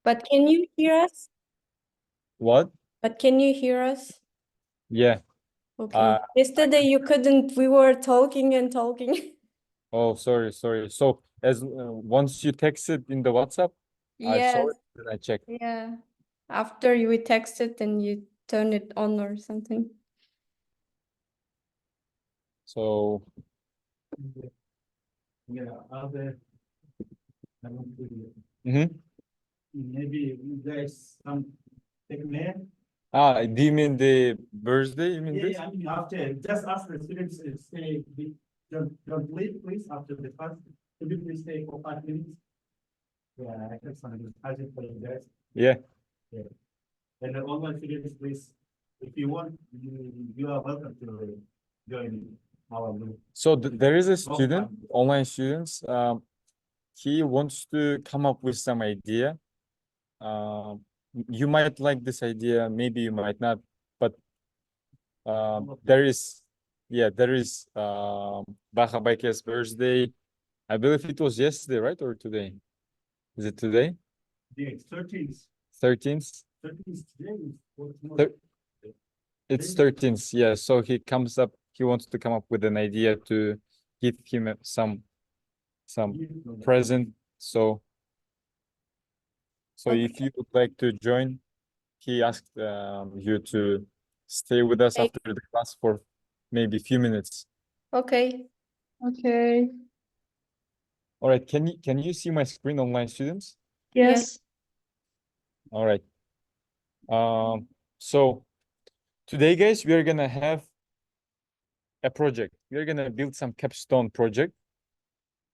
But can you hear us? What? But can you hear us? Yeah. Okay. Yesterday you couldn't. We were talking and talking. Oh, sorry. So as once you texted in the WhatsApp, I saw Yes. it and I checked. Yeah. After you texted and you turn it on or something. So Yeah, other mhm. maybe you guys come take me. Do you mean the birthday? You mean this? I mean after just ask the students stay don't leave please after the class. Could you please stay for 5 minutes? Yeah, I have some advertising for you guys. Yeah. And all my students, please, if you want, you are welcome to join our group. So there is a student, online students. He wants to come up with some idea. You might like this idea, maybe you might not, but there is Baha Baike's birthday. I believe it was yesterday, right? Or today? Is it today? Yeah, 13th. 13th? 13th today is what Thir- It's 13th, yeah. So he wants to come up with an idea to give him some present. So if you would like to join, he asked you to stay with us after the class for maybe a few minutes. Okay. Okay. All right. Can you see my screen, online students? Yes. All right. So today, guys, we are gonna have a project. We're gonna build some capstone project.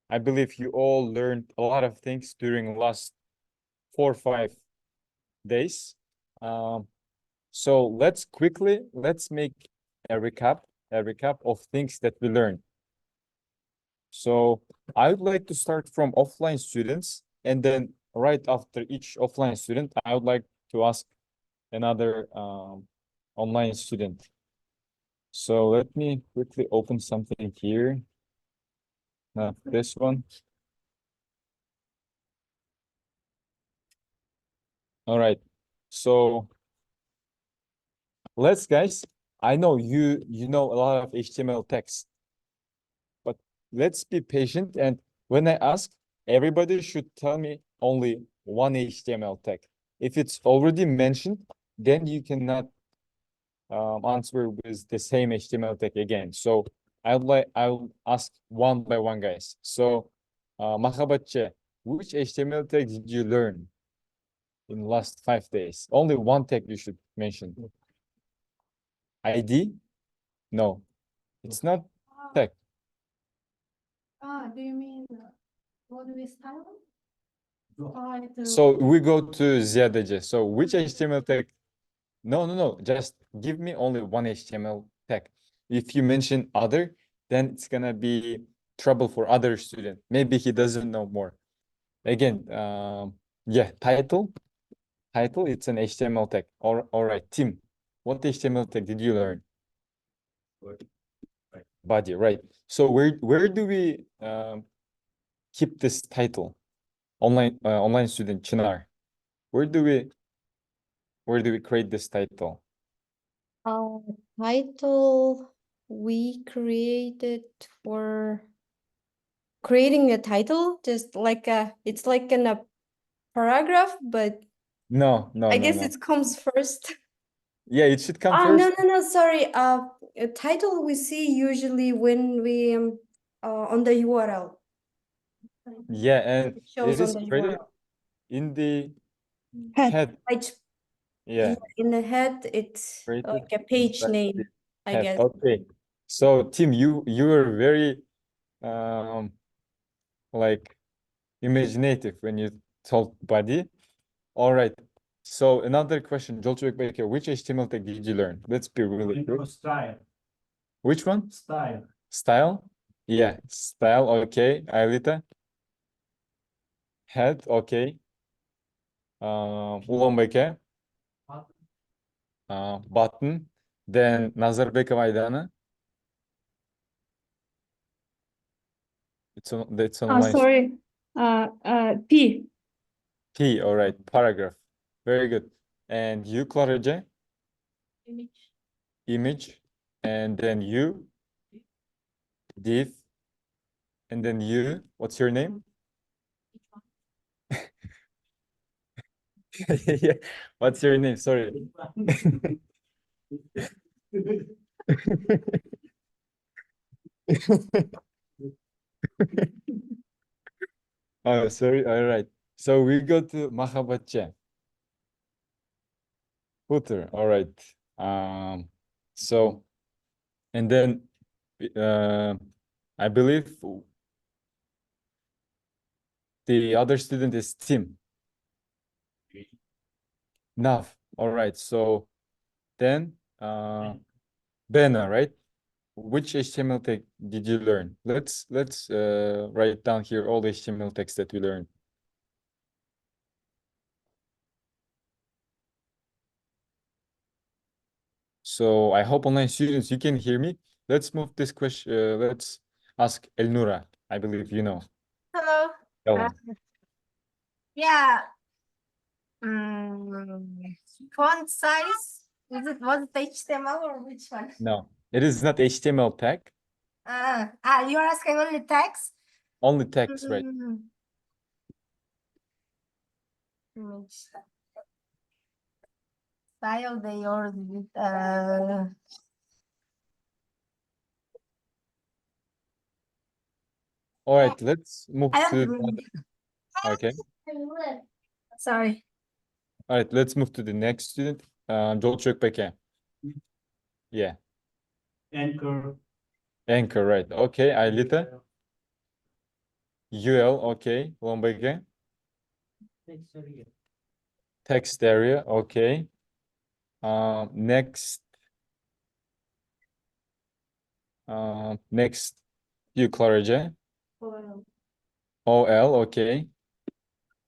I believe you all learned a lot of things during last 4 or 5 days. So let's make a recap of things that we learned. So I would like to start from offline students, and then right after each offline student, I would like to ask another online student. So let me quickly open something here. This one. All right. So guys, I know you know a lot of HTML text, but let's be patient. And when I ask, everybody should tell me only one HTML tag. If it's already mentioned, then you cannot answer with the same HTML tag again. So I'll ask one by one, guys. So Mahabatche, which HTML tag did you learn in the last 5 days? Only one tag you should mention. ID? No, it's not tag. Do you mean what do we style? So we go to Ziadece. So which HTML tag? No. Just give me only one HTML tag. If you mention other, then it's gonna be trouble for other student. Maybe he doesn't know more. Again, yeah, title. It's an HTML tag. All right, Tim, what HTML tag did you learn? Body, right. So where do we keep this title? Online student Chinar. Where do we create this title? Title we created for creating a title, just like it's like in a paragraph, but No. I guess it comes first. Yeah, it should come first. No, sorry. A title we see usually when we on the URL. Yeah, and It shows it is on the created URL. in the Head. head. Yeah, In the head, it's created like a page by name, the I head. guess. Okay. So Tim, you were very like imaginative when you told body. All right. So another question, Jolchuk Baker, which HTML tag did you learn? Let's be really quick. Style. Which one? Style. Style? Yeah, style. Okay. Aelita? Head. Okay. Ulan Baker? Button. Then Nazarbekov Aydana. It's on Sorry. P. P, all right, paragraph. Very good. And you, Clara J? Image. Image. And then you, div. And then you, what's your name? Yeah, what's your name? Sorry. Oh, sorry. All right. So we go to Mahabatcha. Footer. All right. So, and then I believe the other student is Tim. Nav. All right. So then Bena, right? Which HTML tag did you learn? Let's write down here all the HTML text that we learned. So I hope online students you can hear me. Let's move this question. Let's ask Elnura. I believe you know. Hello. Ellen. Yeah. Font size. Was it HTML or which one? No, it is not HTML tag. You're asking only text? Only text, right? Image. Style they ordered. All right, let's move I to don't. okay. Sorry. All right, let's move to the next student. Joel Çökbeke. Yeah, Anchor. Anchor, right? Okay, Aylita. UL, okay. Lombeke. Text area, okay. Next. Next, you, Clara J. OL, okay.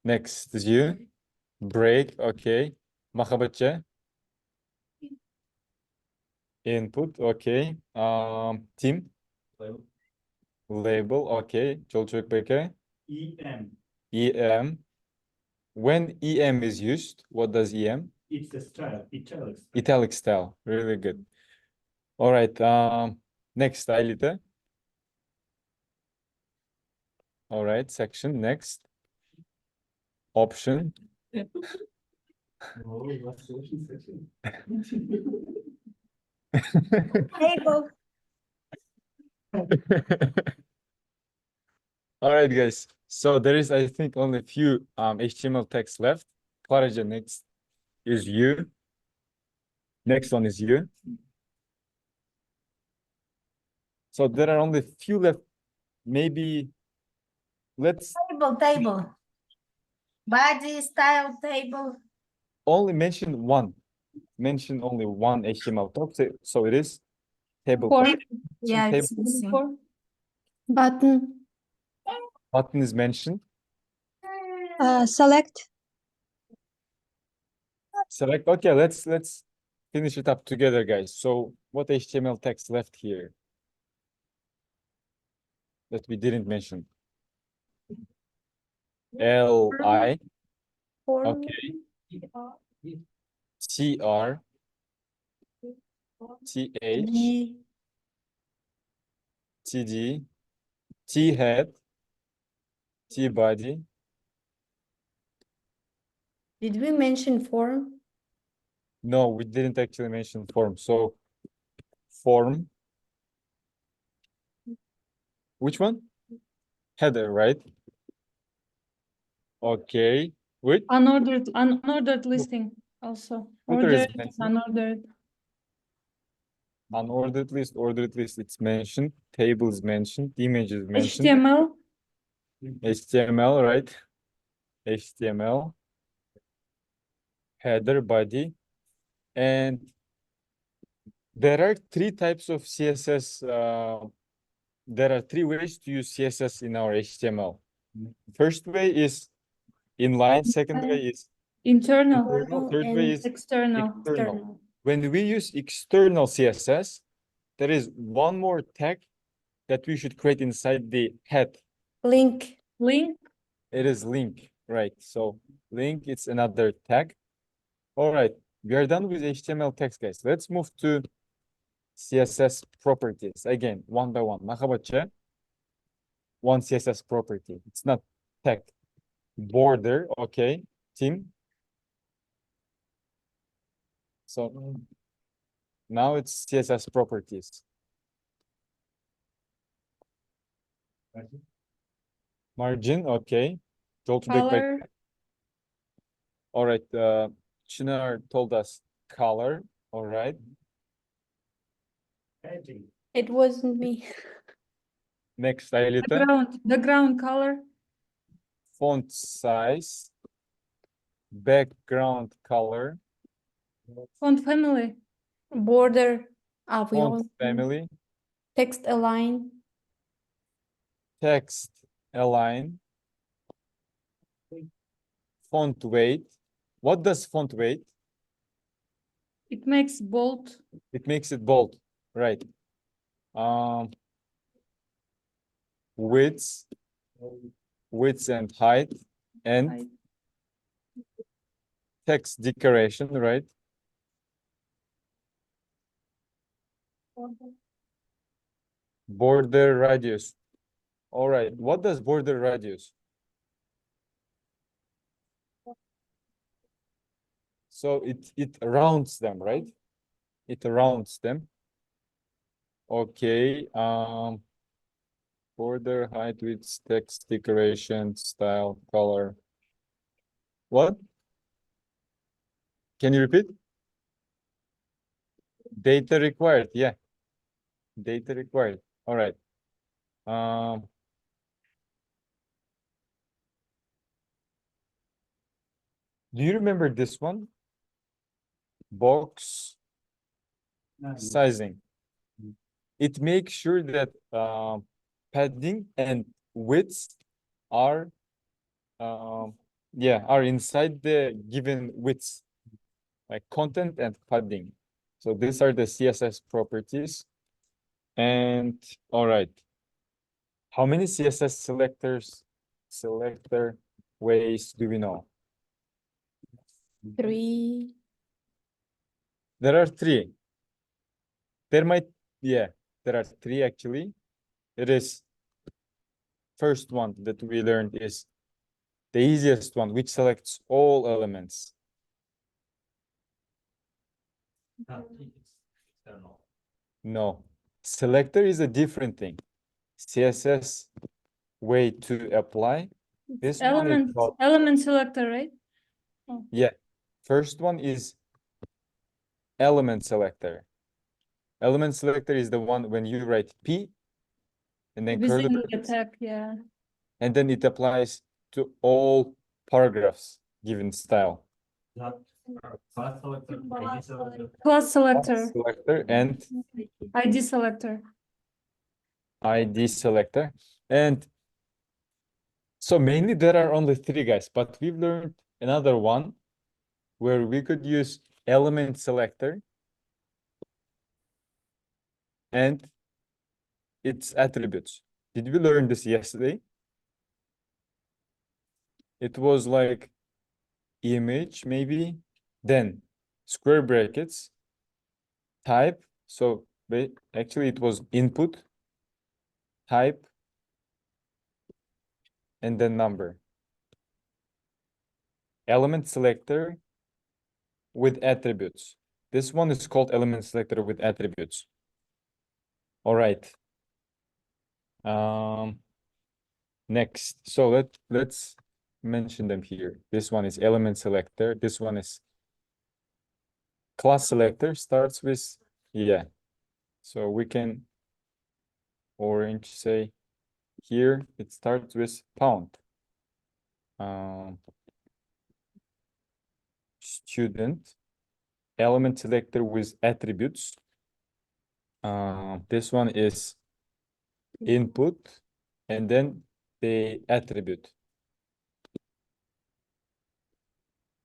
Next is you. Break, okay. Mahabatça. Input, okay. Team. Label, okay. Joel Çökbeke. EM. EM. When EM is used, what does EM? It's a style. Italics. Italic style. Really good. All right. Next, Aylita. All right. Section. Next. Option. Oh, what's solution section? Table. All right, guys. So there is, I think, only a few HTML text left. Claraja, next is you. Next one is you. So there are only a few left. Maybe let's Table. Body style table. only mention one. Mention only one HTML tag. So it is table. Form. Yeah, it's Table. missing. Form. Button. Button is mentioned. Select. Select. Okay, let's finish it up together, guys. So what HTML text left here that we didn't mention? LI. Form. Okay. CR. TH. D. TD. T head. T body. Did we mention form? No, we didn't actually mention form. So form. Which one? Header, right? Okay. Wait. Unordered listing also. Footer is Ordered, mentioned. unordered. Unordered list, ordered list, it's mentioned. Table is mentioned. Image is mentioned. HTML. HTML, right? HTML. Header, body. And there are three types of CSS. There are three ways to use CSS in our HTML. First way is inline. Second way is Internal. internal. Third and way is External. external. When we use external CSS, there is one more tag that we should create inside the head. Link. Link. It is link, right? So Link, it's another tag. All right, we are done with HTML text, guys. Let's move to CSS properties. Again, one by one. Makhabatcha. One CSS property. It's not tag. Border, okay. Tim. So now it's CSS properties. Margin, okay. Color, All right, Chinar told us color, all right. Edging. It wasn't me. Next, Ailita, background color, font size, background color, font family, Border. We all font family, text align. text align, font weight. What does font weight? it makes bold, It makes it bold, right? Width, and height, and height. text decoration, right? Border radius. All right, what does border radius? So it rounds them, right? It rounds them. Okay, border, height, width, text, decoration, style, color. What? Can you repeat? Data required, yeah. Data required. All right. Do you remember this one? Box sizing. It makes sure that padding and width are are inside the given widths, like content and padding. So these are the CSS properties. And all right, how many CSS selector ways do we know? 3. There are 3. There are 3 actually. It is first one that we learned is the easiest one, which selects all elements. No, selector is a different thing. CSS way to apply. This one is called, element selector, right? yeah. First one is element selector. Element selector is the one when you write P and then curly Within the brackets, tag, yeah. and then it applies to all paragraphs given style. Class selector, Selector and ID selector. ID selector. And so mainly there are only 3 guys, but we've learned another one where we could use element selector and its attributes. Did we learn this yesterday? It was like image maybe, then square brackets, type. So actually it was input, type, and then number. Element selector with attributes. This one is called element selector with attributes. All right. Next, so let's mention them here. This one is element selector. This one is class selector. Starts with So we can orange say here it starts with pound. Student, element selector with attributes. This one is input and then the attribute.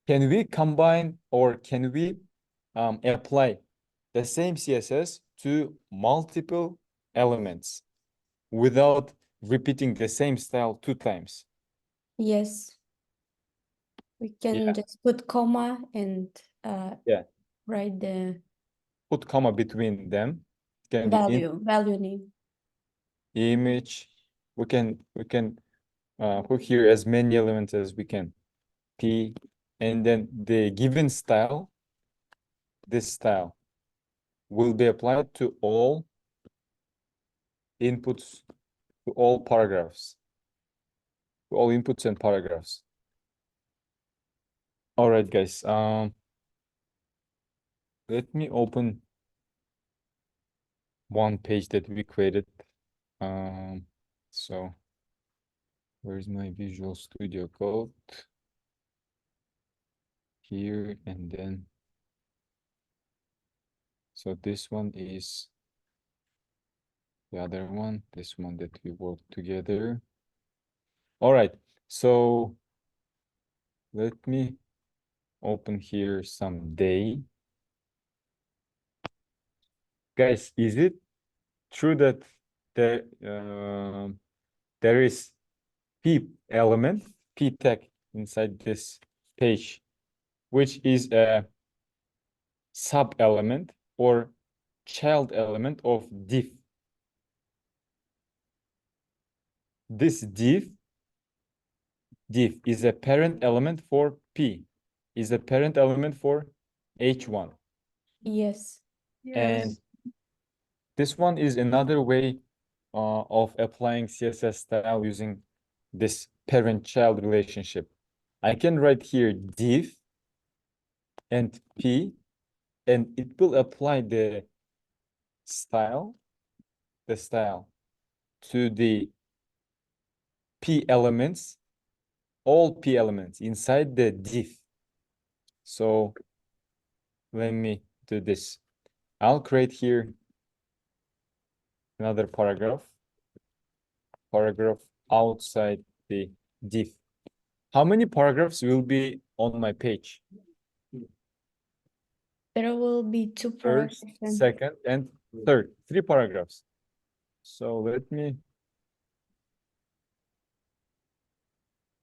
Can we combine or can we apply the same CSS to multiple elements without repeating the same style 2 times? Yes. We can Yeah. just put comma and Yeah. write the Put comma between them. Can be value name. image. We can put here as many elements as we can. P, and then the given style, this style, will be applied to all inputs, to all paragraphs, to all inputs and paragraphs. All right, guys. Let me open one page that we created. So where's my Visual Studio Code? Here, and then so this one is the other one, this one that we work together. All right, so let me open here some day. Guys, is it true that there is P element, P tag inside this page, which is a sub element or child element of div? This div is a parent element for P, is a parent element for H1. Yes. And this one is another way of applying CSS style using this parent-child relationship. I can write here div and P, and it will apply the style to the P elements, all P elements inside the div. So let me do this. I'll create here another paragraph outside the div. How many paragraphs will be on my page? There will be two First, paragraphs and second, and third. 3 paragraphs. So let me.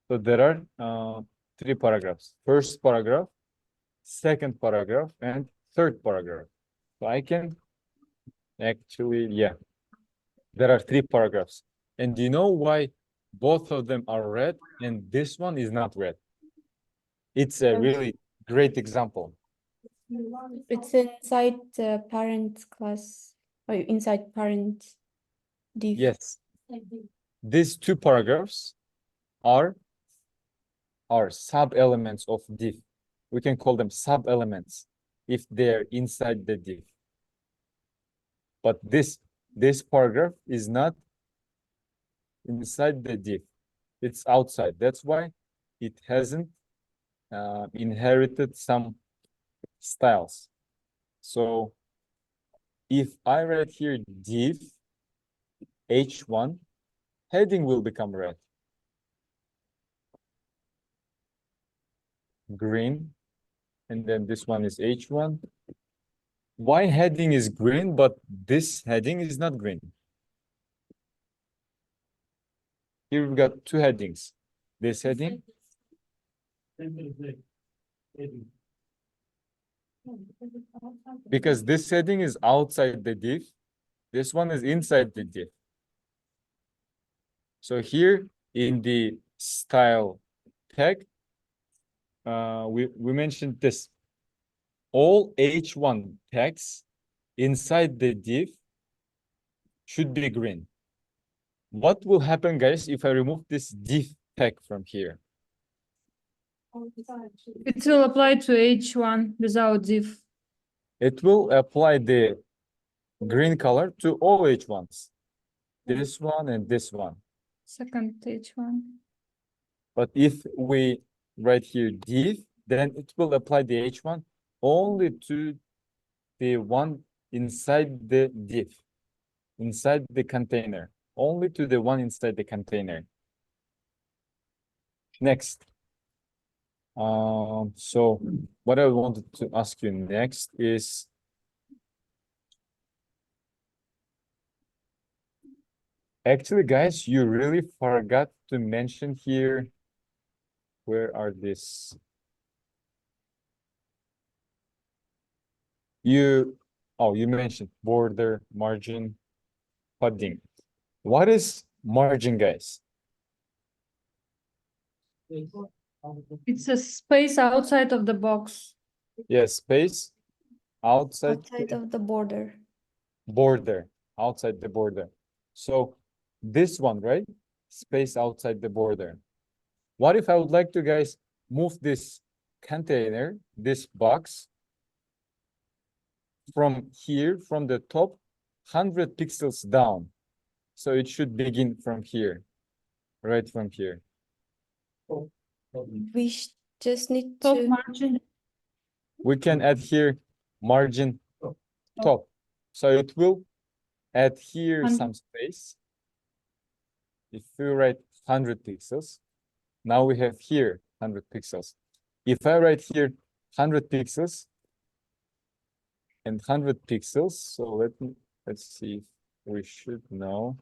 So there are 3 paragraphs. First paragraph, second paragraph, and third paragraph. So I can actually, yeah, there are 3 paragraphs. And do you know why both of them are red and this one is not red? It's a really great example. it's inside the parent class or inside parent div. Yes, these 2 paragraphs are sub-elements of div. We can call them sub-elements if they're inside the div. But this paragraph is not inside the div. It's outside. That's why it hasn't inherited some styles. So if I write here div h1, heading will become red, green, and then this one is h1. Why heading is green, but this heading is not green? Here we've got 2 headings. This heading, because this heading is outside the div, this one is inside the div. So here in the style tag, we mentioned this. All h1 tags inside the div should be green. What will happen, guys, if I remove this div tag from here? It will apply to H1 without div. It will apply the green color to all h1s. This one and this one. Second H1. But if we write here div, then it will apply the h1 only to the one inside the div, inside the container, only to the one inside the container. Next. So what I wanted to ask you next is, actually, guys, you really forgot to mention here, where are these You mentioned border, margin, padding. What is margin, guys? It's a space outside of the box. Yes, space outside Outside of the border. border, outside the border. So this one, right? Space outside the border. What if I would like to, guys, move this container, this box, from here, from the top, 100 pixels down. So it should begin from here, right from here. We just need Top to, margin. We can add here margin top. So it will add here And- some space. If we write 100 pixels, now we have here 100 pixels. If I write here 100 pixels and 100 pixels, so let's see if we should know.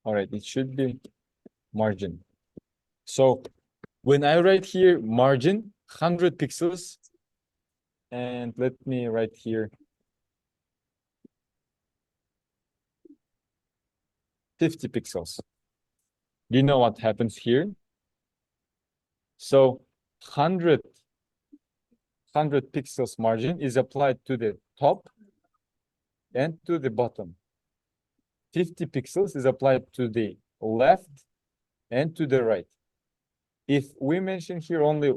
All right, it should be margin. So when I write here margin, 100 pixels, and let me write here 50 pixels. Do you know what happens here? So 100 pixels margin is applied to the top and to the bottom. 50 pixels is applied to the left and to the right. If we mention here only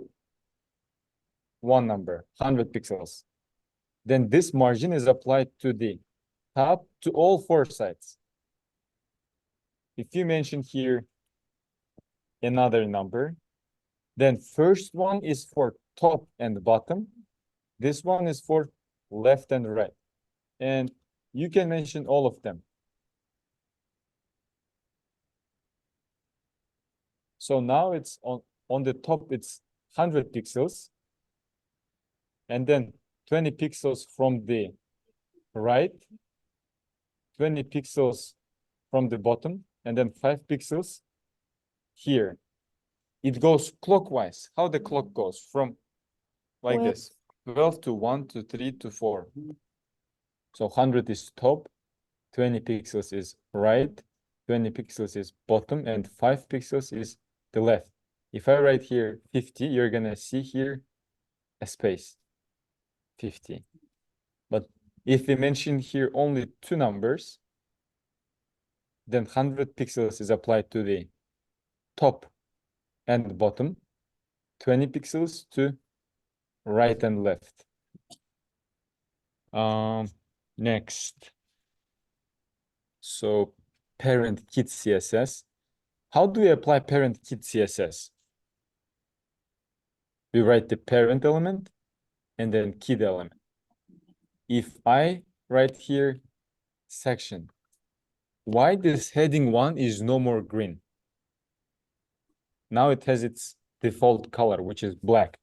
one number, 100 pixels, then this margin is applied to the top, to all four sides. If you mention here another number, then first one is for top and bottom. This one is for left and right. And you can mention all of them. So now it's on the top, it's 100 pixels. And then 20 pixels from the right, 20 pixels from the bottom, and then 5 pixels here. It goes clockwise. How the clock goes from like Well- this, 12 to 1 to 3 to 4. So 100 is top, 20 pixels is right, 20 pixels is bottom, and 5 pixels is the left. If I write here 50, you're gonna see here a space, 50. But if we mention here only two numbers, then 100 pixels is applied to the top and bottom, 20 pixels to right and left. Next. So parent kit CSS. How do we apply parent kit CSS? We write the parent element and then kid element. If I write here section, why this heading 1 is no more green? Now it has its default color, which is black.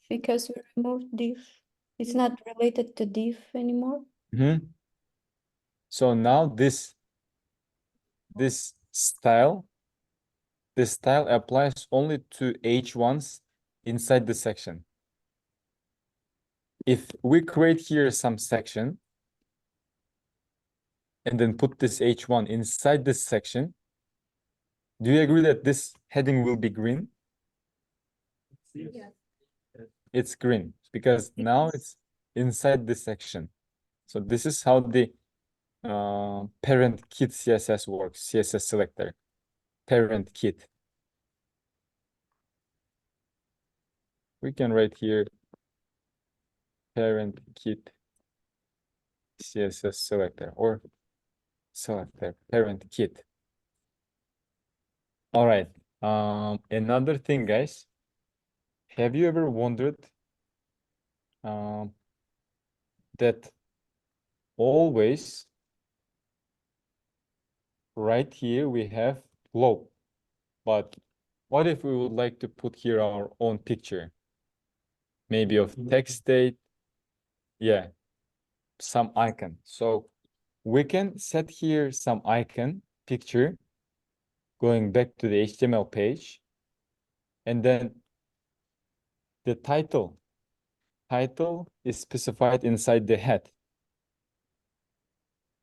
because we removed div. It's not related to div anymore. So now this style applies only to H1s inside the section. If we create here some section and then put this H1 inside this section, do you agree that this heading will be green? Yes. It's green because now it's inside this section. So this is how the parent kit CSS works, CSS selector, parent kit. We can write here parent kit CSS selector or selector parent kit. All right. Another thing, guys. Have you ever wondered that always right here we have globe, but what if we would like to put here our own picture? Maybe of text state, yeah, some icon. So we can set here some icon picture going back to the HTML page, and then the title title is specified inside the head.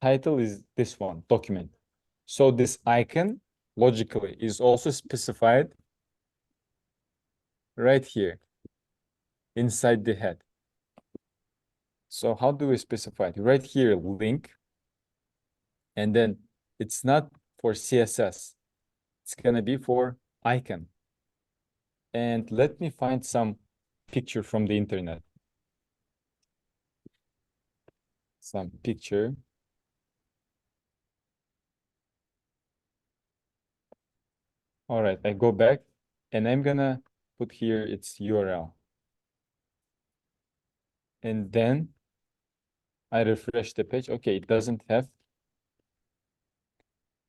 Title is this one, document. So this icon logically is also specified right here inside the head. So how do we specify it? Right here, link. And then it's not for CSS. It's gonna be for icon. And let me find some picture from the internet. Some picture. All right, I go back and I'm gonna put here its URL. And then I refresh the page. Okay, it doesn't have.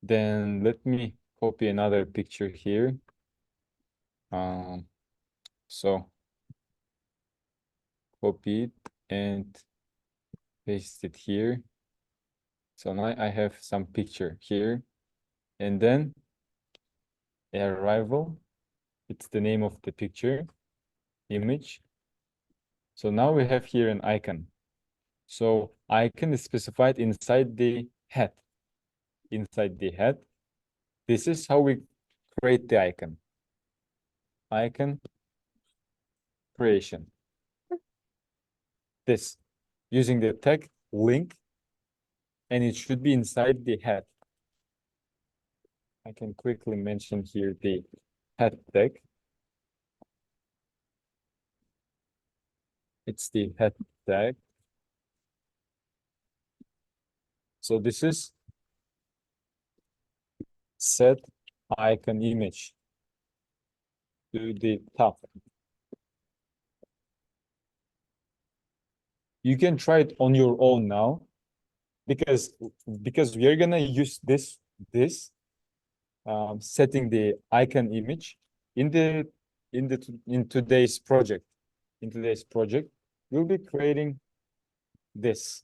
Then let me copy another picture here. So copy it and paste it here. So now I have some picture here. And then arrival, it's the name of the picture, image. So now we have here an icon. So icon is specified inside the head. Inside the head. This is how we create the icon. Icon creation. This, using the tag link, and it should be inside the head. I can quickly mention here the head tag. It's the head tag. So this is set icon image to the top. You can try it on your own now, because we are gonna use this setting the icon image in today's project. In today's project, we'll be creating this.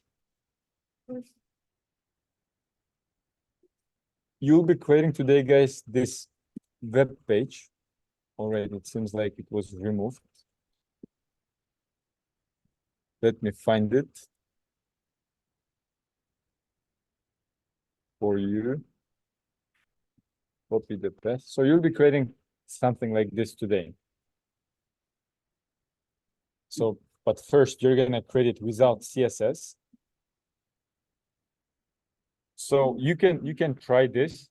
You'll be creating today, guys, this web page. Already, it seems like it was removed. Let me find it for you. Copy the path. So you'll be creating something like this today. So, but first you're gonna create it without CSS. So you can try this,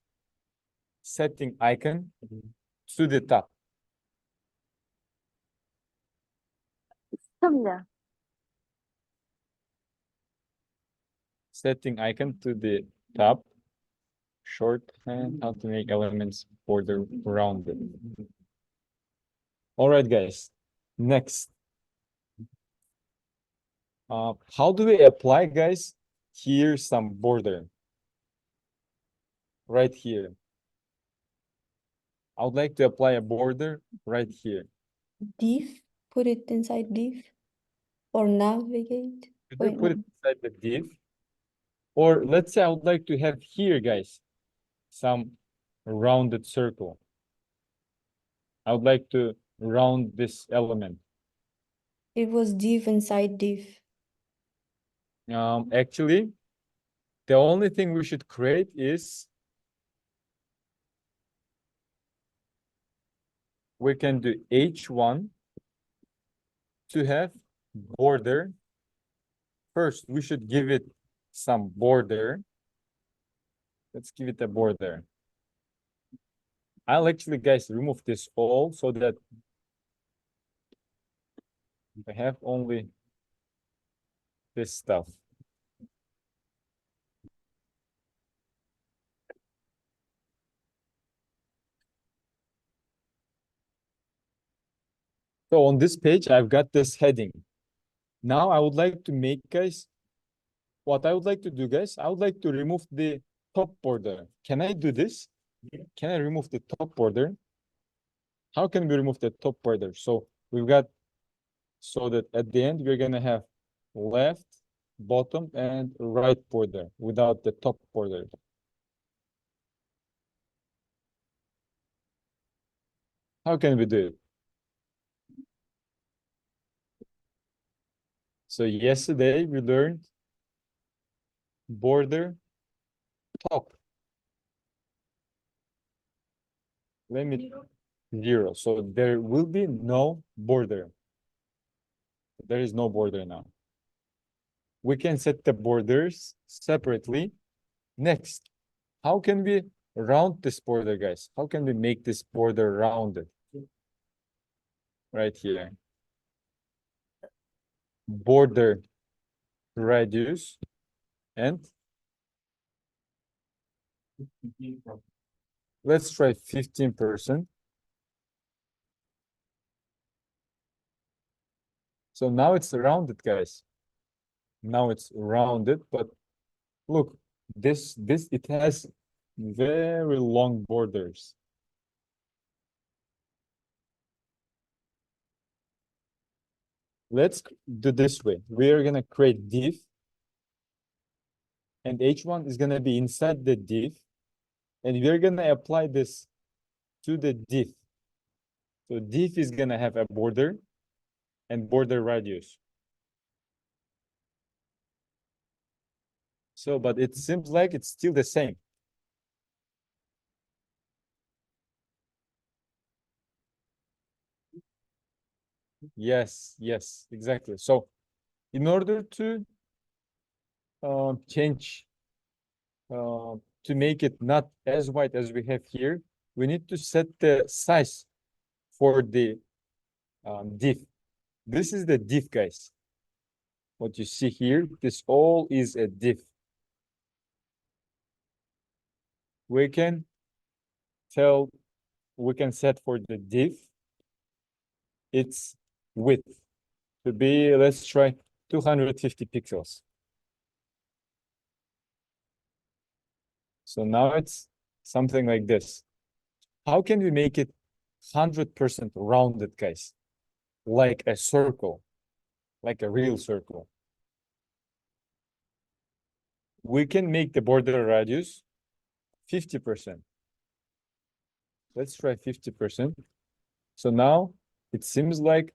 setting icon to the top. Setting icon to the top. Shorthand, how to make elements border rounded. All right, guys. Next. How do we apply, guys? Here, some border. Right here. I would like to apply a border right here. Div, put it inside div or navigate. Could you Wait, put it inside the div? Or let's say I would like to have here, guys, some rounded circle. I would like to round this element. it was div inside div. Actually, the only thing we should create is we can do H1 to have border. First, we should give it some border. Let's give it a border. I'll actually, guys, remove this all so that I have only this stuff. So on this page, I've got this heading. Now I would like to make, guys, what I would like to do, guys, I would like to remove the top border. Can I do this? Can I remove the top border? How can we remove the top border? So we've got, so that at the end, we're gonna have left, bottom, and right border without the top border. How can we do it? So yesterday we learned border top. Limit 0. So there will be no border. There is no border now. We can set the borders separately. Next, how can we round this border, guys? How can we make this border rounded? Right here. Border radius and let's try 15%. So now it's rounded, guys. Now it's rounded, but look, this it has very long borders. Let's do this way. We are gonna create div, and h1 is gonna be inside the div, and we're gonna apply this to the div. So div is gonna have a border and border radius. So, but it seems like it's still the same. Yes, yes, exactly. So in order to change, to make it not as wide as we have here, we need to set the size for the div. This is the div, guys. What you see here, this all is a div. We can set for the div its width to be, let's try 250 pixels. So now it's something like this. How can we make it 100% rounded, guys? Like a circle, like a real circle. We can make the border radius 50%. Let's try 50%. So now it seems like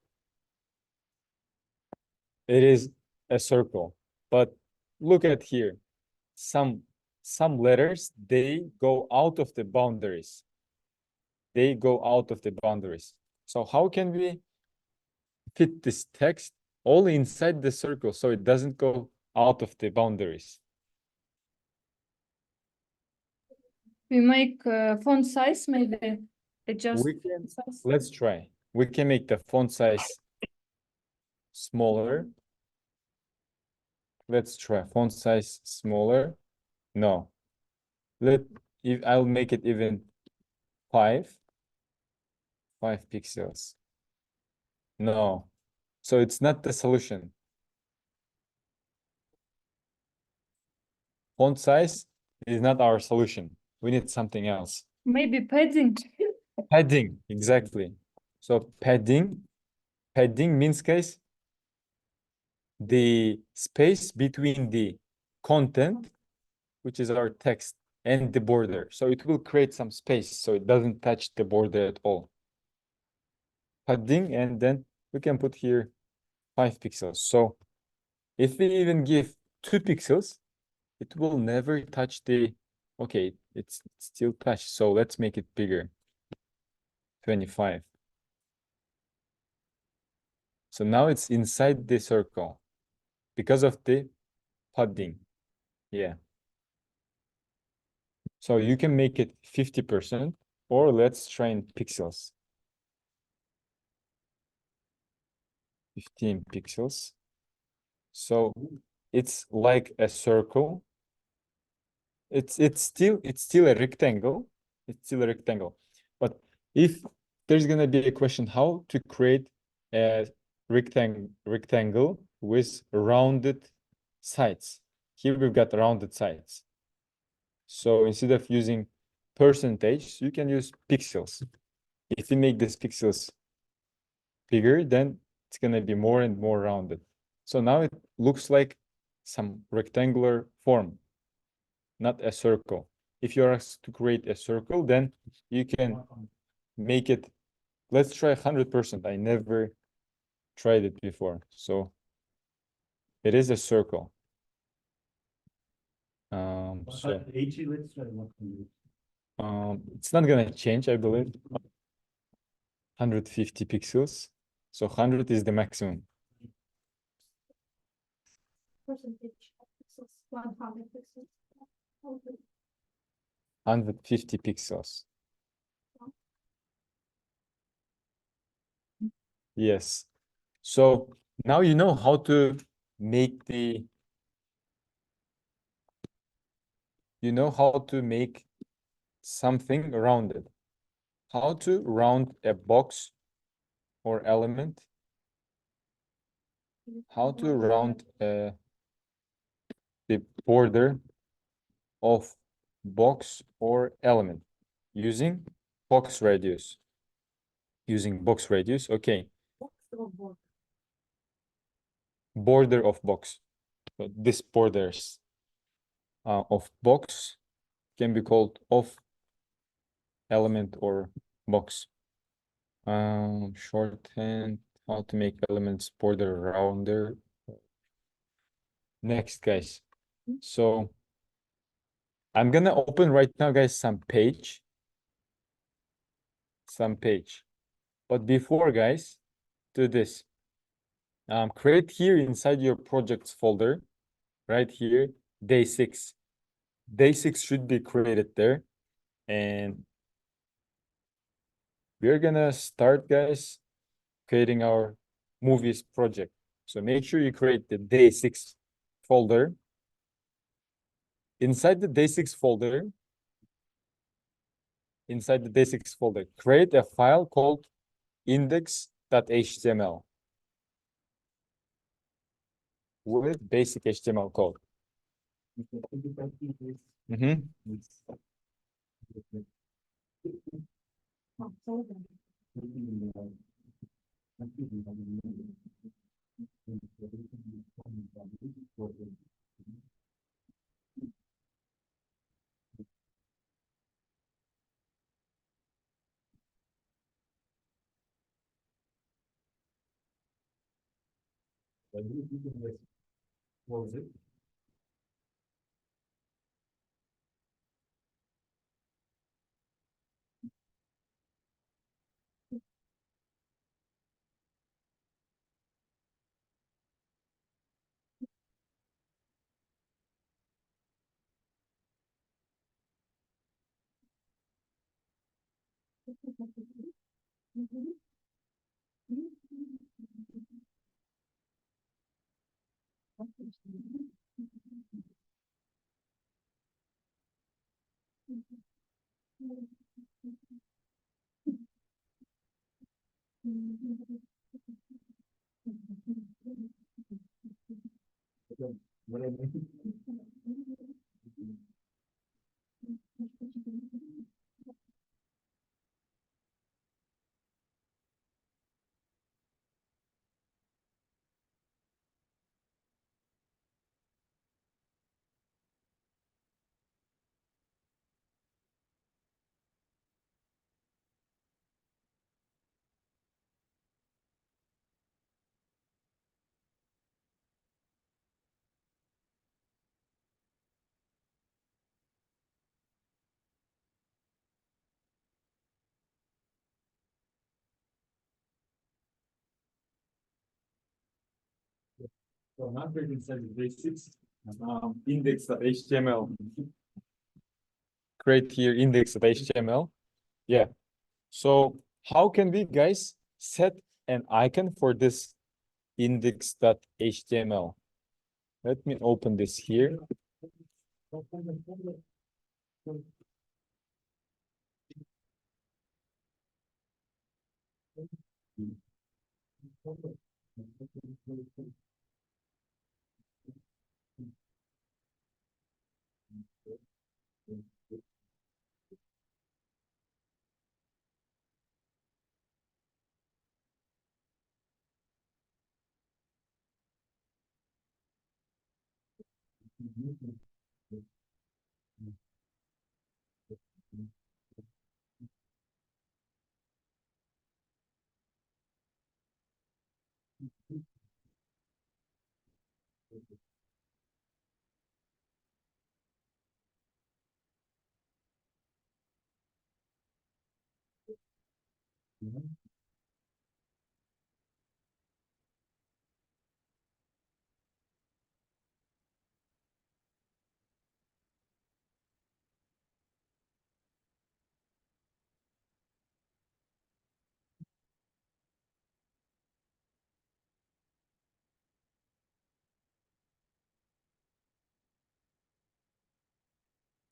it is a circle, but look at here. Some letters, they go out of the boundaries. They go out of the boundaries. So how can we fit this text only inside the circle so it doesn't go out of the boundaries? We make font size, maybe adjust We can, size. let's try. We can make the font size smaller. Let's try font size smaller. No. I'll make it even 5 pixels. No. So it's not the solution. Font size is not our solution. We need something else. Maybe padding. Padding, exactly. So padding means, guys, the space between the content, which is our text, and the border. So it will create some space so it doesn't touch the border at all. Padding, and then we can put here 5 pixels. So if we even give 2 pixels, it will never touch the, okay, it's still touched. So let's make it bigger. 25. So now it's inside the circle because of the padding. Yeah. So you can make it 50%, or let's try in pixels. 15 pixels. So it's like a circle. It's still a rectangle. It's still a rectangle. But if there's gonna be a question how to create a rectangle with rounded sides. Here we've got rounded sides. So instead of using percentage, you can use pixels. If you make these pixels bigger, then it's gonna be more and more rounded. So now it looks like some rectangular form, not a circle. If you're asked to create a circle, then you can make it, let's try 100%. I never tried it before. So It is a circle. So HE, let's try what we do. it's not gonna change, I believe. 150 pixels. So 100 is the maximum. Percentage of pixels, 100 pixels. 150 pixels. Yes. So now you know how to make something rounded. How to round a box or element. How to round the border of box or element using box radius. Using box radius, okay. Border of box. So this borders of box can be called of element or box. Shorthand, how to make elements border rounder. Next, guys. So I'm gonna open right now, guys, some page. But before, guys, do this. Create here inside your projects folder, right here, day 6. Day 6 should be created there. And we're gonna start, guys, creating our movies project. So make sure you create the day 6 folder. Inside the day 6 folder, create a file called index.html with basic HTML code. What was it? What I mean? So now we're inside the basics. Index.html. Create here index.html. Yeah. So how can we, guys, set an icon for this index.html? Let me open this here.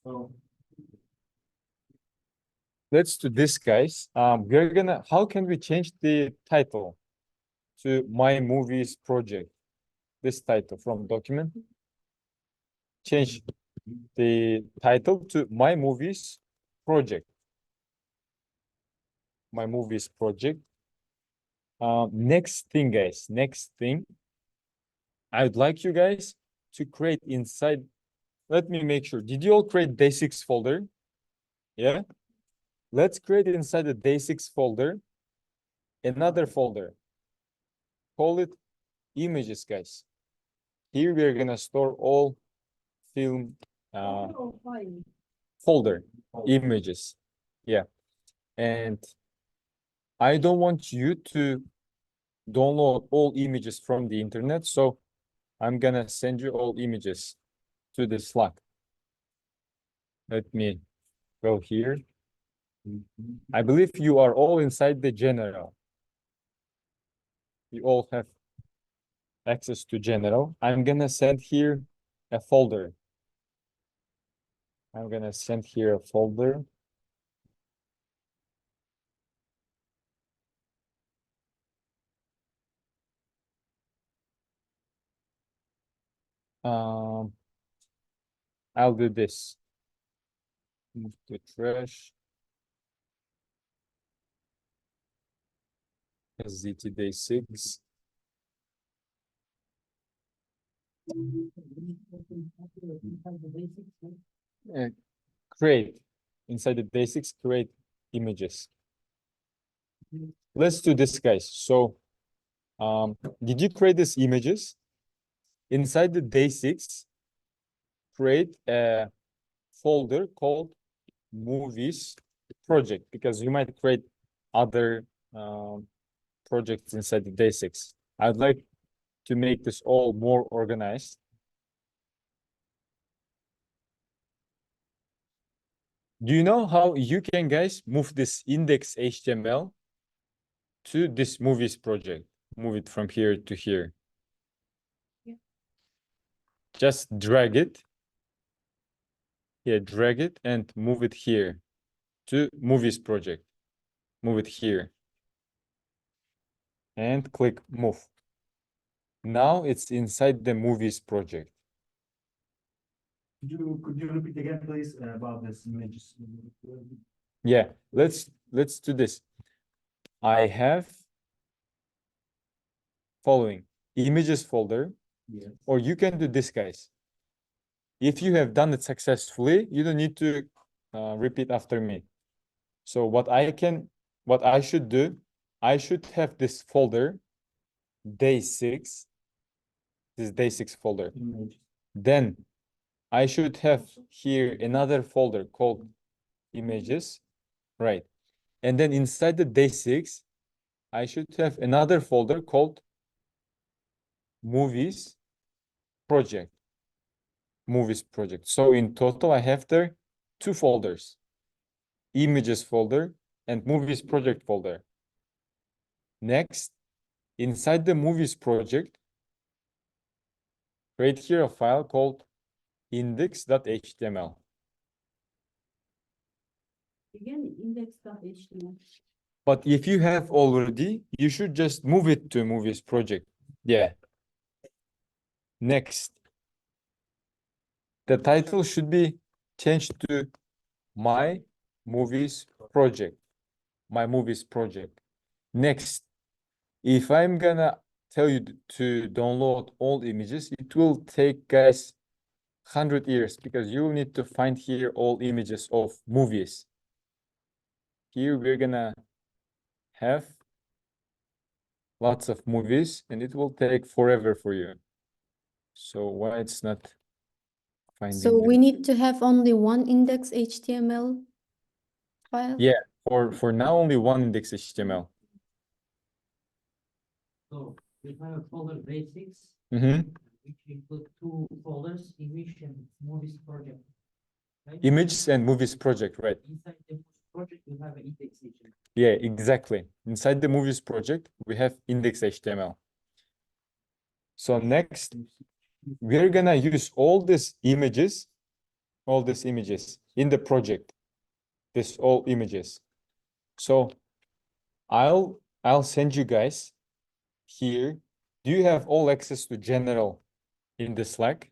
So Let's do this, guys. We're gonna, how can we change the title to My Movies Project? This title from document. Change the title to My Movies Project. My Movies Project. Next thing, guys, next thing. I would like you guys to create inside. Let me make sure. Did you all create day6 folder? Yeah. Let's create inside the day6 folder another folder. Call it images, guys. Here we're gonna store all film folder images. Yeah. And I don't want you to download all images from the internet, so I'm gonna send you all images to the Slack. Let me go here. I believe you are all inside the general. You all have access to general. I'm gonna send here a folder. I'm gonna send here a folder. I'll do this. Move to trash. SZT day6. Create inside the day6, create images. Let's do this, guys. So, did you create these images? Inside the day6, create a folder called Movies Project, because you might create other projects inside the day6. I'd like to make this all more organized. Do you know how you can, guys, move this index HTML to this movies project? Move it from here to here. Yeah. Just drag it. Yeah, drag it and move it here to movies project. Move it here. And click move. Now it's inside the movies project. could you repeat again, please, about this images? Yeah, let's do this. I have following images folder, Yes. or you can do this, guys. If you have done it successfully, you don't need to repeat after me. So what I should do, I should have this folder, day6, this day6 folder. Image. Then I should have here another folder called images, right? And then inside the day6, I should have another folder called movies project. Movies project. So in total, I have there two folders, images folder and movies project folder. Next, inside the movies project, create here a file called index.html. Again, index.html. But if you have already, you should just move it to movies project. Yeah. Next, the title should be changed to My Movies Project. My Movies Project. Next, if I'm gonna tell you to download all images, it will take, guys, 100 years, because you will need to find here all images of movies. Here we're gonna have lots of movies and it will take forever for you. So why it's not finding So we the- need to have only one index HTML file? Yeah, for now only one index HTML. So we have a folder basics, Mm-hmm. which include two folders, image and movies project. Right? Images and movies project, right? Inside the project, you have an index HTML. Yeah, exactly. Inside the movies project, we have index HTML. So next, we're gonna use all these images in the project. This all images. So I'll send you guys here. Do you have all access to general in the Slack?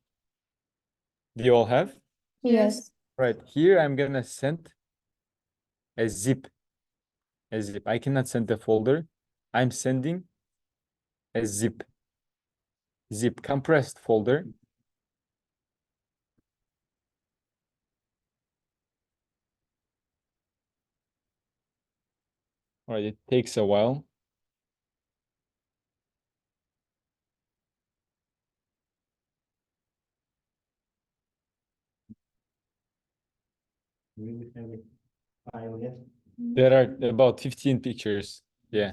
Do you all have? Yes. Right, here I'm gonna send a zip. I cannot send a folder. I'm sending a zip compressed folder. All right, it takes a while. We will have a file, yes. There are about 15 pictures. Yeah.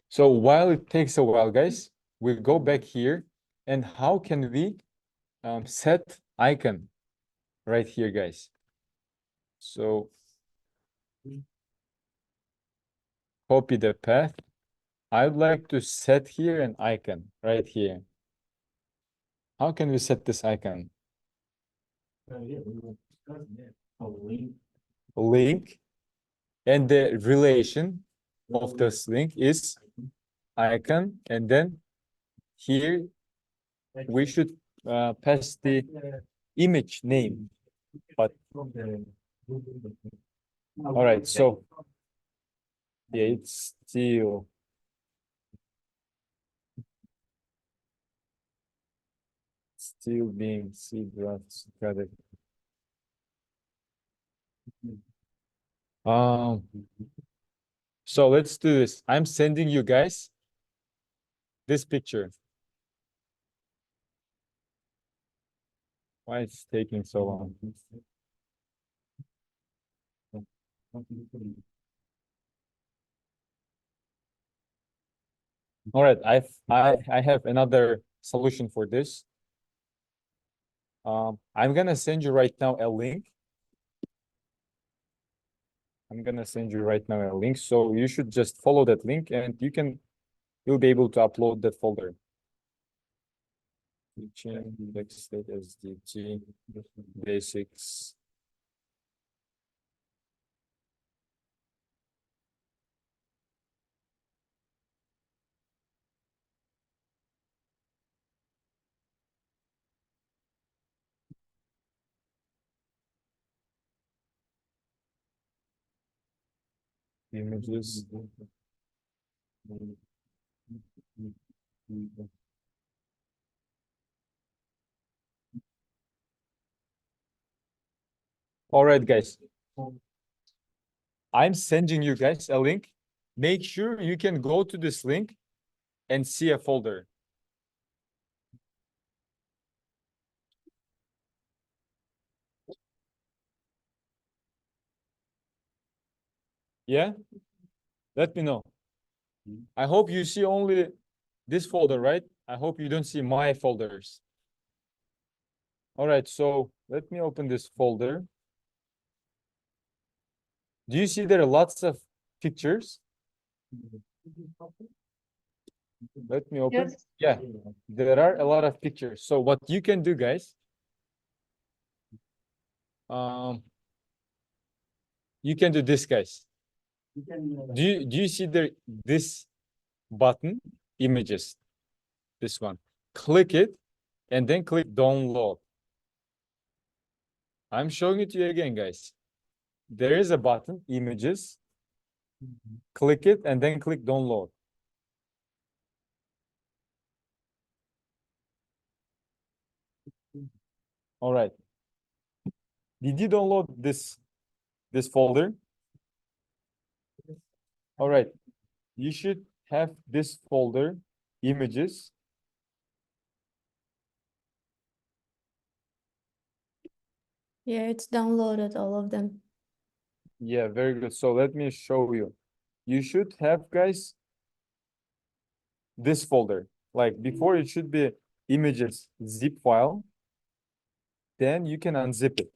So while it takes a while, guys, we'll go back here. And how can we set icon right here, guys? So copy the path. I'd like to set here an icon right here. How can we set this icon? Yeah, we will discuss that. Link. Link, and the relation of this link is icon, and then here we should pass the image name. But From the Google document. all right, so yeah, it's still being C drafts. Got it. So let's do this. I'm sending you guys this picture. Why it's taking so long? All right, I have another solution for this. I'm gonna send you right now a link. So you should just follow that link and you'll be able to upload that folder. Teaching index state SDT basics. Images. All right, guys. I'm sending you guys a link. Make sure you can go to this link and see a folder. Yeah? Let me know. I hope you see only this folder, right? I hope you don't see my folders. All right, so let me open this folder. Do you see there are lots of pictures? Let me open. Yes. Yeah, there are a lot of pictures. So what you can do, guys, you can do this, guys. You can, Do you see this button, images, this one? Click it and then click download. I'm showing it to you again, guys. There is a button, images. Click it and then click download. All right. Did you download this folder? All right. You should have this folder, images. Yeah, it's downloaded, all of them. Yeah, very good. So let me show you. You should have, guys, this folder. Like before, it should be images zip file. Then you can unzip it.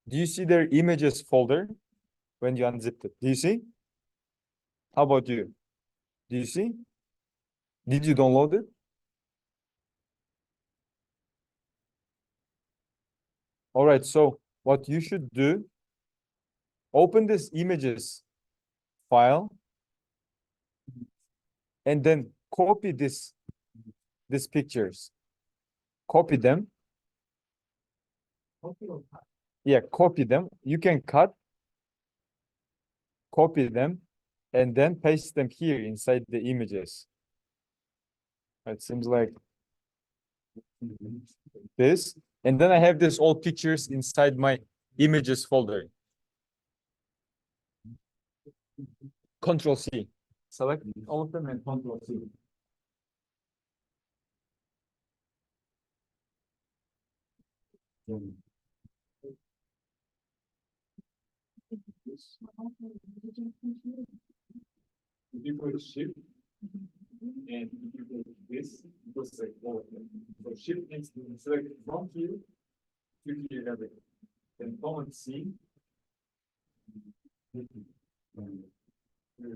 Do you see their images folder when you unzipped it? Do you see? How about you? Do you see? Did you download it? All right, so what you should do, open this images file and then copy these pictures. Copy them. Okay, okay. Yeah, copy them. You can cut, copy them, and then paste them here inside the images. It seems like this. And then I have this all pictures inside my images folder. Control C. Select all of them and Control C. If you go to shift and if you go to this, it goes like all of them. So shift means to select from here to here everything. Then Command C. Here's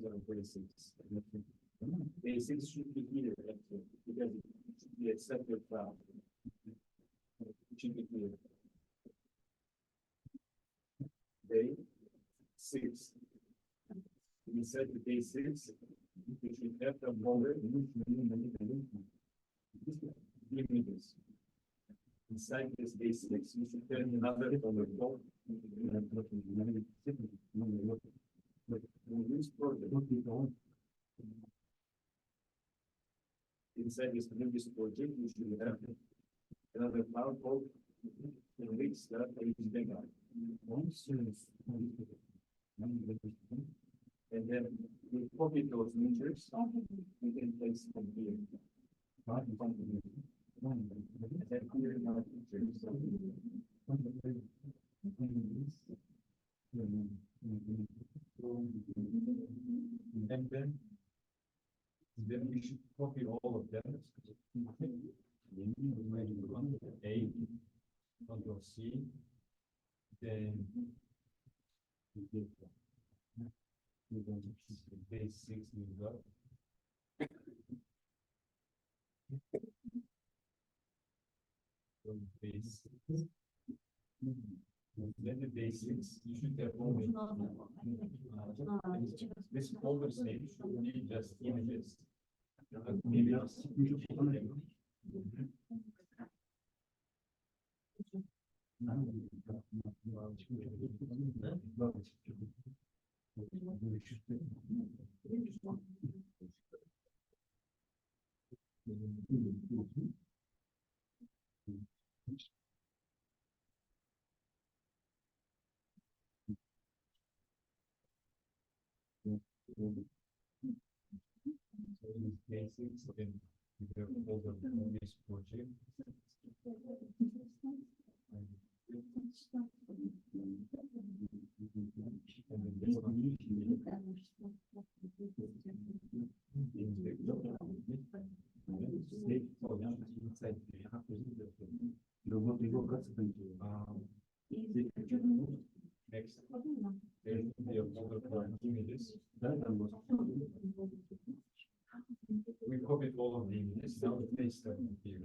our basics. Basics should be here actually, because it should be a separate file. It should be here. Day 6. Inside the day 6, we should have the folder images. Inside this day 6, you should have another folder called this project. Inside this previous project, you should have another file called links that are using and then we copy those pictures, we can place them here. And then here in our pictures. And then we should copy all of them. A, Control C, then base 6 we've got. Base. Then the basics, you should have only. This folder's name should be just images. Maybe. Basics, then you have folder for this project. Next, there will be a folder for images. We copied all of the images, now we paste them here.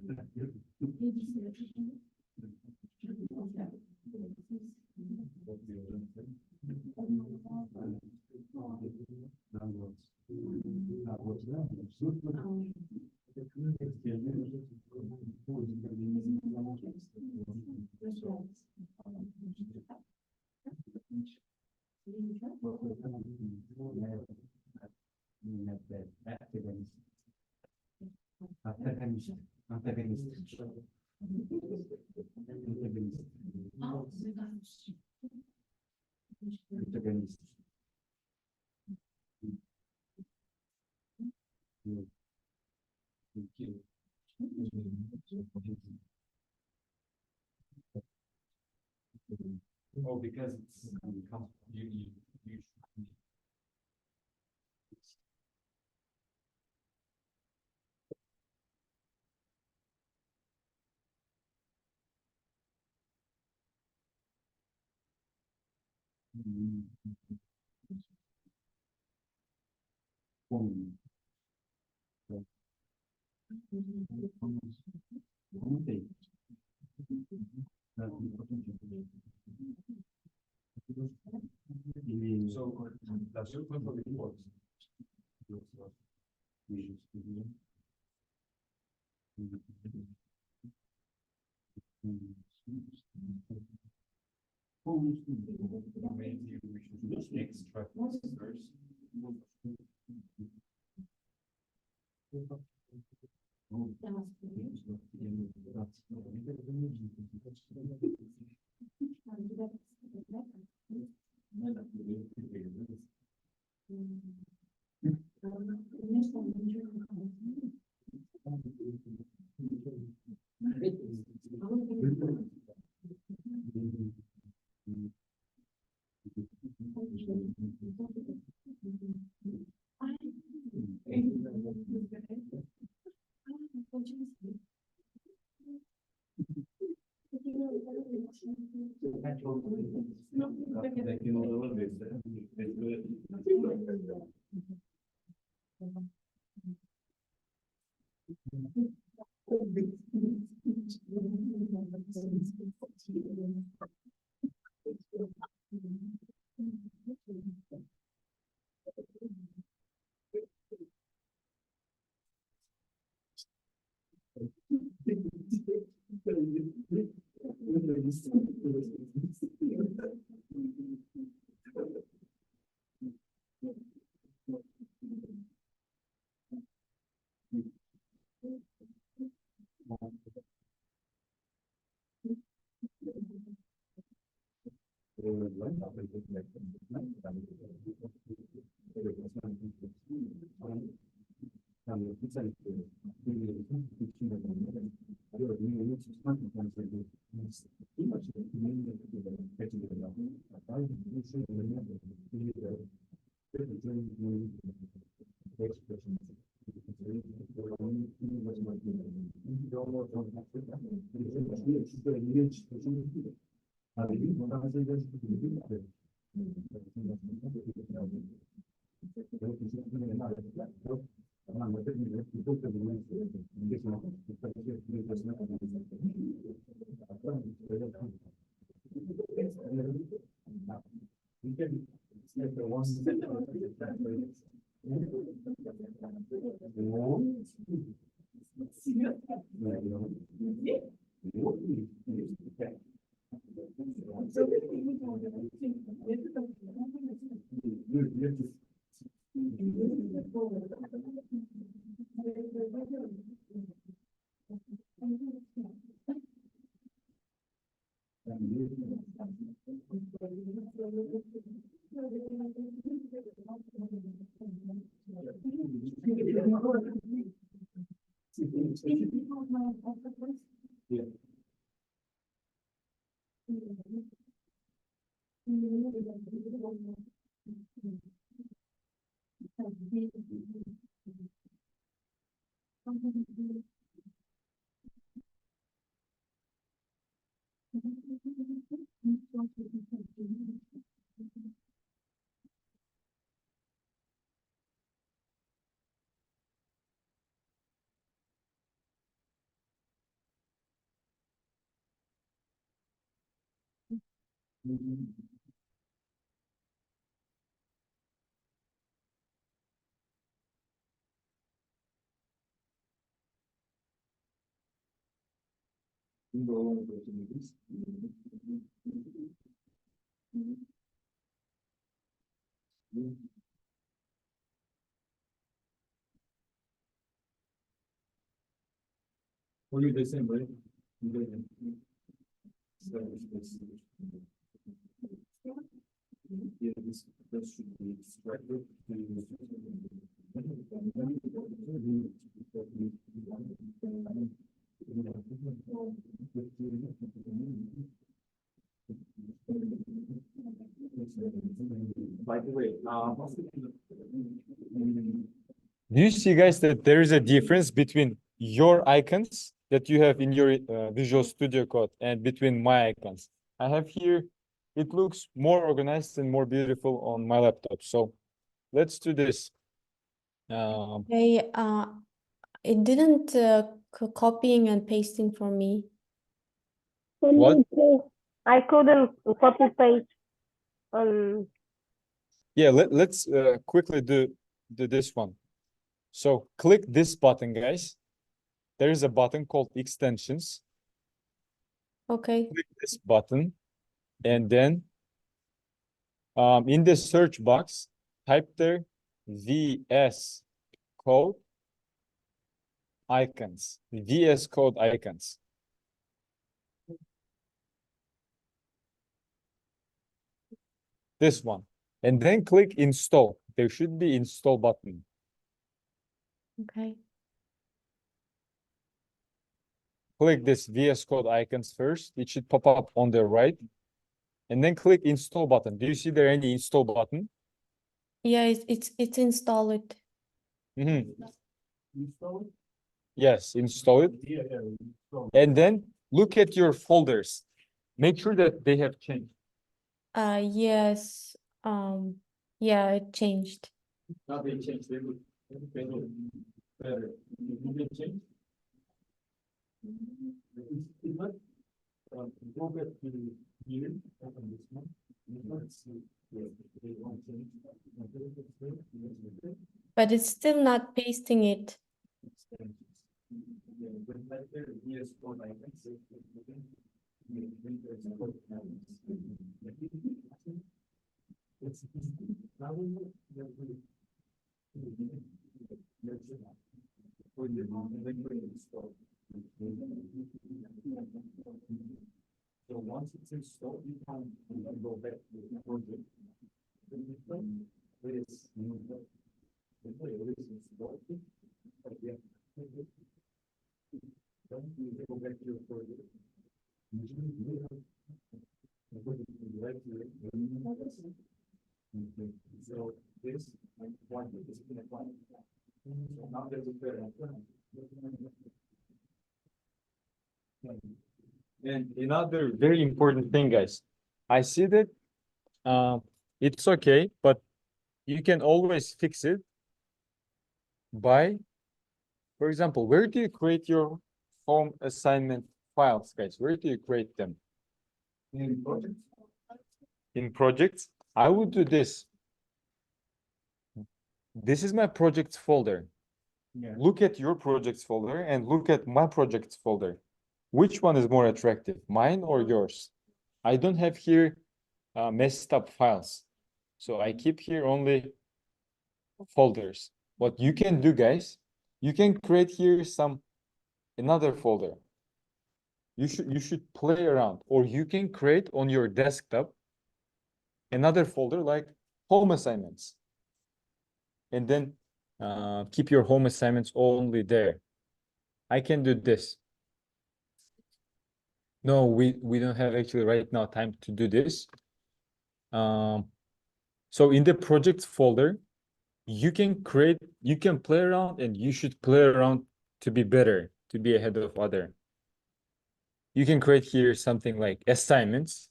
Oh, because it's, you. So, that's your point of view. Maybe we should just extract this first. For you, the same, right? Yeah, this should be extracted. By the way, Do you see, guys, that there is a difference between your icons that you have in your Visual Studio Code and between my icons? I have here, it looks more organized and more beautiful on my laptop. So let's do this. Hey, it didn't copying and pasting for me. What? I couldn't copy paste. Yeah, let's quickly do this one. So click this button, guys. There is a button called extensions. Okay. Click this button, and then in the search box, type there VS Code icons. VS Code icons. This one. And then click install. There should be install button. Okay. Click this VS Code icons first. It should pop up on the right. And then click install button. Do you see there any install button? Yeah, it's installed. install? Yes, install it. Yeah, yeah. Install. And then look at your folders. Make sure that they have changed. Yes. Yeah, it changed. Now they changed, they look better. Did they change? It's not, go back to here, open this one. Let's see. Yeah, they don't change. But it's still not pasting it. Yeah, but like there, yes, or like, let's say, it's now we know that we so once it's installed, you can go back to the project. It is installed. But yeah. Don't you go back to your project. So this one is in a plan. So now there's a fair plan. And another very important thing, guys. I see that it's okay, but you can always fix it by, for example, where do you create your home assignment files, guys? Where do you create them? In project. In projects, I would do this. This is my projects folder. Yeah. Look at your projects folder and look at my projects folder. Which one is more attractive, mine or yours? I don't have here messed up files. So I keep here only folders. What you can do, guys, you can create here another folder. You should play around, or you can create on your desktop another folder like home assignments. And then keep your home assignments only there. I can do this. No, we don't have actually right now time to do this. So in the projects folder, you can play around, and you should play around to be better, to be ahead of other. You can create here something like assignments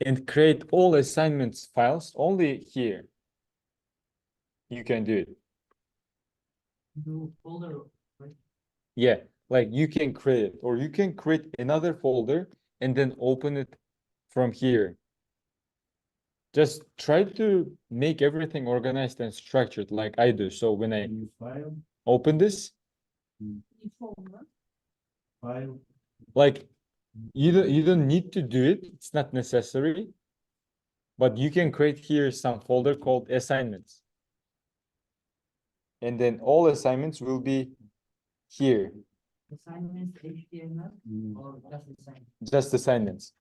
and create all assignments files only here. You can do it. New folder, right? Yeah, like you can create it, or you can create another folder and then open it from here. Just try to make everything organized and structured like I do. So when I New file, open this, file. like you don't need to do it. It's not necessary. But you can create here some folder called assignments. And then all assignments will be here, Assignments, HTML, or just assignment? just assignments.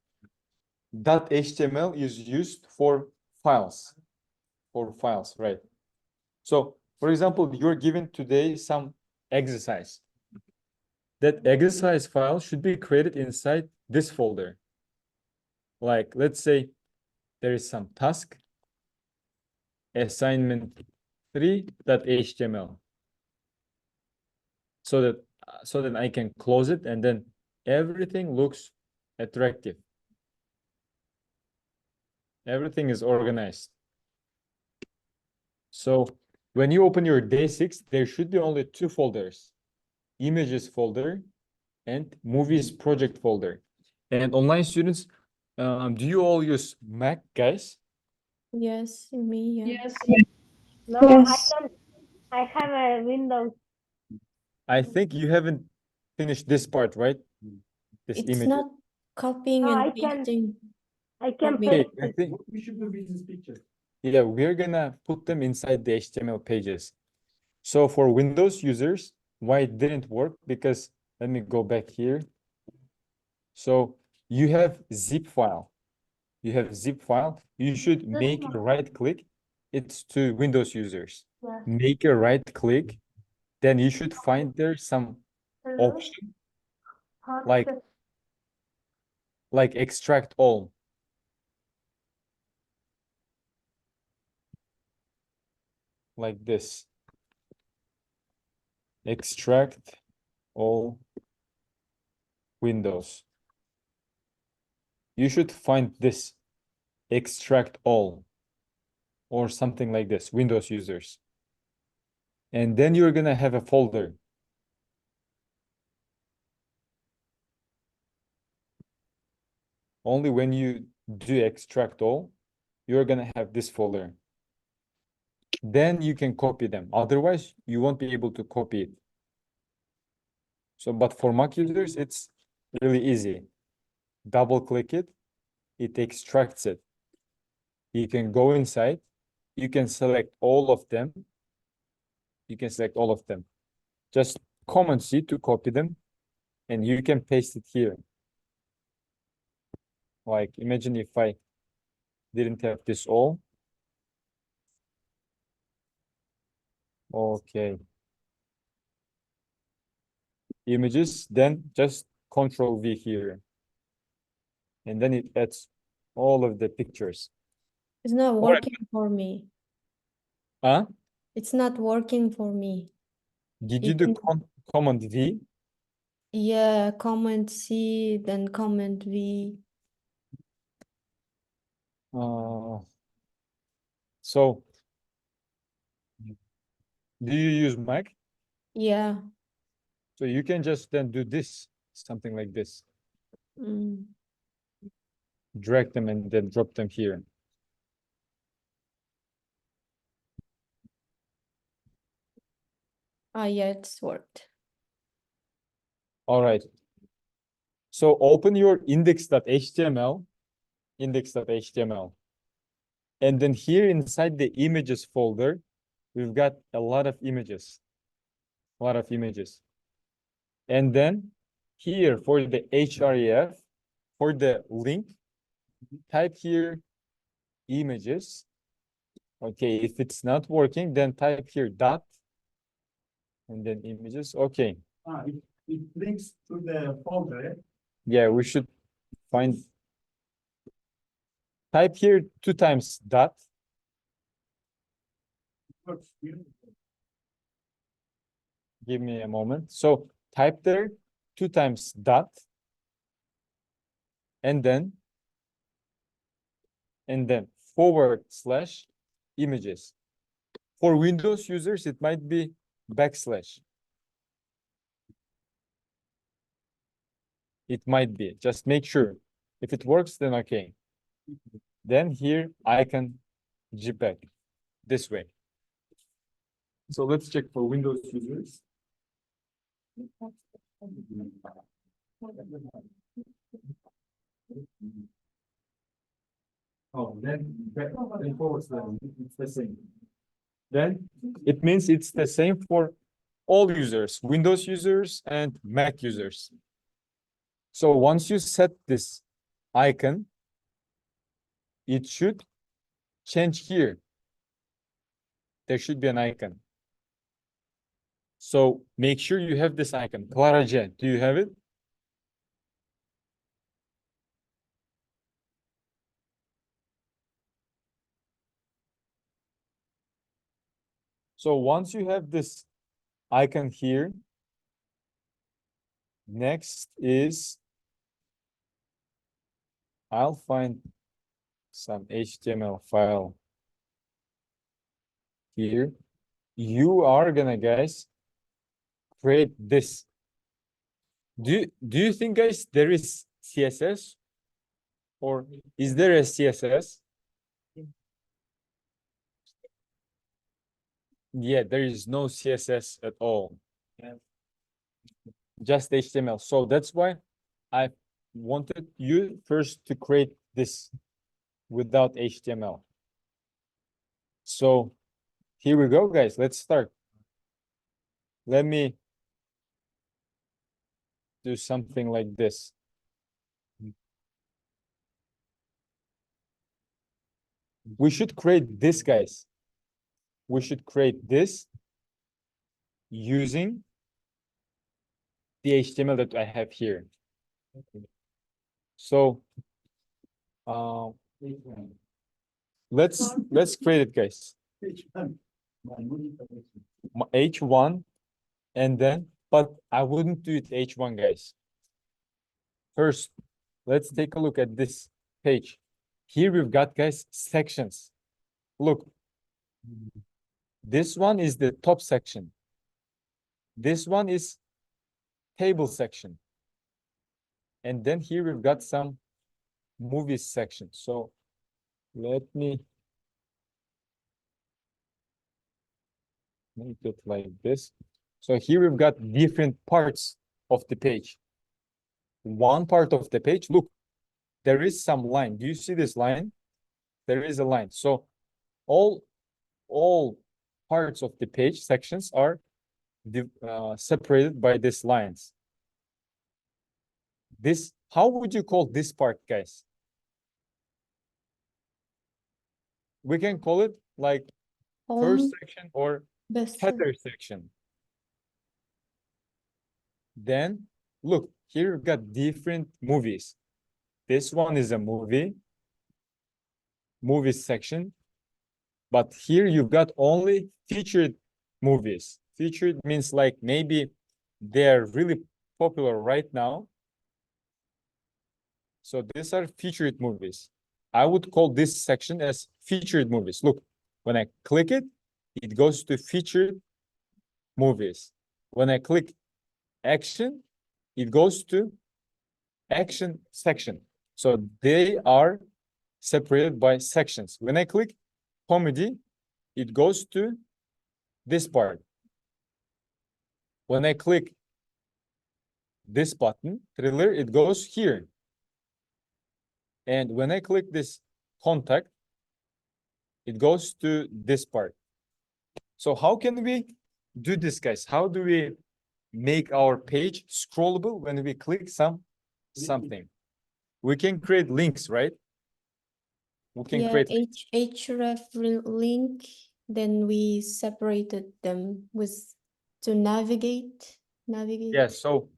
.html is used for files, right? So, for example, you're given today some exercise. That exercise file should be created inside this folder. Like, let's say there is some task, assignment3.html. So that I can close it and then everything looks attractive. Everything is organized. So when you open your day 6, there should be only 2 folders: images folder and movies project folder. And online students, do you all use Mac, guys? Yes, me, yeah. Yes. No, Yes. I have a Windows. I think you haven't finished this part, right? This It's image. not copying No, I and can- pasting. I can Okay, paste I it. think, What we should do with this picture? yeah, we're gonna put them inside the HTML pages. So for Windows users, why it didn't work? Because let me go back here. So you have zip file. You have zip file. You should make a right click. It's to Windows users. Yeah. Make a right click. Then you should find there some option like extract all. Like this. Extract all windows. You should find this, extract all, or something like this, Windows users. And then you're gonna have a folder. Only when you do extract all, you're gonna have this folder. Then you can copy them. Otherwise, you won't be able to copy it. So, but for Mac users, it's really easy. Double click it, it extracts it. You can go inside, you can select all of them. You can select all of them. Just Command C to copy them, and you can paste it here. Like, imagine if I didn't have this all. Okay. Images, then just Control V here. And then it adds all of the pictures. it's not right. working for me. Huh? It's not working for me. Did you do Even- Command V? Yeah, Command C, then Command V. So, do you use Mac? Yeah. So you can just then do this, something like this. Mm. Drag them and then drop them here. Ah, yeah, it's worked. All right. So open your index.html, index.html. And then here inside the images folder, we've got a lot of images. A lot of images. And then here for the href, for the link, type here images. Okay, if it's not working, then type here dot and then images. Okay. It links to the folder. Yeah, we should find. Type here 2 times dot. Works here. Give me a moment. So type there 2 times dot. And then / images. For Windows users, it might be \. It might be. Just make sure. If it works, then okay. Then here icon JPEG this way. So let's check for Windows users. Oh, then it's the same. Then it means it's the same for all users, Windows users and Mac users. So once you set this icon, it should change here. There should be an icon. So make sure you have this icon. Clara J, do you have it? So once you have this icon here, next is I'll find some HTML file here. You are gonna, guys, create this. Do you think, guys, there is CSS, or is there a CSS? Yeah, there is no CSS at all. Just HTML. So that's why I wanted you first to create this without HTML. So here we go, guys. Let's start. Let me do something like this. We should create this, guys. We should create this using the HTML that I have here. So let's create it, guys. H1, and then, but I wouldn't do it H1, guys. First, let's take a look at this page. Here we've got, guys, sections. Look, this one is the top section. This one is table section. And then here we've got some movies section. So let me make it like this. So here we've got different parts of the page. One part of the page, look, there is some line. Do you see this line? There is a line. So all parts of the page sections are separated by these lines. This, how would you call this part, guys? We can call it like first Home, section or best. header section. Then look, here we've got different movies. This one is a movie section, but here you've got only featured movies. Featured means like maybe they're really popular right now. So these are featured movies. I would call this section as featured movies. Look, when I click it, it goes to featured movies. When I click action, it goes to action section. So they are separated by sections. When I click comedy, it goes to this part. When I click this button, thriller, it goes here. And when I click this contact, it goes to this part. So how can we do this, guys? How do we make our page scrollable when we click something? We can create links, right? We can Yeah, create href link, then we separated them with to navigate. Yeah, so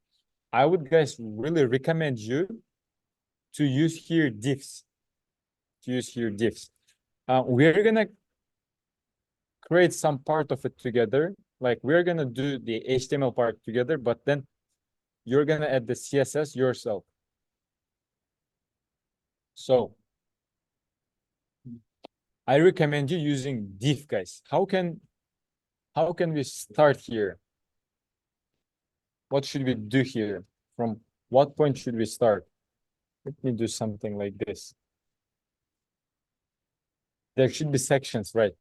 I would, guys, really recommend you to use here diffs. We're gonna create some part of it together. Like we're gonna do the HTML part together, but then you're gonna add the CSS yourself. So I recommend you using diff, guys. How can we start here? What should we do here? From what point should we start? Let me do something like this. There should be sections, right?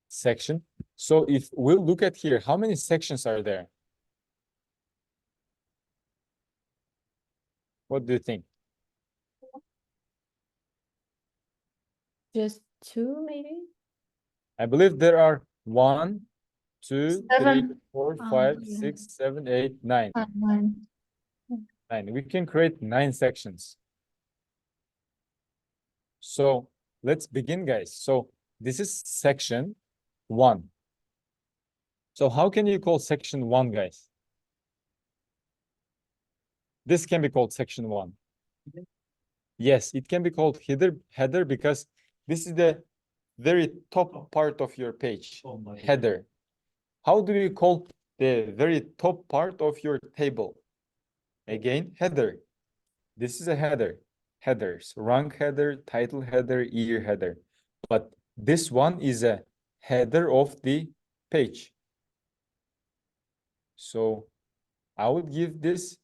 Section. So if we'll look at here, how many sections are there? What do you think? Just two, maybe? I believe there are 1, 2, 3, Seven. 4, Oh, 5, yeah. 6, 7, 8, 9. 9. 9. We can create 9 sections. So let's begin, guys. So this is section 1. So how can you call section 1, guys? This can be called section 1. Yes, it can be called header because this is the very top part of your page, Oh my God. header. How do you call the very top part of your table? Again, header. This is a header. Headers, rank header, title header, year header. But this one is a header of the page. So I would give this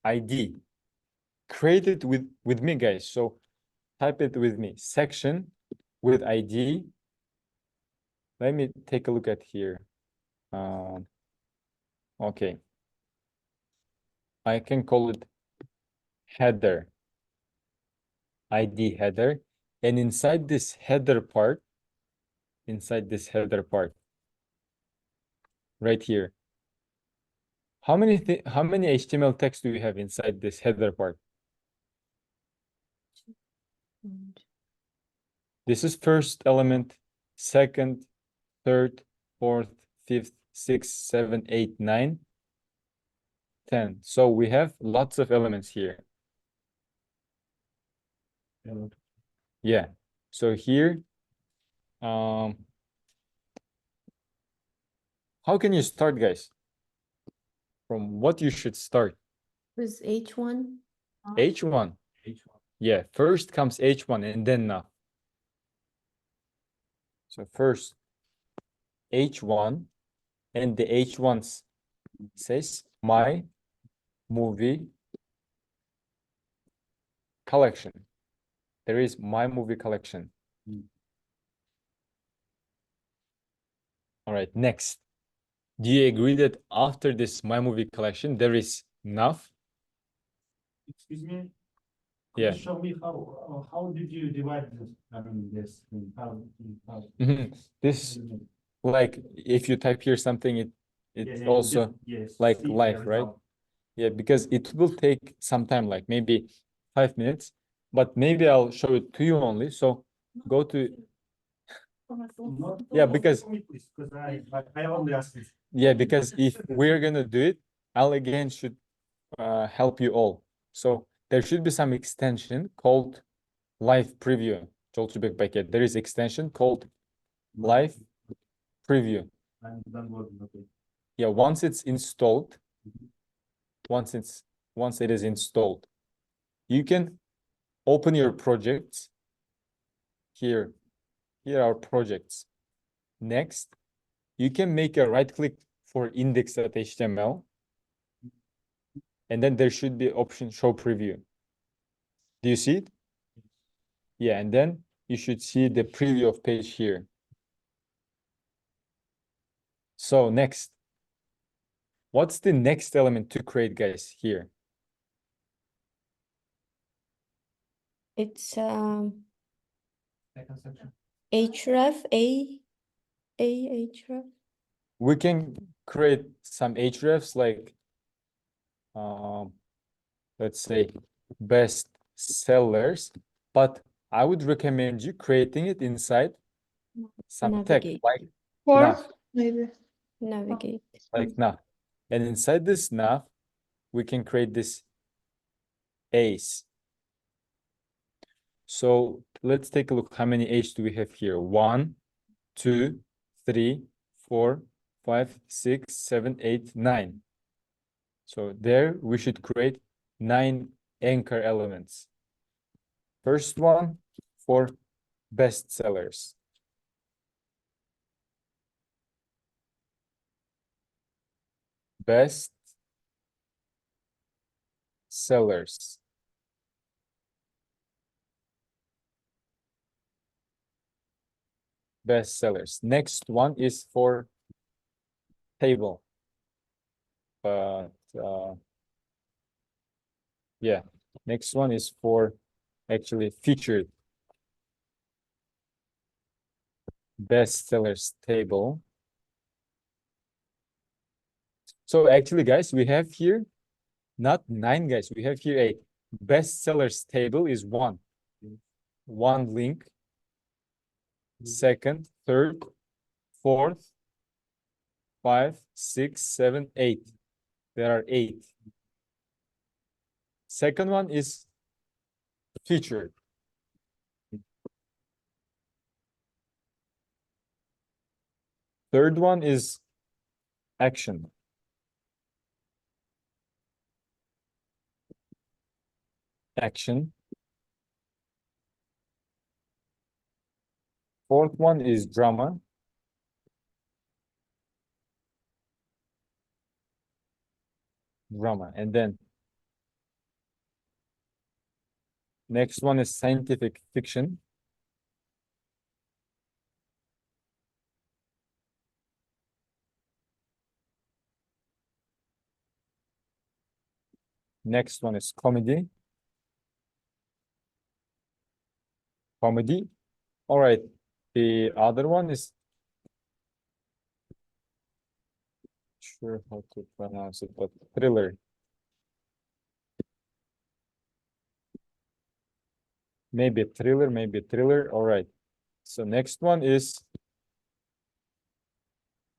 ID. Create it with me, guys. So type it with me. Section with ID. Let me take a look at here. Okay. I can call it header. ID header. And inside this header part, right here, how many HTML text do we have inside this header part? This is first element, second, third, fourth, fifth, sixth, seven, eight, nine, 10. So we have lots of elements here. Yeah. So here, how can you start, guys? From what you should start? With H1. H1. Yeah, first comes H1 and then nav. So first H1 and the H1 says my movie collection. There is my movie collection. All right, next. Do you agree that after this my movie collection, there is nav? Excuse me? Yeah. Could you show me how did you divide this? I mean, this, how? This, like, if you type here something, it's also like see live, the right? result. Yeah, because it will take some time, like maybe 5 minutes, but maybe I'll show it to you only. So go to, Not Yeah, for because- me, please, because I only asked this. yeah, because if we're gonna do it, I'll again should help you all. So there should be some extension called live preview. Jolchubek Paket. There is extension called live preview. I'm done working, okay. Yeah, once it's installed, once it is installed, you can open your projects here. Here are projects. Next, you can make a right click for index.html. And then there should be option show preview. Do you see it? Yeah, and then you should see the preview of page here. So next, what's the next element to create, guys, here? It's Second section. href, href. We can create some hrefs like, let's say best sellers, but I would recommend you creating it inside some text Navigate. like Four, nav, maybe. Navigate. like nav. And inside this nav, we can create this ace. So let's take a look. How many H do we have here? 1, 2, 3, 4, 5, 6, 7, 8, 9. So there we should create 9 anchor elements. First one for best sellers. Best sellers. Best sellers. Next one is for table. But yeah, next one is for actually featured. Best sellers table. So actually, guys, we have here not 9, guys. We have here a best sellers table is 1. 1 link. Second, third, fourth, 5, 6, 7, 8. There are 8. Second one is featured. Third one is action. Action. Fourth one is drama. Drama. And then next one is scientific fiction. Next one is comedy. Comedy. All right. The other one is sure how to pronounce it, but thriller. Maybe thriller, maybe thriller. All right. So next one is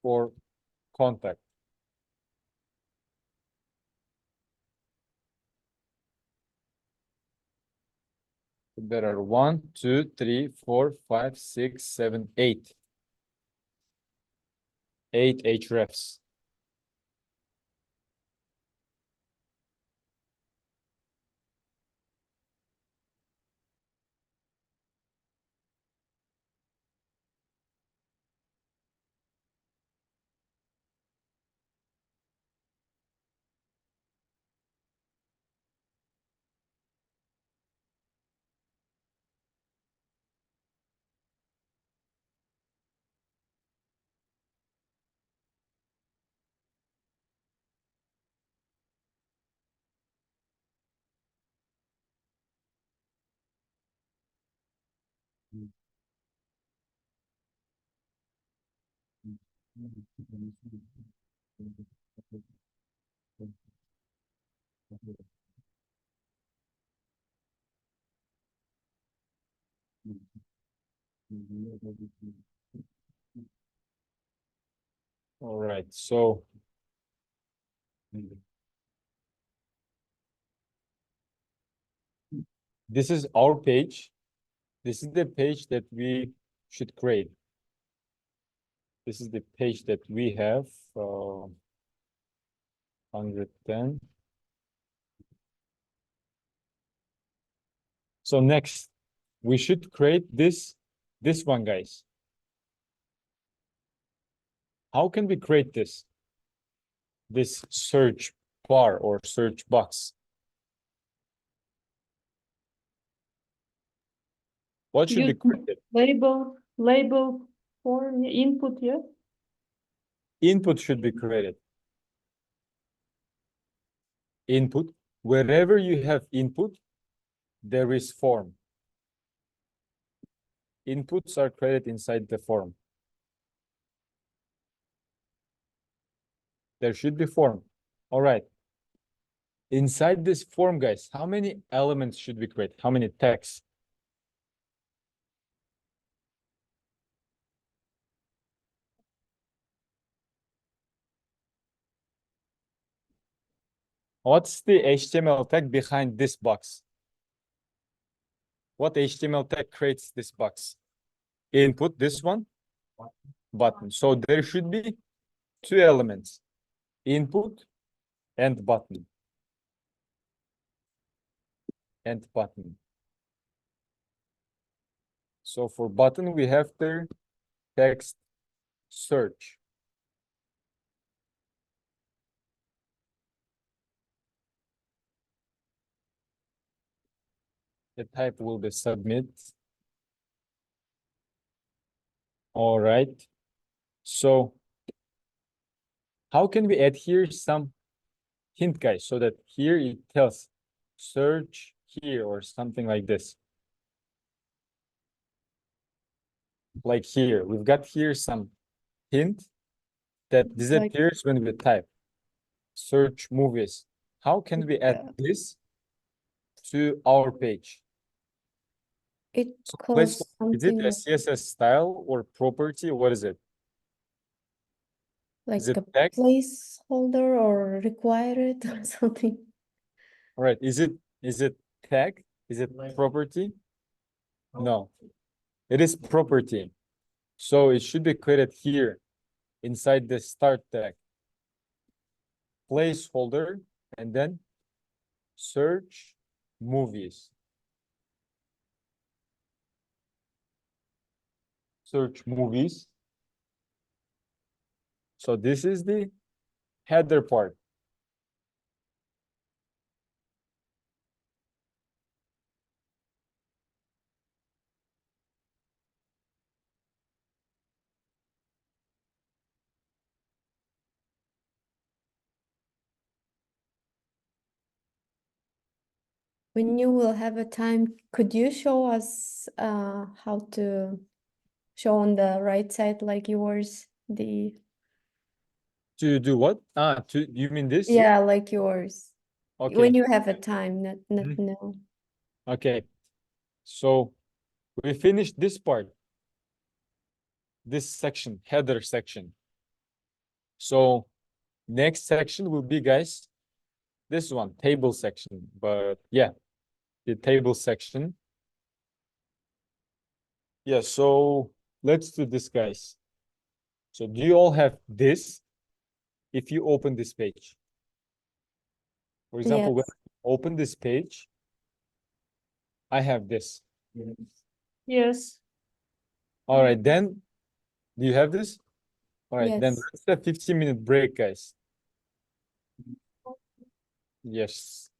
for contact. There are 1, 2, 3, 4, 5, 6, 7, 8. 8 hrefs. All right, so this is our page. This is the page that we should create. This is the page that we have, 110. So next, we should create this one, guys. How can we create this? This search bar or search box. What should be Use created? label for input, yeah? Input should be created. Input. Wherever you have input, there is form. Inputs are created inside the form. There should be form. All right. Inside this form, guys, how many elements should we create? How many tags? What's the HTML tag behind this box? What HTML tag creates this box? Input, this one, button. So there should be 2 elements, input and button. And button. So for button, we have the text search. The type will be submit. All right. So how can we add here some hint, guys, so that here it tells search here or something like this. Like here, we've got here some hint that disappears when we type search movies. How can we add this to our page? It So calls is it something a CSS style or property? What is it? like Is it a text? placeholder or required or something. All right. Is it tag? Is it property? No. It is property. So it should be created here. inside the start tag. Placeholder and then search movies. Search movies. So this is the header part. When you will have a time, could you show us how to show on the right side like yours? The To do what? You mean this? yeah, like yours. Okay. When you have a time, not Mhm. now. Okay. So we finished this part. This section, header section. So next section will be, guys, this one, table section. But yeah, the table section. Yeah, so let's do this, guys. So do you all have this if you open this page? For example, when Yes. I open this page, I have this. Yes. All right, then do you have this? All right, then Yes. let's have 15-minute break, guys. Yes.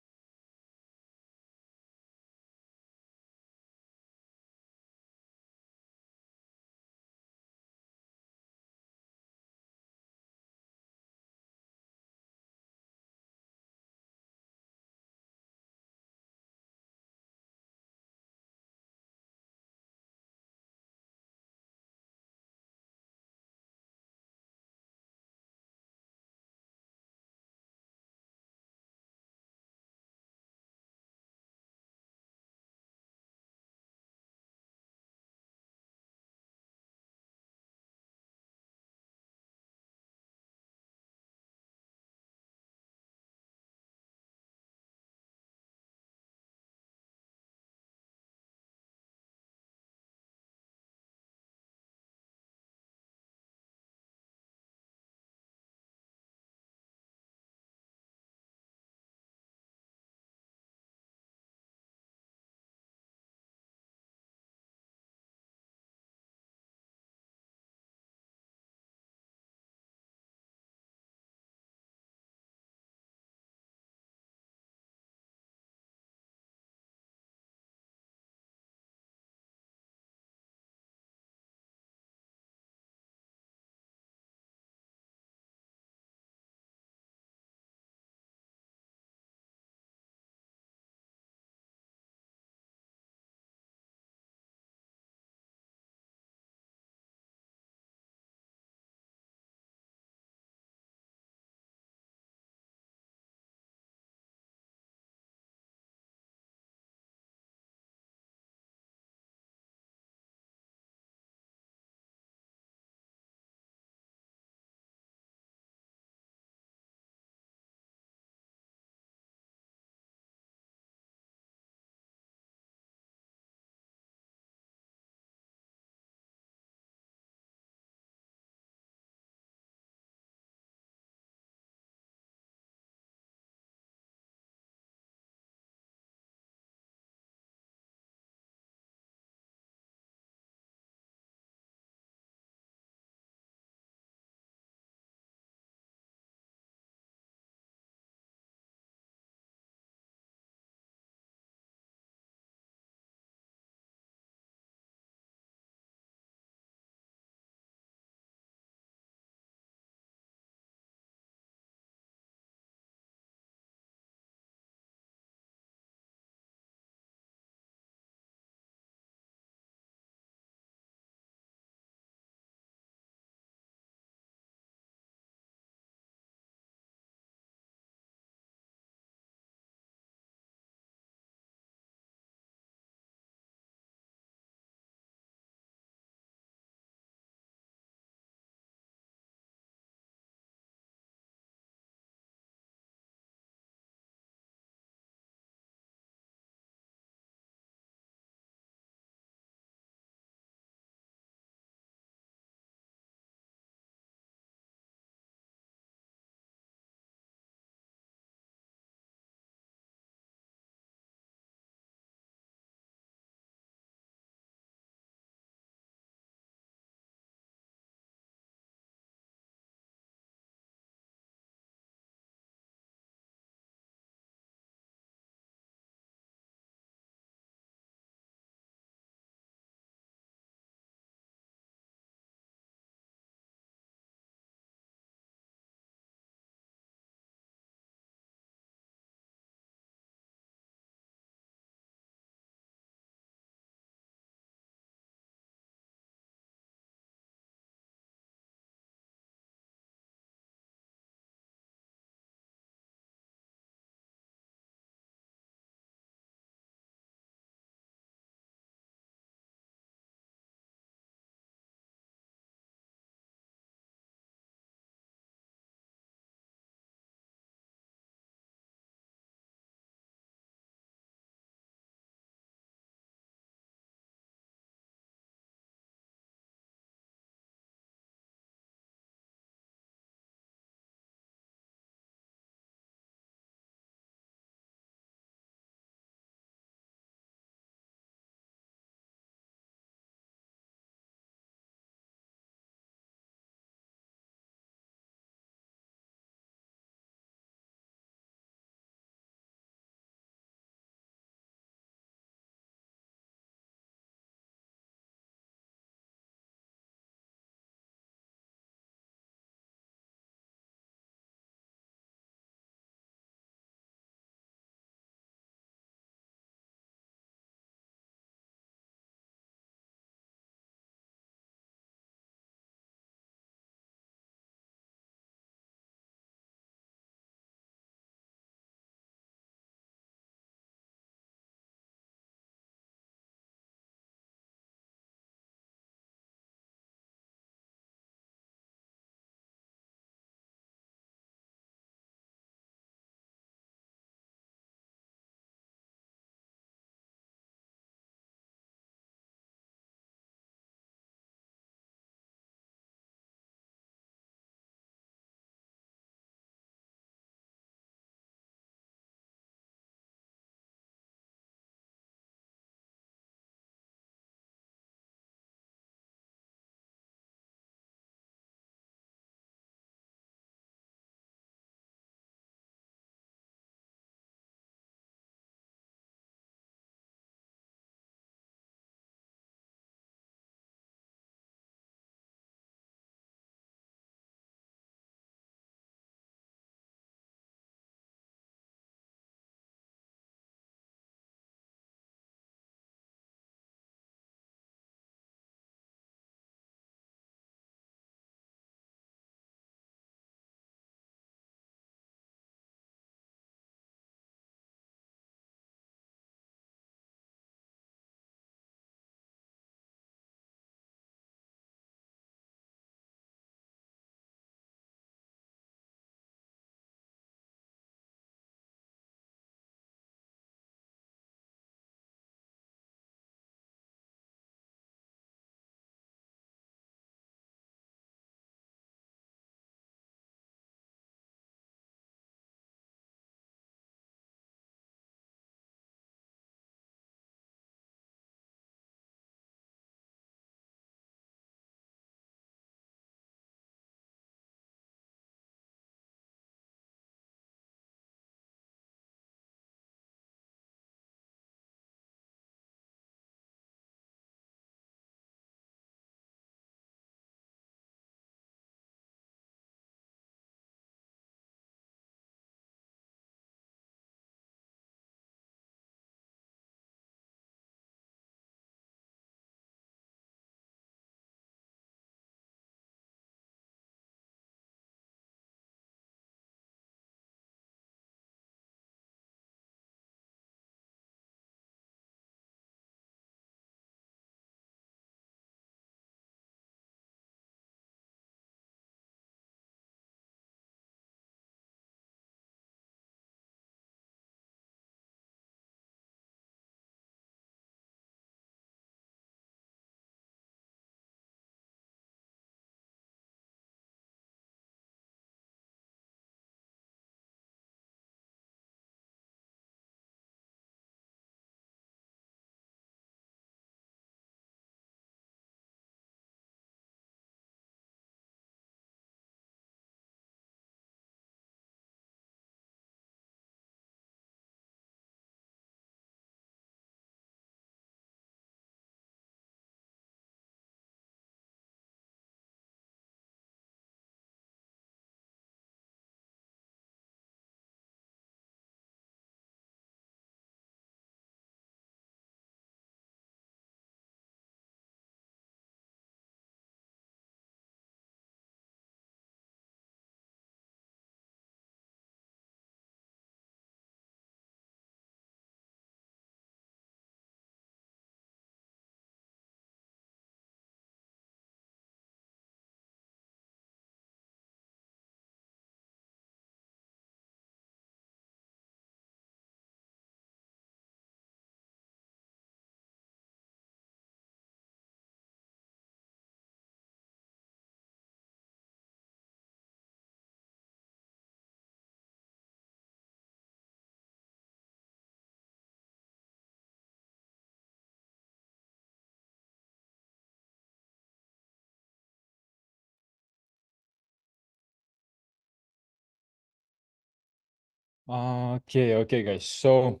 Okay, guys. So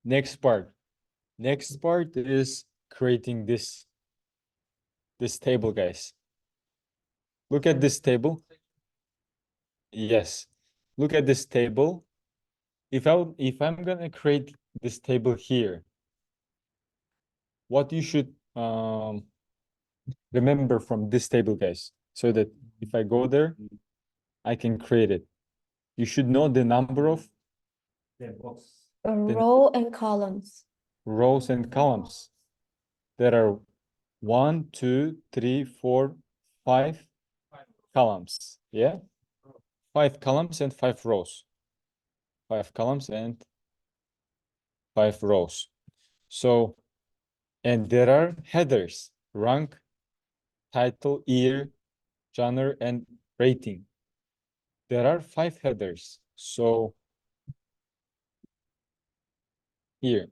next part is creating this table, guys. Look at this table. Yes, look at this table. If I'm gonna create this table here, what you should remember from this table, guys, so that if I go there, I can create it. You should know the number of The box. A row and columns. rows and columns. There are 1, 2, 3, 4, 5 columns. Yeah, 5 columns and 5 rows. 5 columns and 5 rows. So, and there are headers: rank, title, year, genre, and rating. There are 5 headers. So here.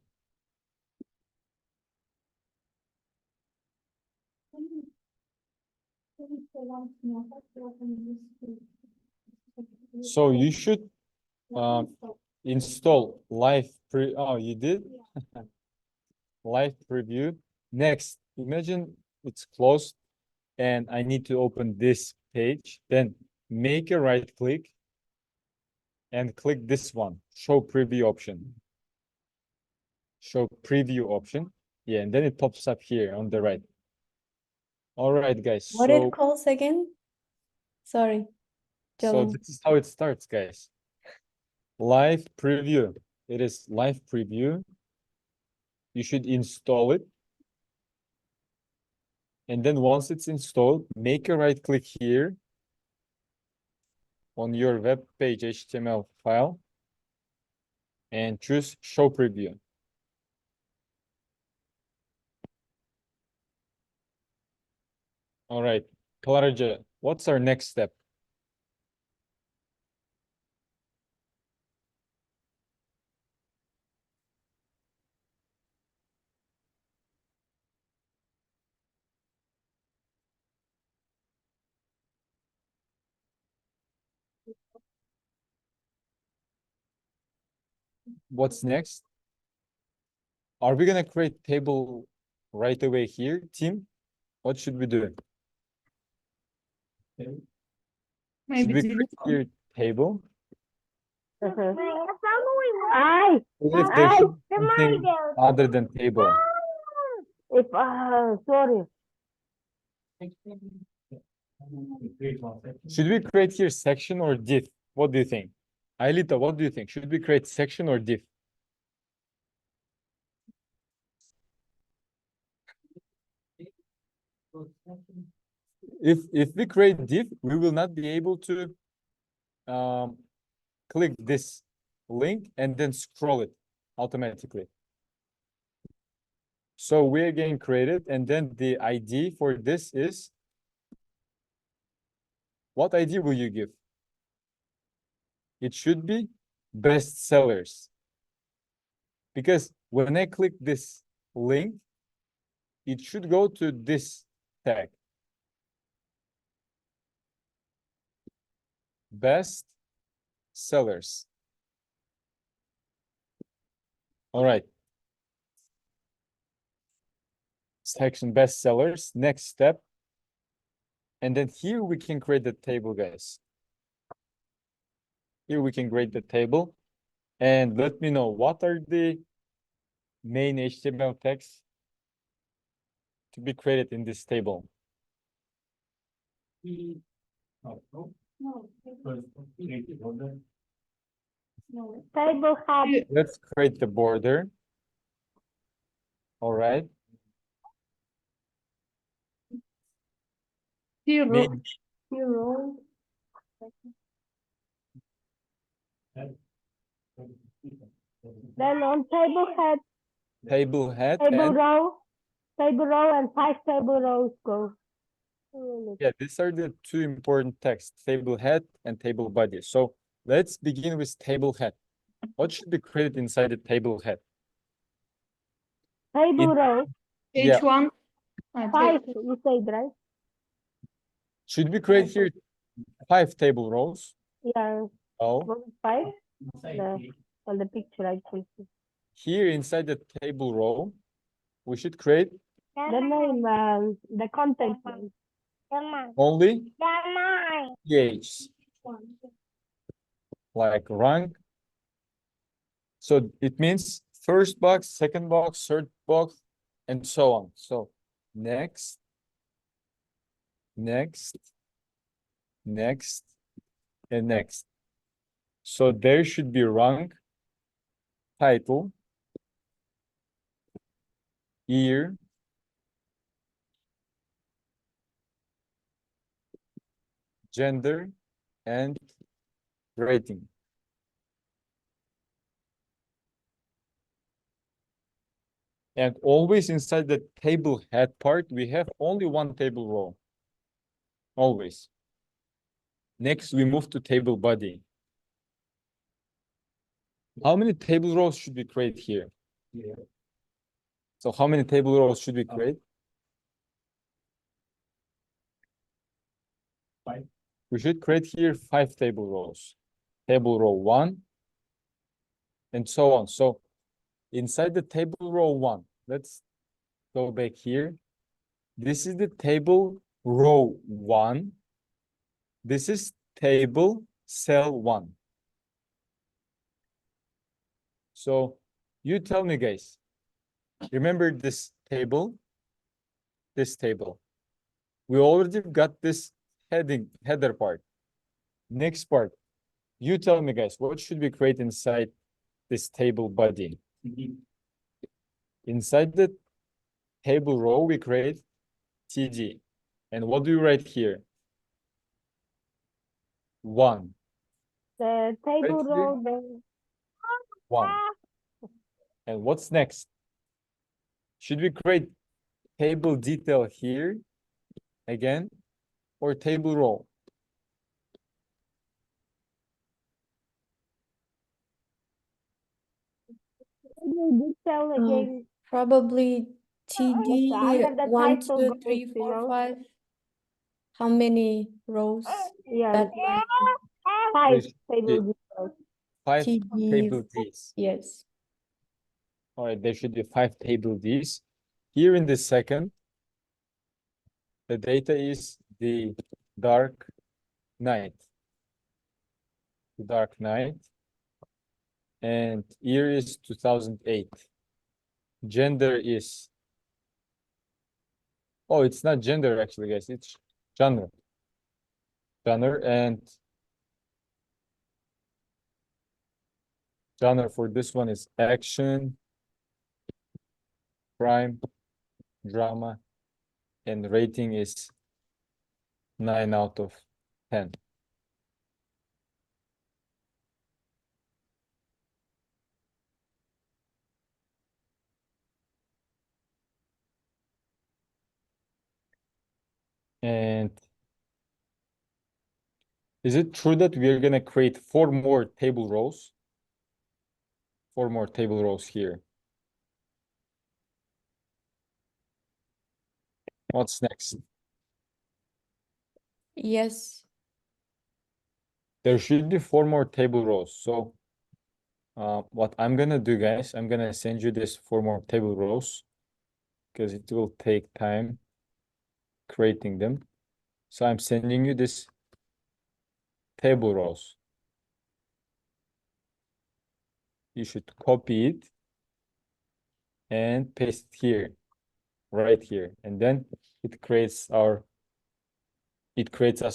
So you should install oh, you did? Live preview. Next, imagine it's closed and I need to open this page. Then make a right click and click this one, show preview option. Show preview option. Yeah, and then it pops up here on the right. All right, guys. What it calls again? Sorry. So Dylan. this is how it starts, guys. Live preview. It is live preview. You should install it. And then once it's installed, make a right click here on your web page HTML file and choose show preview. All right, Klarja, what's our next step? What's next? Are we gonna create table right away here, team? What should we do? Should Maybe we delete create here table? Ay, If there's ay, something other than table. if, sorry. Should we create here section or div? What do you think? Ailita, what do you think? Should we create section or div? If we create div, we will not be able to click this link and then scroll it automatically. So we again create it, and then the ID for this is, what ID will you give? It should be best sellers. Because when I click this link, it should go to this tag. Best sellers. All right. Section best sellers. Next step. And then here we can create the table, guys. Here we can create the table. And let me know, what are the main HTML text to be created in this table? Table head. Let's create the border. All right. hero. Main, Hero. Then on table head, table head, table and row and 5 table rows go. yeah, these are the 2 important texts, table head and table body. So let's begin with table head. What should be created inside the table head? Table In- row, Yeah. H1. 5, you said, right? Should we create here 5 table rows? Yeah, Oh, 5. Inside The- the- On the picture I can see. Here inside the table row, we should create The name, the content name. only PHs, like rank. So it means first box, second box, third box, and so on. So next, next, next, and next. So there should be rank, title, year, gender, and rating. And always inside the table head part, we have only one table row. Always. Next, we move to table body. How many table rows should we create here? Yeah. So how many table rows should we create? 5. We should create here 5 table rows. Table row 1, and so on. So inside the table row 1, let's go back here. This is the table row 1. This is table cell 1. So you tell me, guys, remember this table? This table. We already got this header part. Next part. You tell me, guys, what should we create inside this table body? Inside the table row, we create TD. And what do you write here? 1. The table Right here. row, the 1. And what's next? Should we create table detail here again, or table row? detail again. Probably TD under the 1, title 2, goals, 3, you 4, know? 5. How many rows? Yeah, That might 5 This- table details. 5 TD. table Ds. Yes. All right, there should be 5 table Ds. Here in the second, the data is the dark night. The dark night. And year is 2008. Gender is, oh, it's not gender actually, guys. It's genre. Genre, and genre for this one is action, crime, drama, and rating is 9 out of 10. And is it true that we are gonna create 4 more table rows? 4 more table rows here. What's next? Yes. There should be 4 more table rows. So what I'm gonna do, guys, I'm gonna send you this 4 more table rows because it will take time creating them. So I'm sending you this table rows. You should copy it and paste it here, right here. And then it creates us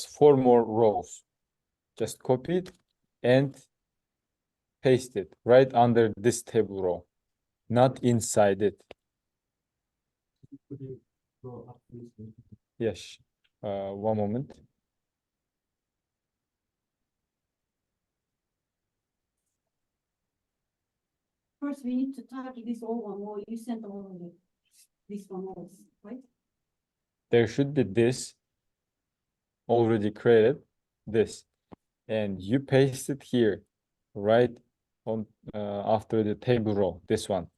4 more rows. Just copy it and paste it right under this table row, not inside it. Could you go up, please? Yes, one moment. First, we need to target this all one, or you sent all of it. This one also, right? There should be this already created, this, and you paste it here, right on after the table row, this one.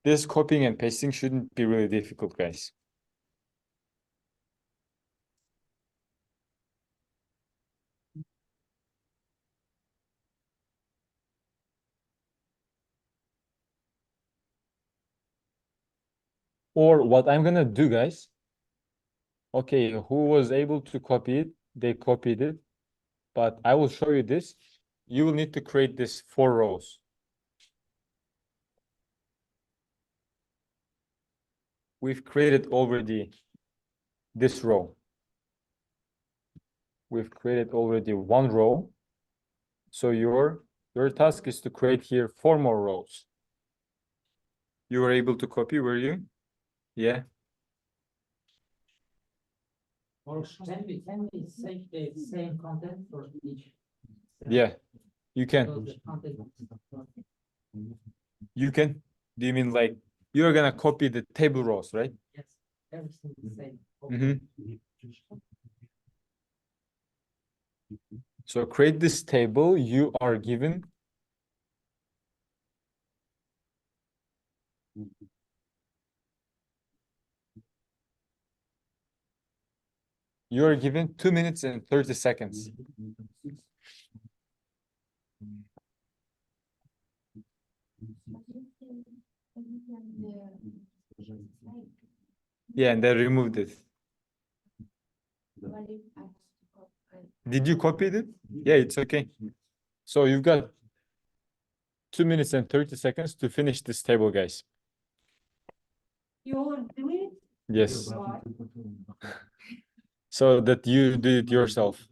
This copying and pasting shouldn't be really difficult, guys. Or what I'm gonna do, guys. Okay, who was able to copy it? They copied it. But I will show you this. You will need to create this 4 rows. We've created already this row. We've created already 1 row. So your task is to create here 4 more rows. You were able to copy, were you? Yeah. Or can we save the same content for each? Yeah. You can. So the content. You can. Do you mean like you're gonna copy the table rows, right? Yes, everything the same. Mhm. So create this table. You are given you are given 2 minutes and 30 seconds. Yeah, and they removed it. Did you copy it? Yeah, it's okay. So you've got 2 minutes and 30 seconds to finish this table, guys. You will do it? Yes. Why? So that you do it yourself.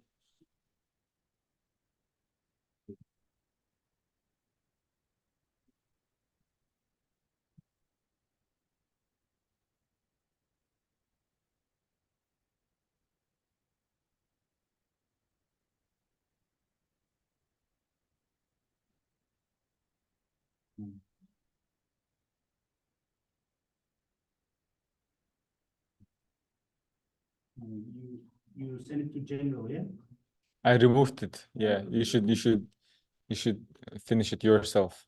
You send it to general, yeah? I removed it. Yeah, you should finish it yourself.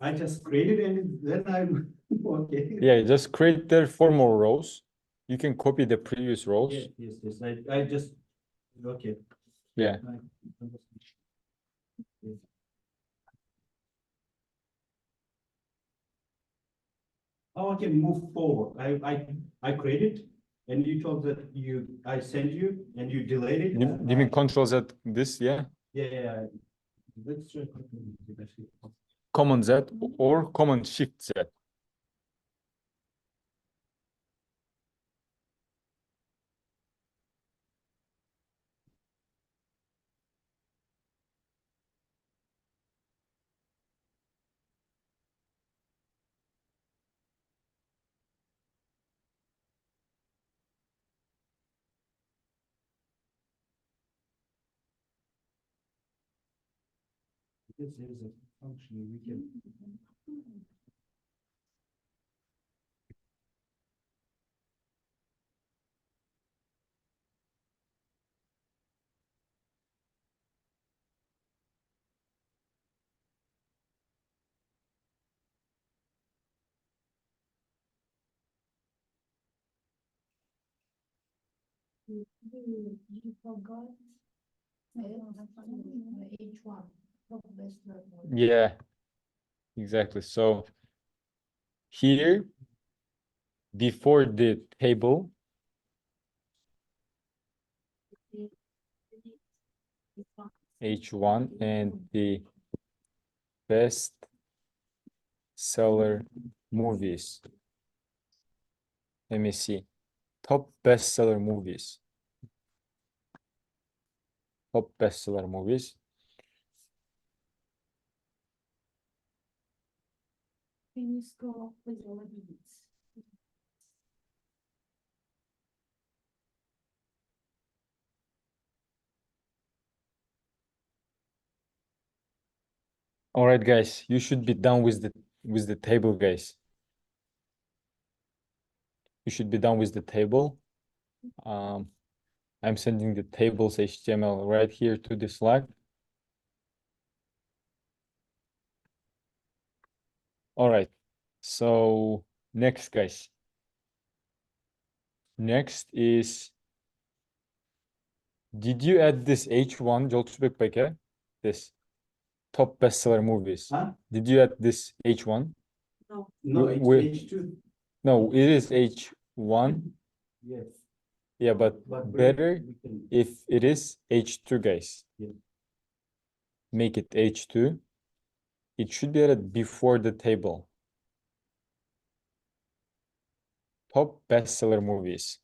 I just created and then I'm, okay. Yeah, just create there 4 more rows. You can copy the previous rows. Yes, I just, okay. Yeah. Oh, okay, move forward. I created and you told that I send you and you delayed it. You mean Control Z this, yeah? Yeah. Let's try. Command Z or Command Shift Z. This is a function we can. You forgot. H1. Yeah, exactly. So here, before the table, H1 and the best seller movies. Let me see. Top bestseller movies. Top bestseller movies. Can you scroll up with all of these? All right, guys, you should be done with the table, guys. You should be done with the table. I'm sending the tables HTML right here to the Slack. All right. So next, guys. Next is, did you add this H1 Joltubek This top bestseller movies? Huh? Did you add this H1? No, it's we- H2. No, it is H1. Yes. Yeah, but But better we can- if it is H2, guys. Yeah. Make it H2. It should be added before the table. Top bestseller movies.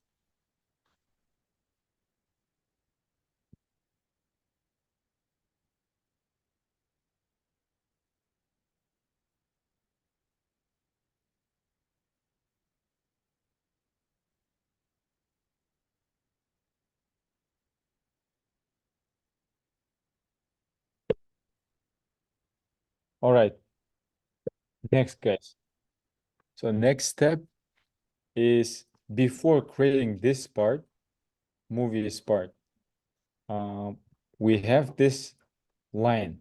All right. Next, guys. So next step is before creating this part, movies part, we have this line.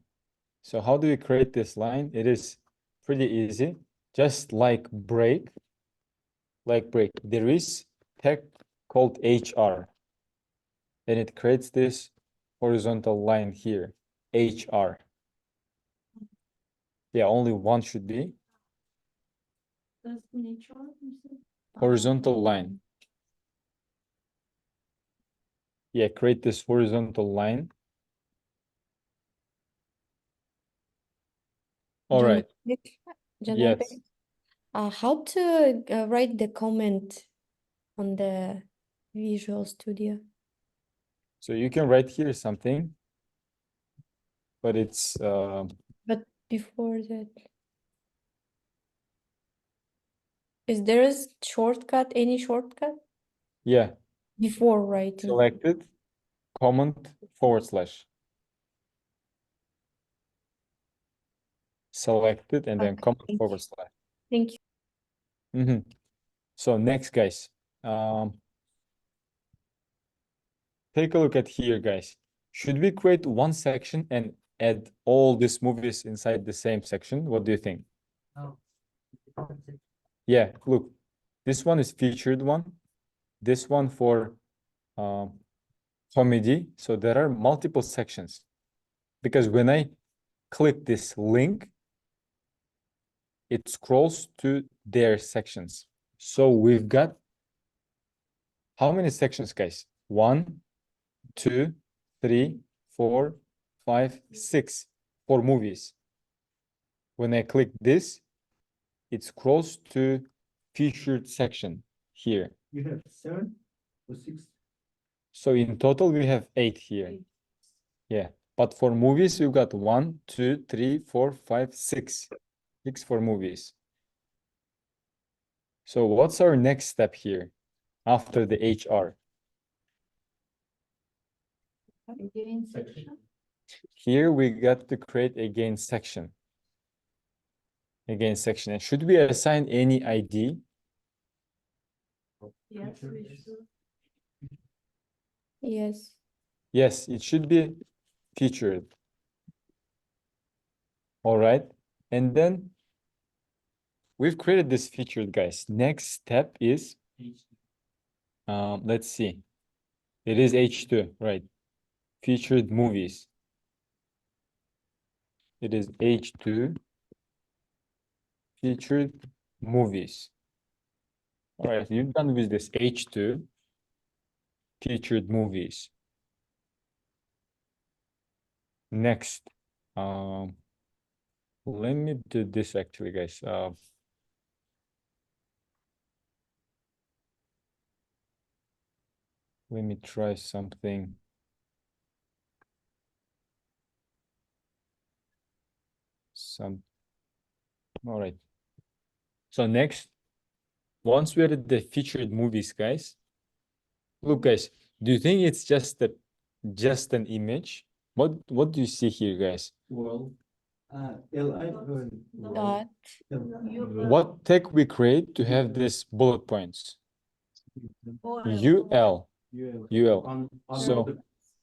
So how do we create this line? It is pretty easy. Just like break, there is tag called HR. And it creates this horizontal line here, HR. Yeah, only one should be Does nature, you said? horizontal line. Yeah, create this horizontal line. All right. Caner Yes. Bey, how to write the comment on the Visual Studio? So you can write here something, but it's But before that, is there a shortcut, any shortcut yeah, before writing? selected, comment / selected and then Okay, comment thank you. / Thank you. So next, guys, take a look at here, guys. Should we create one section and add all these movies inside the same section? What do you think? No. Yeah, look, this one is featured one. This one for comedy. So there are multiple sections. Because when I click this link, it scrolls to their sections. So we've got how many sections, guys? 1, 2, 3, 4, 5, 6 for movies. When I click this, it scrolls to featured section here. You have 7 or 6? So in total, we have 8 here. Yeah, but for movies, we've got 1, 2, 3, 4, 5, 6. 6 for movies. So what's our next step here after the HR? Again, section. Here we got to create again section. Again section. And should we assign any ID? Yes, we should. Yes. Yes, it should be featured. All right. And then we've created this featured, guys. Next step is, let's see. It is H2, right? Featured movies. It is H2 featured movies. All right, you're done with this H2 featured movies. Next, let me do this actually, guys. Let me try something. All right. So next, once we added the featured movies, guys, look, guys, do you think it's just an image? What do you see here, guys? Well, LI. Dot. What tag we create to have this bullet points? UL. UL.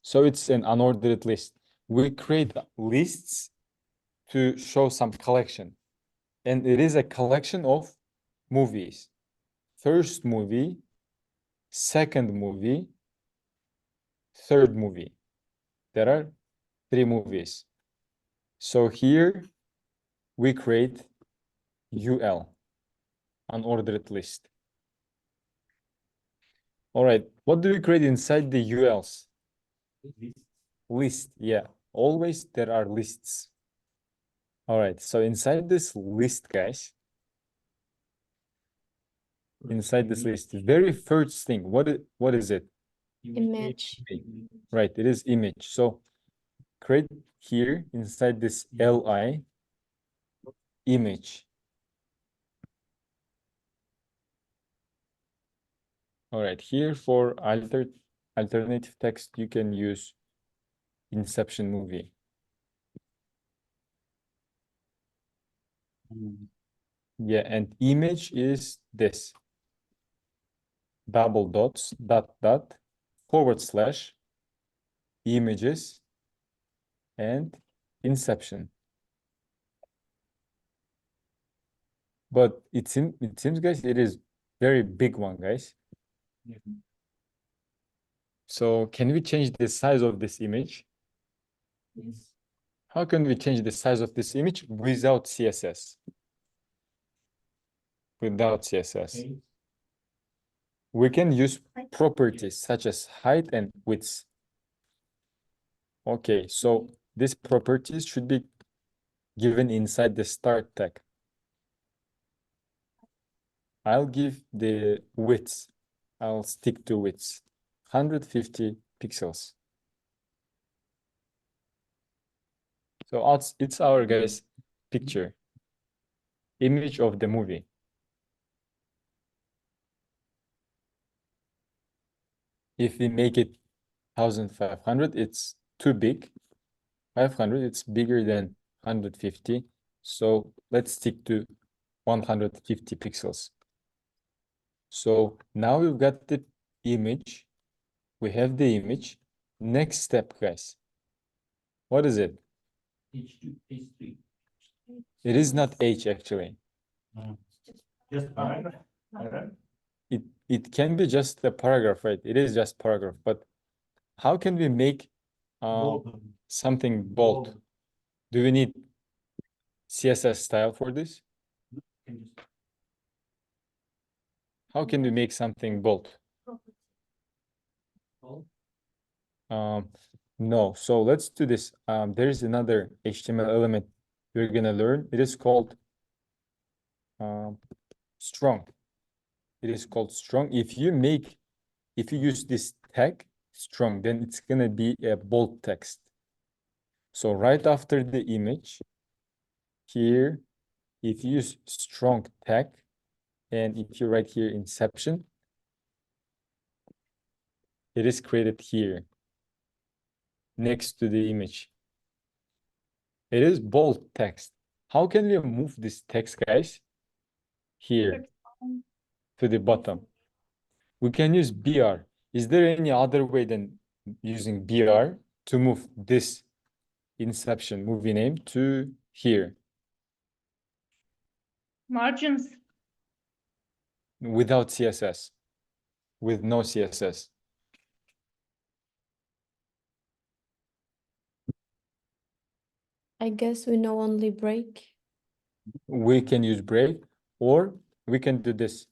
So it's an unordered list. We create lists to show some collection. And it is a collection of movies. First movie, second movie, third movie. There are 3 movies. So here we create UL. unordered list. All right, what do we create inside the ULs? List, yeah. Always there are lists. All right, so inside this list, guys, inside this list, very first thing, what is it? Image. Right, it is image. So create here inside this li image. All right, here for alternative text, you can use Inception movie. Yeah, and image is this. Double dots, dot, dot, / images and Inception. But it seems, guys, it is very big one, guys. So can we change the size of this image? Yes. How can we change the size of this image without CSS? Without CSS. Okay. We can use properties such as height and width. Okay, so these properties should be given inside the start tag. I'll give the width. I'll stick to width. 150 pixels. So it's our, guys, picture. Image of the movie. If we make it 1500, it's too big. 500, it's bigger than 150. So let's stick to 150 pixels. So now we've got the image. We have the image. Next step, guys. What is it? H2, H3. It is not H, actually. Just paragraph. Paragraph. It can be just a paragraph, right? It is just paragraph, but how can we make Bold. something bold? Do we need CSS style for this? Can just- How can we make something bold? Bold. No, so let's do this. There is another HTML element we're gonna learn. It is called strong. It is called strong. If you use this tag strong, then it's gonna be a bold text. So right after the image, here, if you use strong tag, and if you write here Inception, it is created here next to the image. It is bold text. How can we move this text, guys? Here to the bottom. We can use BR. Is there any other way than using BR to move this Inception movie name to here Margins. without CSS, with no CSS? I guess we know only break. We can use break, or we can do this.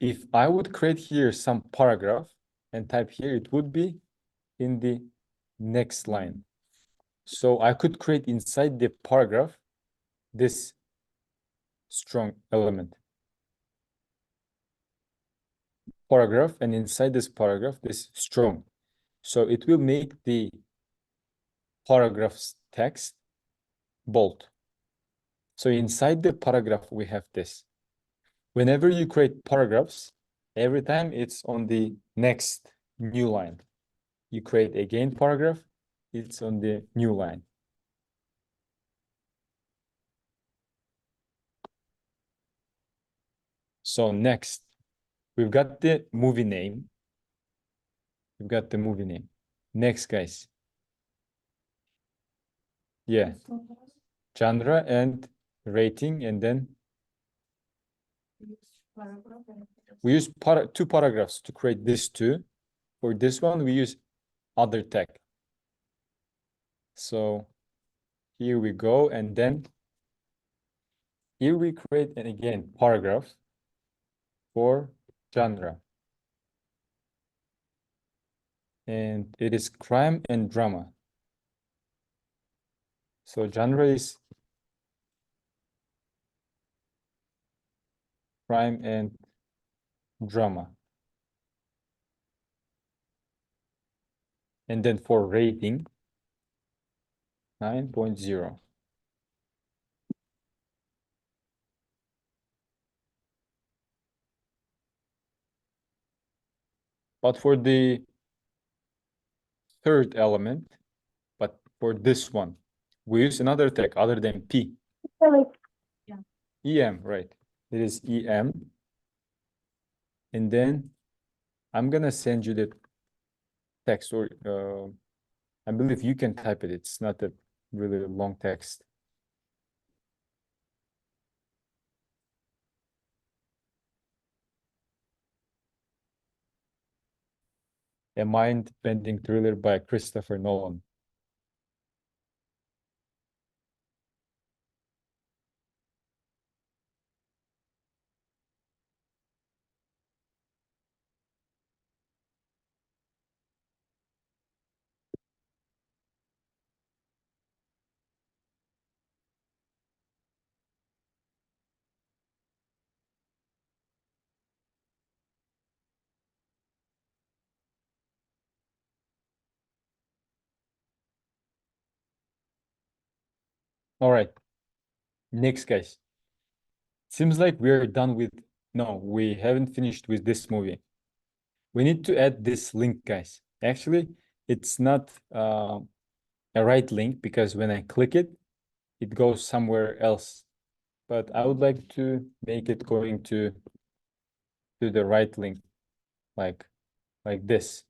If I would create here some paragraph and type here, it would be in the next line. So I could create inside the paragraph this strong element. Paragraph, and inside this paragraph, this strong. So it will make the paragraph's text bold. So inside the paragraph, we have this. Whenever you create paragraphs, every time it's on the next new line. You create again paragraph, it's on the new line. So next, we've got the movie name. We've got the movie name. Next, guys. Yeah, genre and rating, and then we use two paragraphs to create this two. For this one, we use other tag. So here we go, and then here we create, and again, paragraph. for genre. And it is crime and drama. So genre is crime and drama. And then for rating, 9.0. But for the third element, but for this one, we use another tag other than P. EM, right? It is EM. And then I'm gonna send you the text, or I believe you can type it. It's not a really long text. A mind-bending thriller by Christopher Nolan. All right. Next, guys. Seems like we're done with, no, we haven't finished with this movie. We need to add this link, guys. Actually, it's not a right link, because when I click it, it goes somewhere else. But I would like to make it going to the right link, like this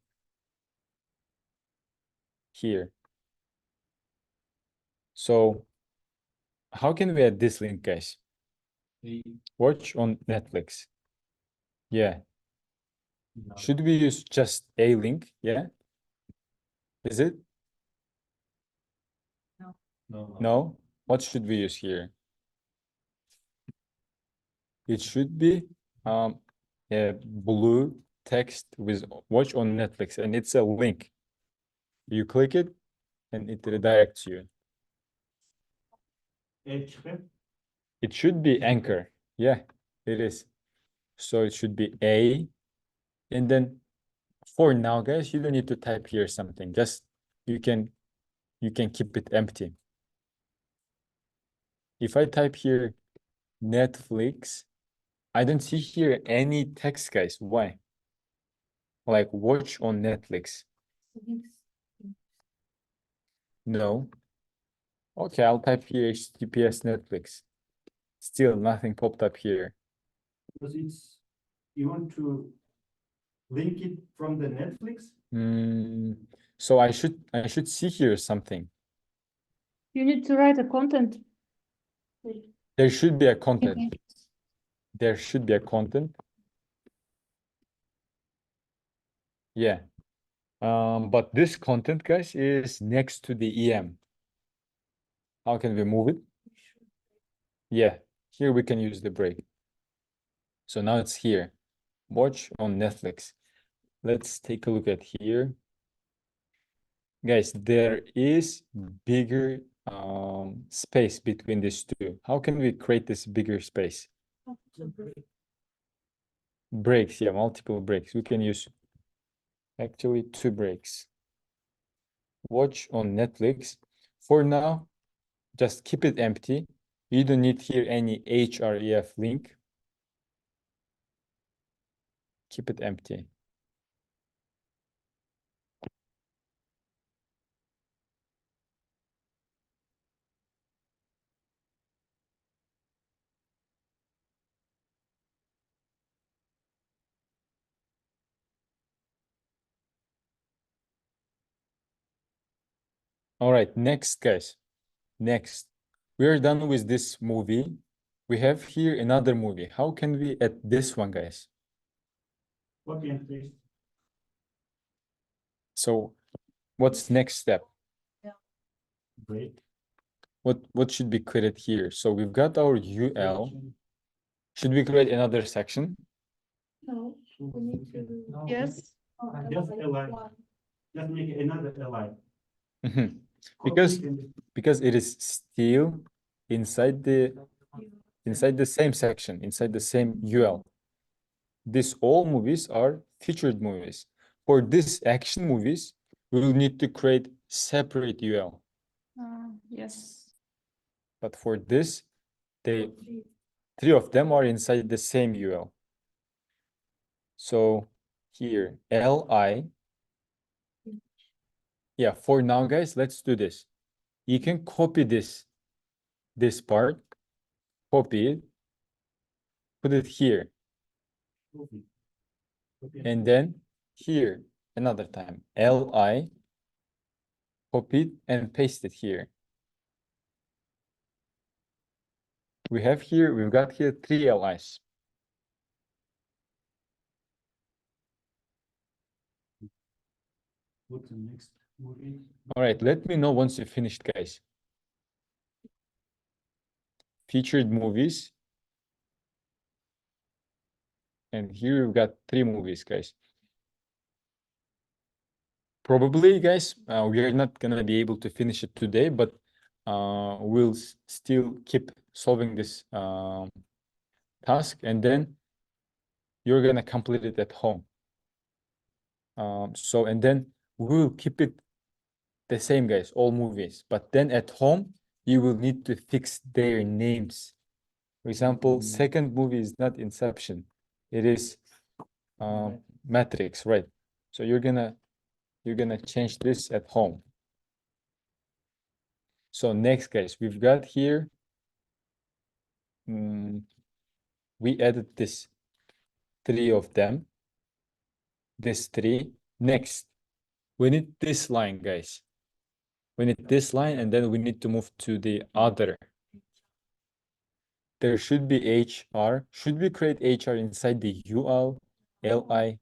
here. So how can we add this link, guys? Watch on Netflix. Yeah. Should we use just a link? Yeah. Is it? No. What should we use here? It should be a blue text with watch on Netflix, and it's a link. You click it and it redirects you. It should be anchor. Yeah, it is. So it should be A. And then for now, guys, you don't need to type here something. Just you can keep it empty. If I type here Netflix, I don't see here any text, guys. Why? Like watch on Netflix. No. Okay, I'll type here HTTPS Netflix. Still nothing popped up here. Because you want to link it from the Netflix? So I should see here something. You need to write a content. There should be a content. There should be a content. Yeah. But this content, guys, is next to the EM. How can we move it? Yeah, here we can use the break. So now it's here. Watch on Netflix. Let's take a look at here. Guys, there is bigger space between these two. How can we create this bigger space? Breaks, yeah, multiple breaks. We can use actually 2 breaks. Watch on Netflix. For now, just keep it empty. You don't need here any href link. Keep it empty. All right, next, guys. Next, we're done with this movie. We have here another movie. How can we add this one, guys? Copy and paste. So what's next step? Break. What should be created here? So we've got our UL. Should we create another section? No, we need to, No, yes. Just align. Just make another align. Mhm. Copy Because and- because it is still inside the same section, inside the same UL. These all movies are featured movies. For this action movies, we will need to create separate UL. Yes. But for this, three of them are inside the same UL. So here, LI. Yeah, for now, guys, let's do this. You can copy this part, copy it, put it here, Copy. Copy and then here another time. LI, copy it and paste it here. We've got here 3 LIs. What's the next movie? All right, let me know once you finished, guys. Featured movies. And here we've got 3 movies, guys. Probably, guys, we are not gonna be able to finish it today, but we'll still keep solving this task, and then you're gonna complete it at home. And then we'll keep it the same, guys, all movies. But then at home, you will need to fix their names. For example, second movie is not Inception. It is Matrix, right? So you're gonna change this at home. So next, guys, we've got here, we added this 3 of them, this 3. Next, we need this line, guys. We need this line, and then we need to move to the other. There should be HR. Should we create HR inside the UL, LI?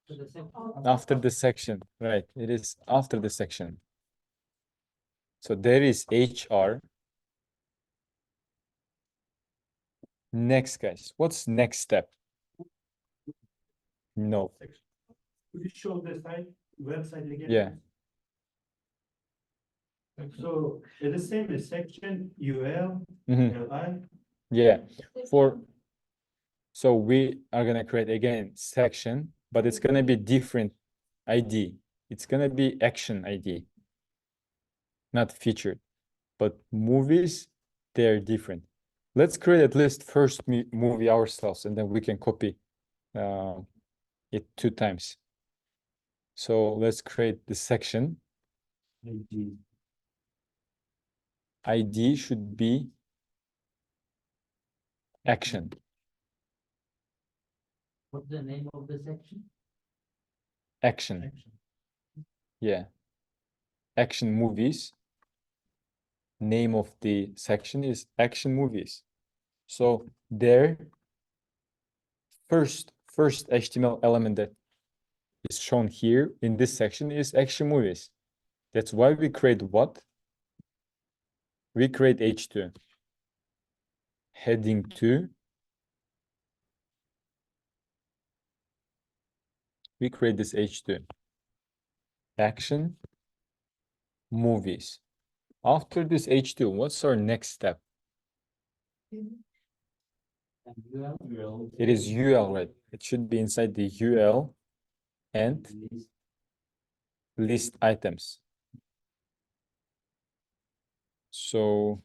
To the same. After the section, right? It is after the section. So there is HR. Next, guys, what's next step? No. Could you show the site, website again? Yeah. So it's the same as section UL, Mhm. LI. Yeah. So we are gonna create again section, but it's gonna be different ID. It's gonna be action ID, not featured. But movies, they're different. Let's create at least first movie ourselves, and then we can copy it 2 times. So let's create the section. ID. ID should be action. What's the name of the section? Action. Yeah. Action movies. Name of the section is action movies. So their first HTML element that is shown here in this section is action movies. That's why we create what? We create H2. Heading 2. We create this H2. Action movies. After this H2, what's our next step? And UL? It is UL, right? It should be inside the UL and list items. So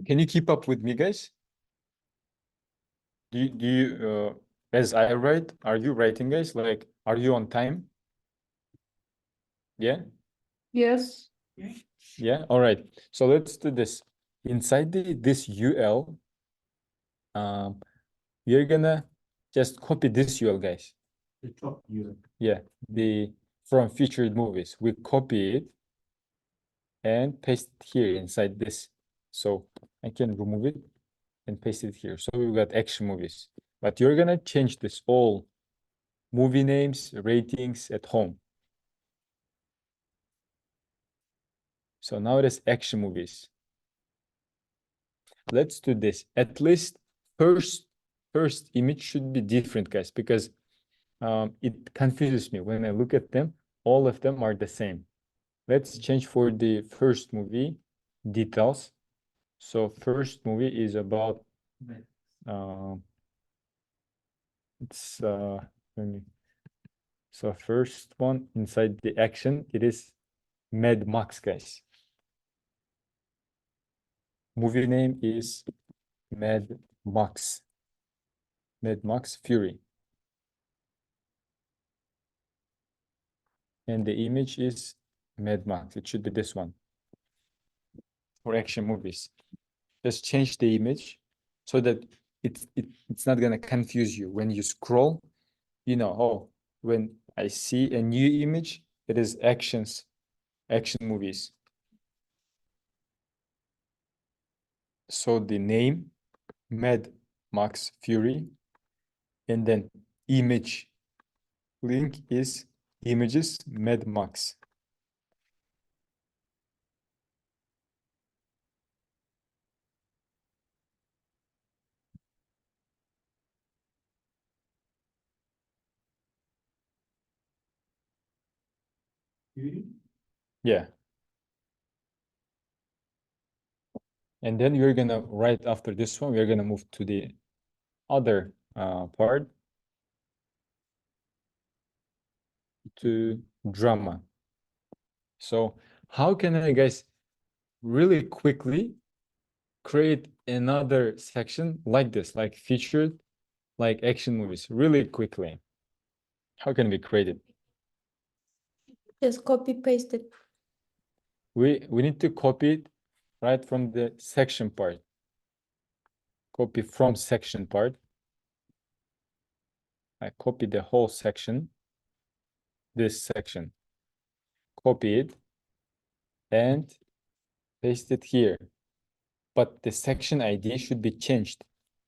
can you keep up with me, guys? Do you as I write, are you writing, guys? Like, are you on time? Yeah? Yes. Yeah, all right. So let's do this. Inside this UL, we're gonna just copy this UL, guys. The top UL. Yeah, from featured movies. We copy it and paste it here inside this. So I can remove it and paste it here. So we've got action movies. But you're gonna change this all movie names, ratings at home. So now it is action movies. Let's do this. At least first image should be different, guys, because it confuses me when I look at them. All of them are the same. Let's change for the first movie details. So first movie is about it's so first one inside the action, it is Mad Max, guys. Movie name is Mad Max. Mad Max Fury. And the image is Mad Max. It should be this one for action movies. Just change the image so that it's not gonna confuse you when you scroll. You know, oh, when I see a new image, it is action movies. So the name Mad Max Fury, and then image link is images Mad Max. Fury? Yeah. And then you're gonna, right after this one, we're gonna move to the other part, to drama. So how can I, guys, really quickly create another section like this, like featured, like action movies, really quickly? How can we create it? Just copy paste it. We need to copy it right from the section part. Copy from section part. I copy the whole section, this section. Copy it and paste it here. But the section ID should be changed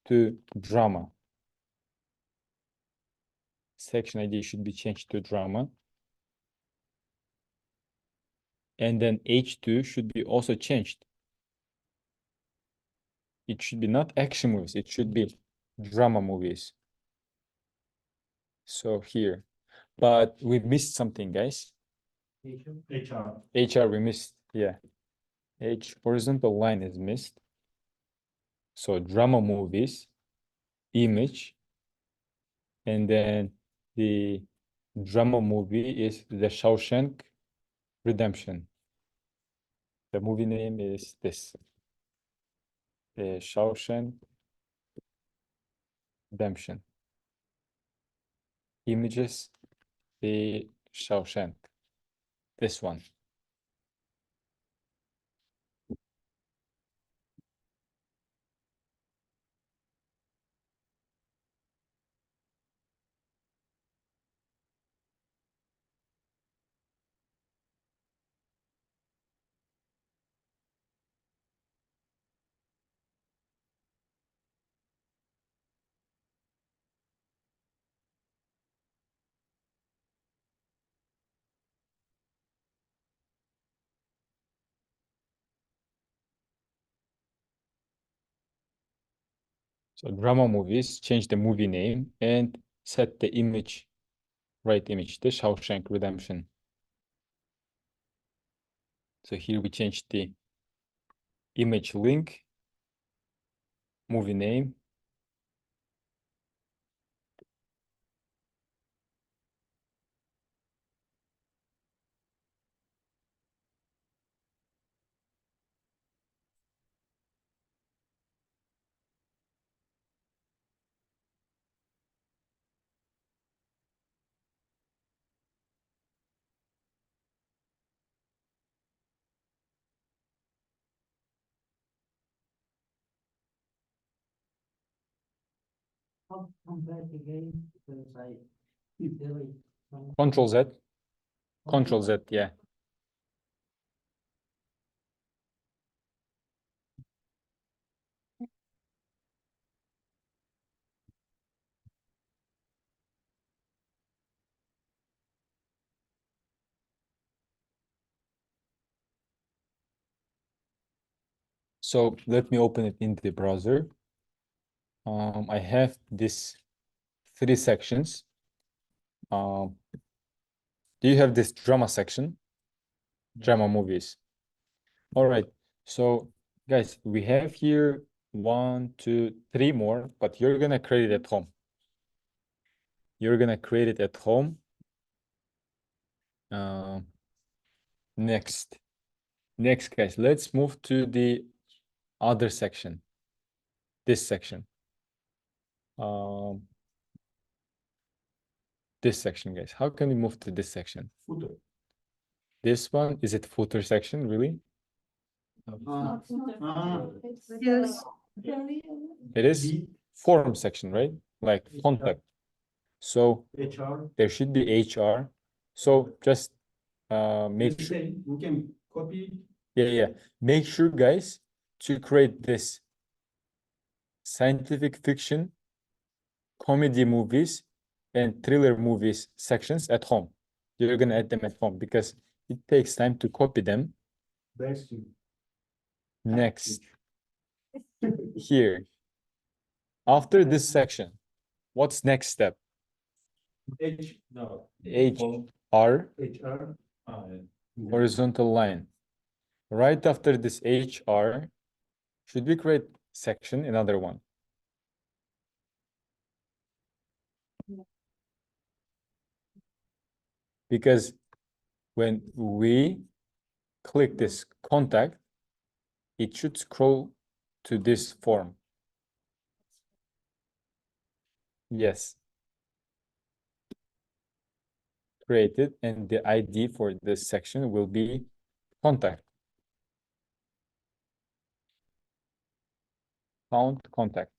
to drama. Section ID should be changed to drama. And then H2 should be also changed. It should be not action movies, it should be drama movies. So here, but we missed something, guys. HR. HR we missed, yeah. H horizontal line is missed. So drama movies, image, and then the drama movie is The Shawshank Redemption. The movie name is this, The Shawshank Redemption. Images, The Shawshank, this one. So drama movies, change the movie name and set the image, right image, The Shawshank Redemption. So here we change the image link, movie name, Come back again, because I delete some. Control Z, Control Z, yeah. So let me open it in the browser. I have this 3 sections. Do you have this drama section? Drama movies. All right. So guys, we have here 1, 2, 3 more, but you're gonna create it at home. You're gonna create it at home. Next, guys, let's move to the other section. This section. This section, guys. How can we move to this section? Footer. This one, is it footer section, really? Yes. It is B, form section, right? Like contact. So HR. there should be HR. So just make It's sure, same. We can copy. yeah. Make sure, guys, to create this scientific fiction, comedy movies, and thriller movies sections at home. You're gonna add them at home because it takes time to copy them. Best to Next, here. After this section, what's next step? H, no. HR, HR. horizontal line. Right after this HR, should we create section, another one? Because when we click this contact, it should scroll to this form. Yes. Created, and the ID for this section will be contact. Found contact.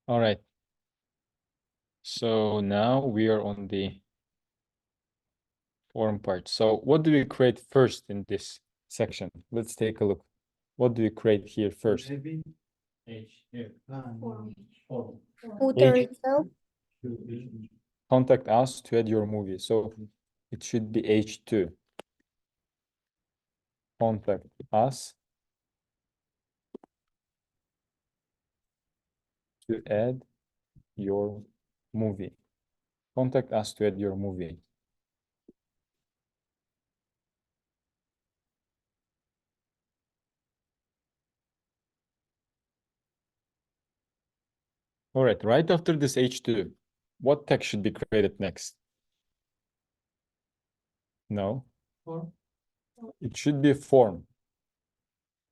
All right. So now we are on the form part. So what do we create first in this section? Let's take a look. What do we create here first? Maybe H, here. Form. Footer H- itself. Contact us to add your movie. So it should be H2. Contact us to add your movie. Contact us to add your movie. All right, right after this H2, what text should be created next? No. Form. It should be a form.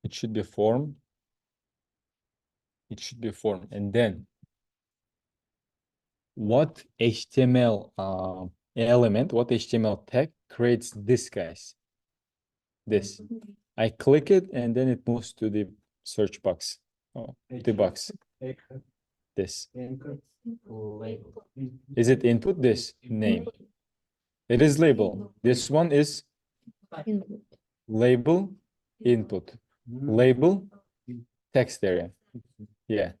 It should be a form. It should be a form. And then what HTML element, what HTML tag creates this, guys? This. I click it and then it moves to the search box. Oh, the box. Anchor. This. Anchor. Label. Is it input? This name. It is label. This one is Input. label input. Label text area. Yeah.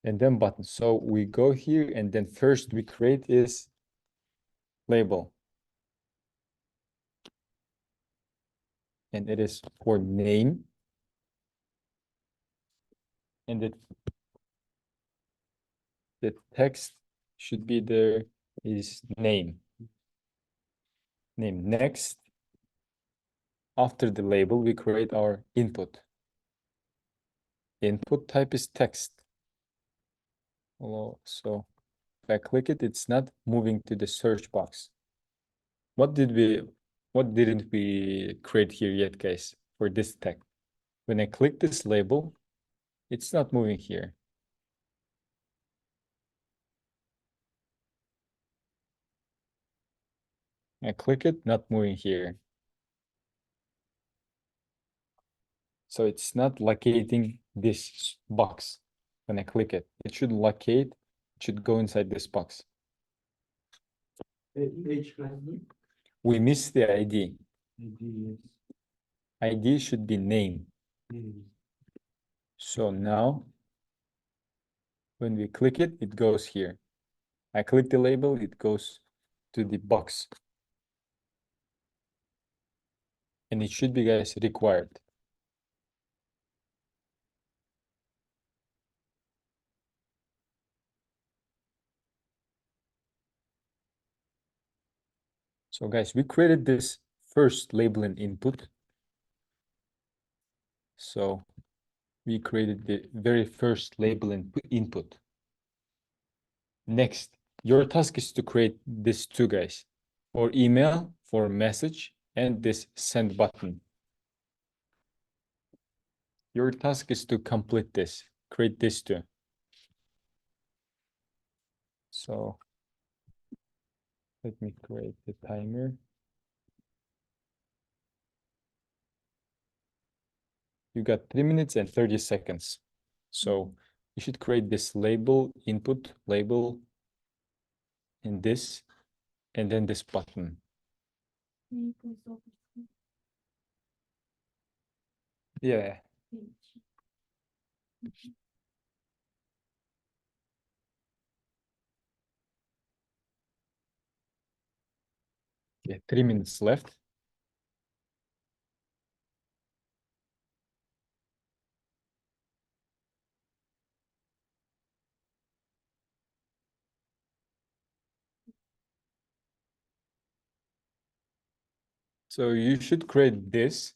And then button. So we go here and then first we create is label. And it is for name. And the text should be there is name. Name. Next, after the label, we create our input. Input type is text. So if I click it, it's not moving to the search box. What didn't we create here yet, guys, for this tag? When I click this label, it's not moving here. I click it, not moving here. So it's not locating this box. When I click it, it should locate, it should go inside this box. H class B. We missed the ID. ID ID should be name. is So now, when we click it, it goes here. I click the label, it goes to the box. And it should be, guys, required. So guys, we created this first label and input. So we created the very first label and input. Next, your task is to create this two, guys, for email, for message, and this send button. Your task is to complete this, create this two. So let me create the timer. You got 3 minutes and 30 seconds. So you should create this label, input label, and this, and then this button. Yeah. Yeah, 3 minutes left. So you should create this.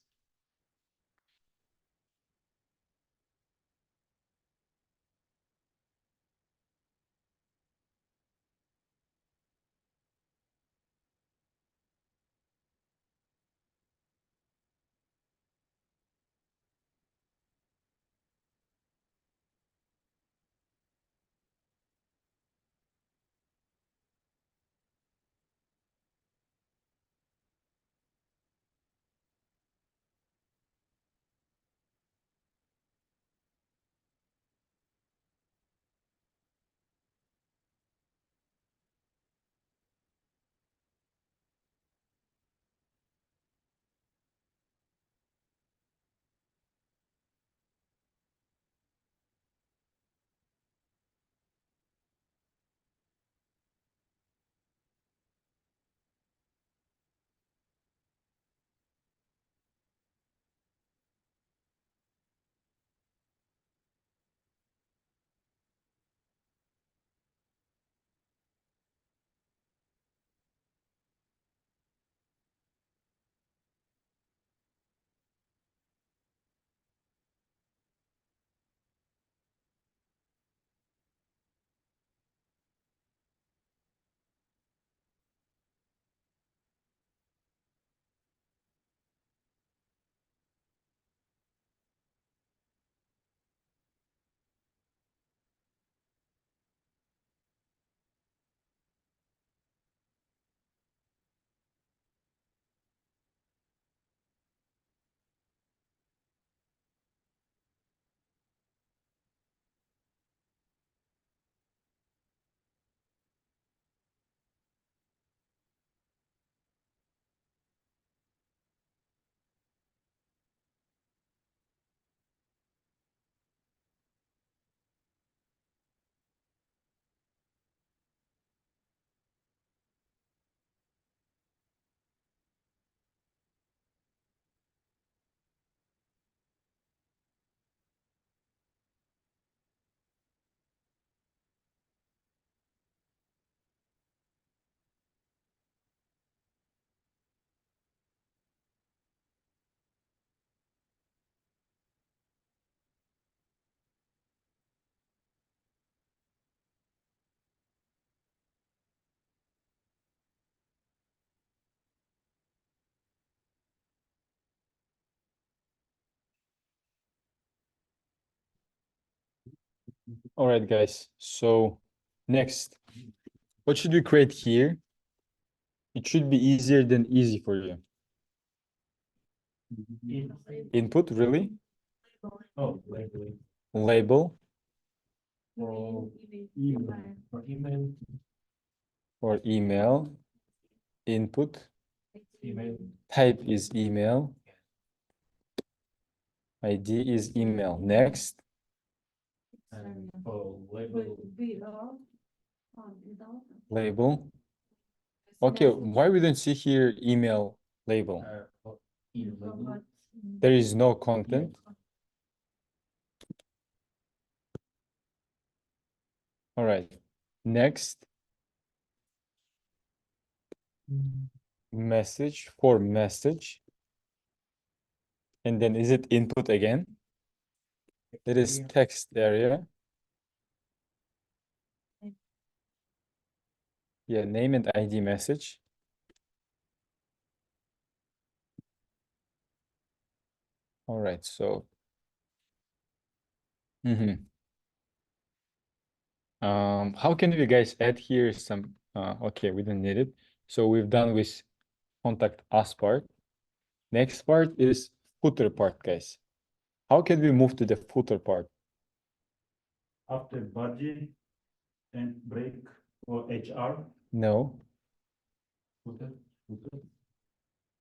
All right, guys. So next, what should we create here? It should be easier than easy for you. Input, really? oh, labeling Label for email, or email. Input. Email. Type is email. ID is email. Next, And for label, label. Okay, why we don't see here email label? email label. There is no content. All right. Next, message for message. And then is it input again? It is text area. Yeah, name and ID message. All right, so. How can we guys add here some, okay, we don't need it. So we've done with contact us part. Next part is footer part, guys. How can we move to the footer part? After budget and break or HR. No. Footer.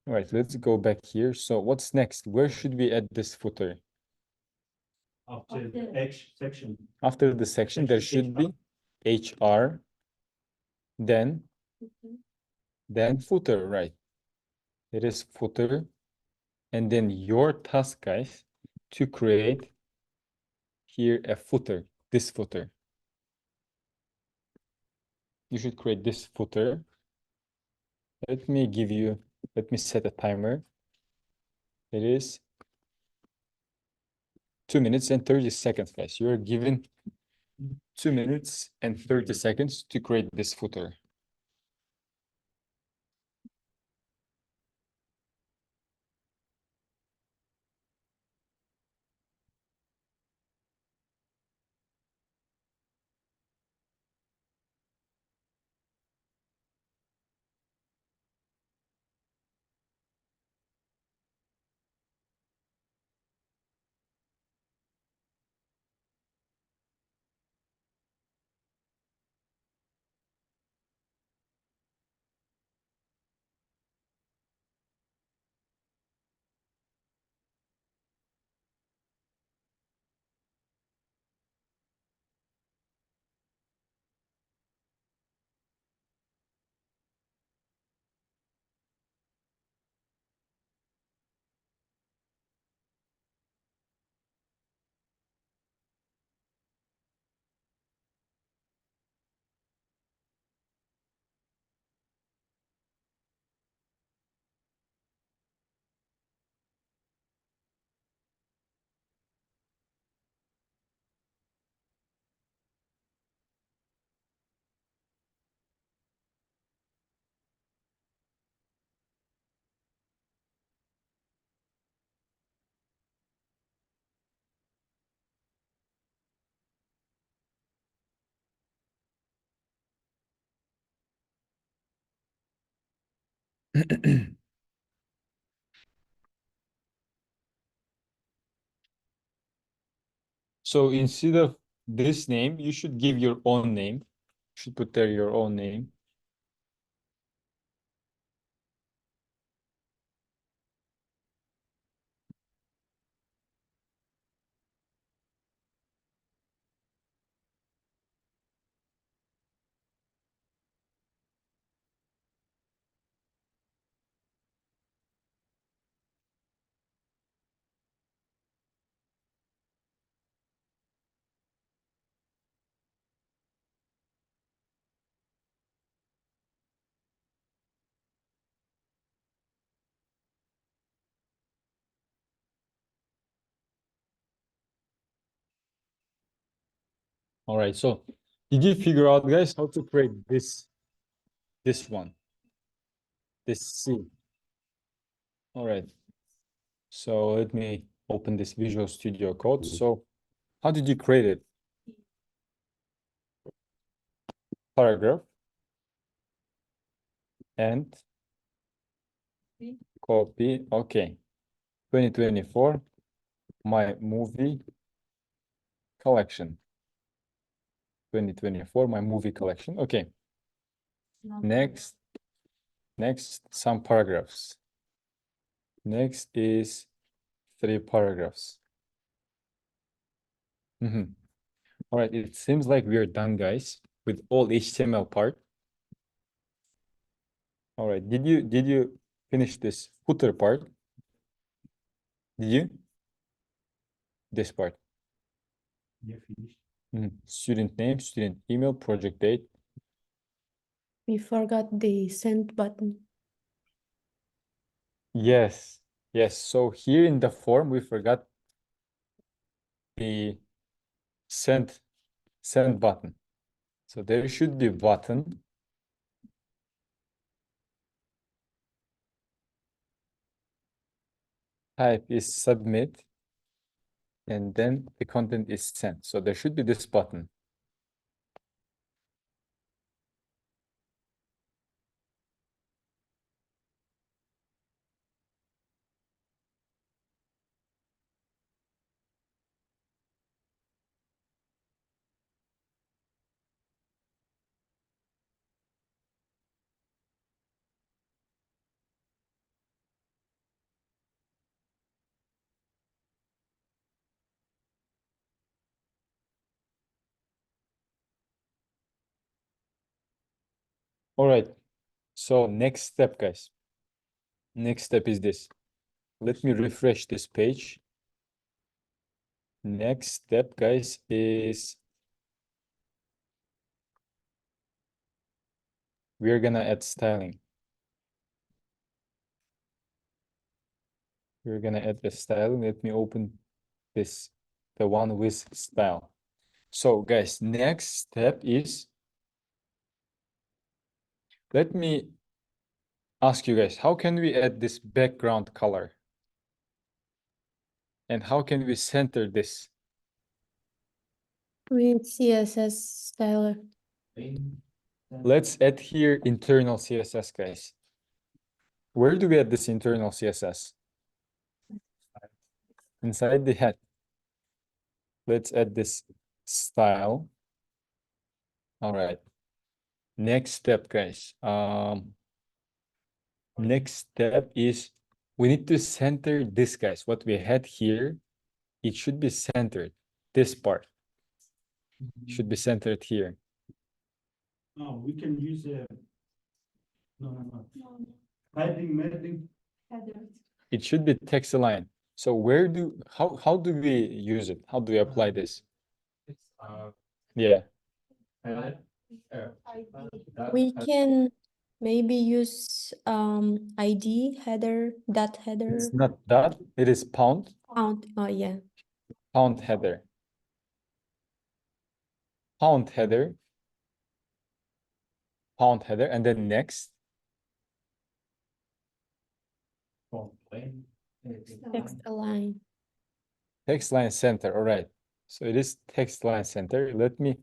All right, let's go back here. So what's next? Where should we add this footer? After the H section. After the section, there should be HR, then footer, right? It is footer, and then your task, guys, to create here a footer, this footer. You should create this footer. Let me set a timer. It is 2 minutes and 30 seconds, guys. You're given 2 minutes and 30 seconds to create this footer. So instead of this name, you should give your own name. You should put there your own name. All right, so did you figure out, guys, how to create this one, this C? All right, so let me open this Visual Studio Code. So how did you create it? Paragraph and copy. Okay, 2024, my movie collection. 2024, my movie collection. Okay, next. Next, some paragraphs. Next is 3 paragraphs. All right, it seems like we are done, guys, with all HTML part. All right, did you finish this footer part? Did you? This part. Yeah, finished. Student name, student email, project date. We forgot the send button. Yes, yes. So here in the form, we forgot the send button. So there should be button. Type is submit. And then the content is sent. So there should be this button. All right. So next step, guys. Next step is this. Let me refresh this page. Next step, guys, is we're gonna add styling. We're gonna add the styling. Let me open this, the one with style. So guys, next step is, let me ask you guys, how can we add this background color? And how can we center this? With CSS styler. Let's add here internal CSS, guys. Where do we add this internal CSS? Inside the head. Let's add this style. All right. Next step, guys. Next step is we need to center this, guys. What we had here, it should be centered. This part should be centered here. No, we can use no. Heading. It should be text align. So how do we use it? How do we apply this? Yeah. We can maybe use ID header, dot header, It's not that, it is pound oh yeah. header. Pound header, and then next. Text align. Text line center, all right. So it is text line center. Let me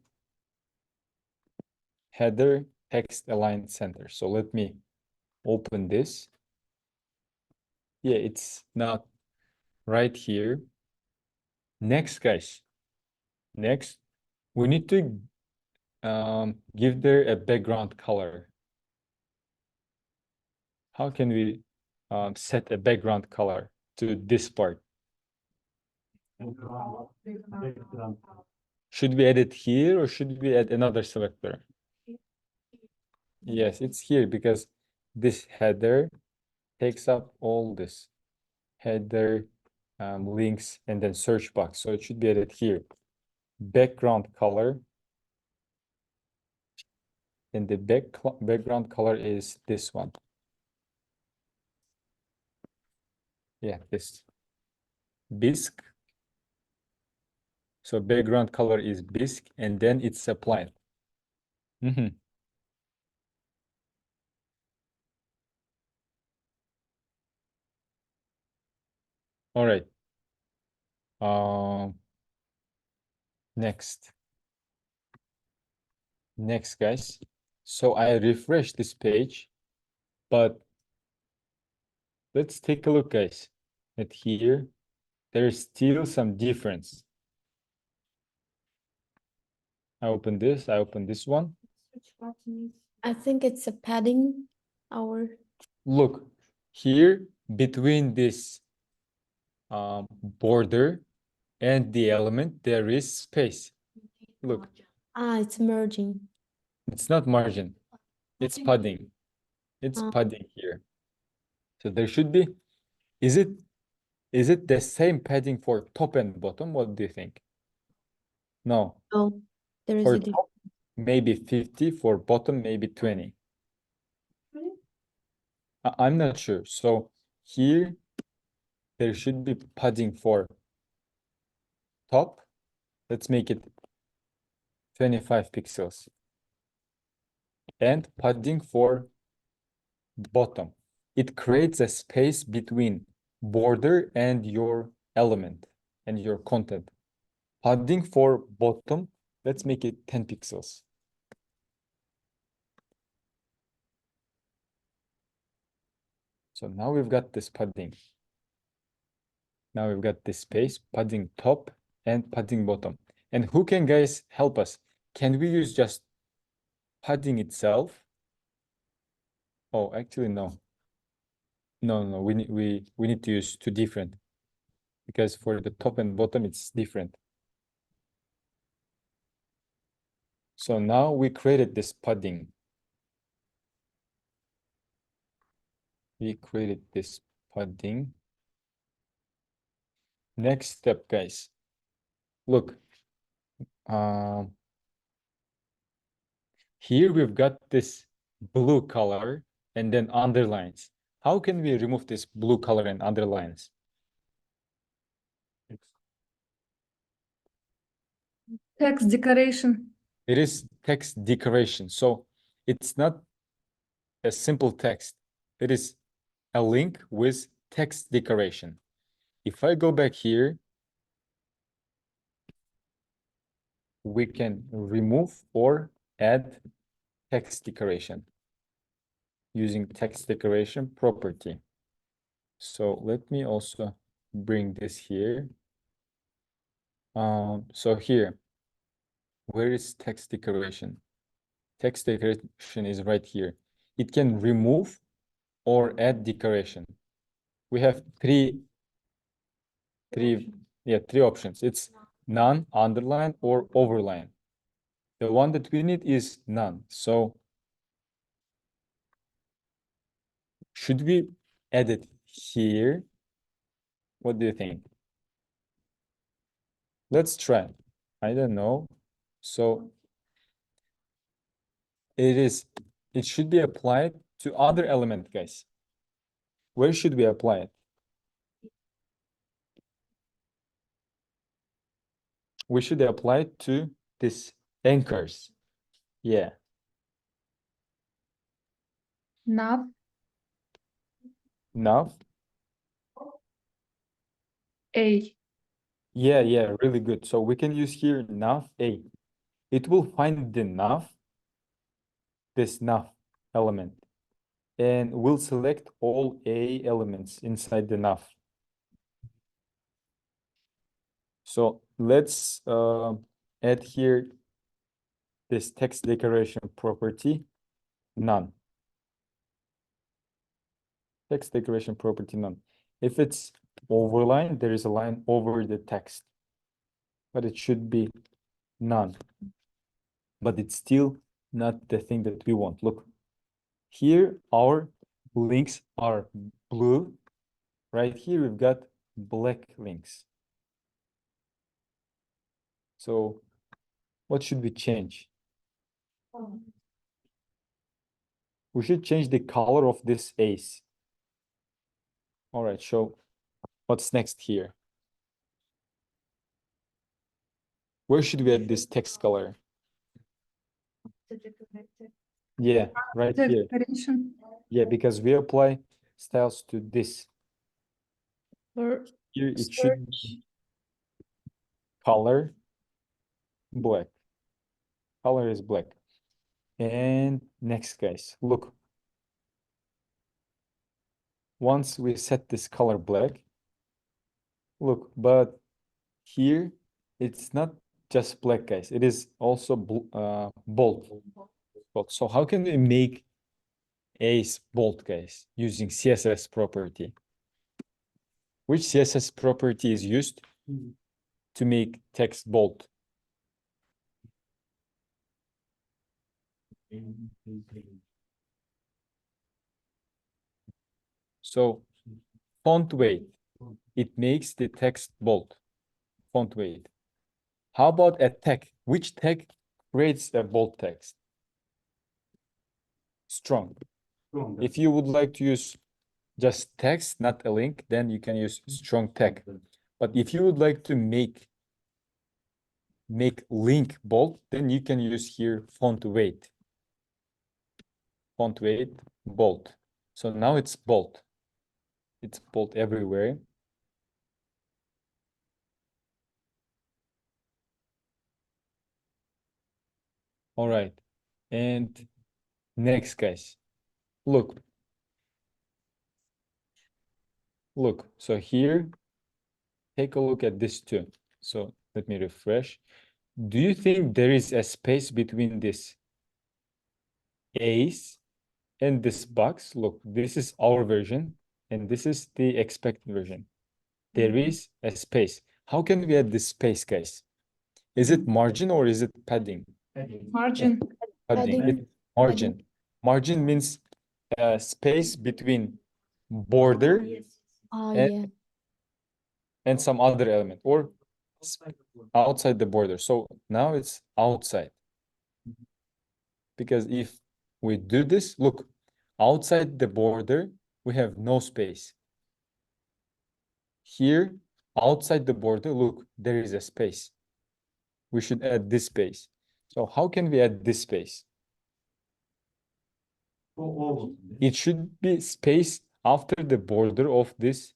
header text align center. So let me open this. Yeah, it's not right here. Next, guys. Next, we need to give there a background color. How can we set a background color to this part? Should we add it here or should we add another selector? Yes, it's here because this header takes up all this header, links, and then search box. So it should be added here. Background color. And the background color is this one. Yeah, this bisque. So background color is bisque, and then it's applied. All right. Next, guys. So I refresh this page, but let's take a look, guys, at here. There's still some difference. I open this one. I think it's a padding our Look, here between this border and the element, there is space. Look, it's merging. it's not margin, it's padding. It's Ah. padding here. So there should be, is it the same padding for top and bottom? What do you think? No, Oh, there is for a difference. top, maybe 50, for bottom, maybe 20. I'm not sure. So here, there should be padding for top. Let's make it 25 pixels. And padding for bottom. It creates a space between border and your element and your content. Padding for bottom, let's make it 10 pixels. So now we've got this padding. Now we've got this space, padding top and padding bottom. And who can, guys, help us? Can we use just padding itself? Oh, actually, no. No, we need to use two different, because for the top and bottom, it's different. So now we created this padding. We created this padding. Next step, guys. Look, here we've got this blue color and then underlines. How can we remove this blue color and underlines? Text decoration. It is text decoration. So it's not a simple text. It is a link with text decoration. If I go back here, we can remove or add text decoration using text decoration property. So let me also bring this here. So here, where is text decoration? Text decoration is right here. It can remove or add decoration. We have three options. It's none, underline, or overline. The one that we need is none. So should we add it here? What do you think? Let's try. I don't know. So it should be applied to other element, guys. Where should we apply it? We should apply it to this anchors. Yeah. Nav. Nav. A. Yeah, really good. So we can use here nav A. It will find the nav, this nav element, and we'll select all A elements inside the nav. So let's add here this text decoration property, none. Text decoration property, none. If it's overline, there is a line over the text, but it should be none. But it's still not the thing that we want. Look, here our links are blue. Right here, we've got black links. So what should we change? We should change the color of this ace. All right, so what's next here? Where should we add this text color? Yeah, right Text here. decoration. Yeah, because we apply styles to this. Or Here it should be color black. Color is black. And next, guys, look. Once we set this color black, look, but here it's not just black, guys. It is also bold. So how can we make ace bold, guys, using CSS property. Which CSS property is used to make text bold? So font weight, it makes the text bold. Font weight. How about a tag? Which tag creates a bold text? Strong. If you would like to use just text, not a link, then you can use strong tag. But if you would like to make link bold, then you can use here font weight. Font weight bold. So now it's bold. It's bold everywhere. All right. And next, guys, look. Look, so here, take a look at this too. So let me refresh. Do you think there is a space between this ace and this box? Look, this is our version, and this is the expected version. There is a space. How can we add this space, guys? Is it margin or is it padding? Margin. Padding. Padding. It's margin. Margin means space between border Oh, And- yeah. and some other element, or outside the border. So now it's outside. Because if we do this, look, outside the border, we have no space. Here, outside the border, look, there is a space. We should add this space. So how can we add this space? It should be space after the border of this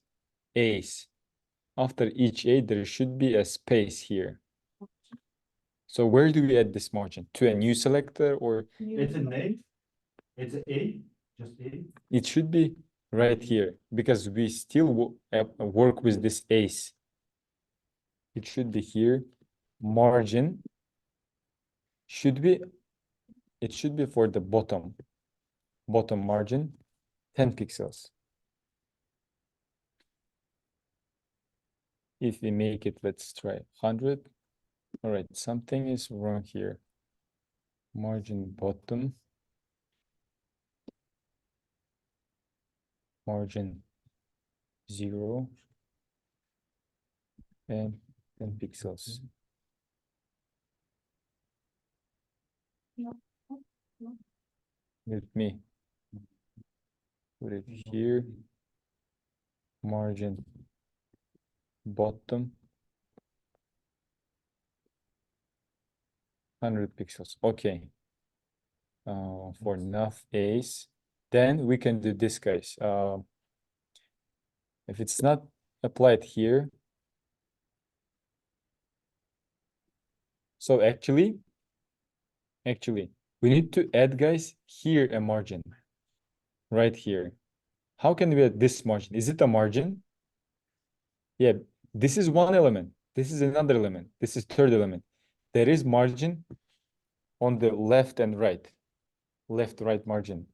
ace. After each A, there should be a space here. So where do we add this margin? To a new selector, or It's a name. It's A, just A. it should be right here, because we still work with this ace. It should be here. Margin should be, it should be for the bottom margin, 10 pixels. If we make it, let's try 100. All right, something is wrong here. Margin bottom. Margin 0 and 10 pixels. Let me put it here. Margin bottom 100 pixels. Okay. For enough ace, then we can do this, guys. If it's not applied here, so actually, we need to add, guys, here a margin, right here. How can we add this margin? Is it a margin? Yeah, this is one element. This is another element. This is third element. There is margin on the left and right. Left, right margin.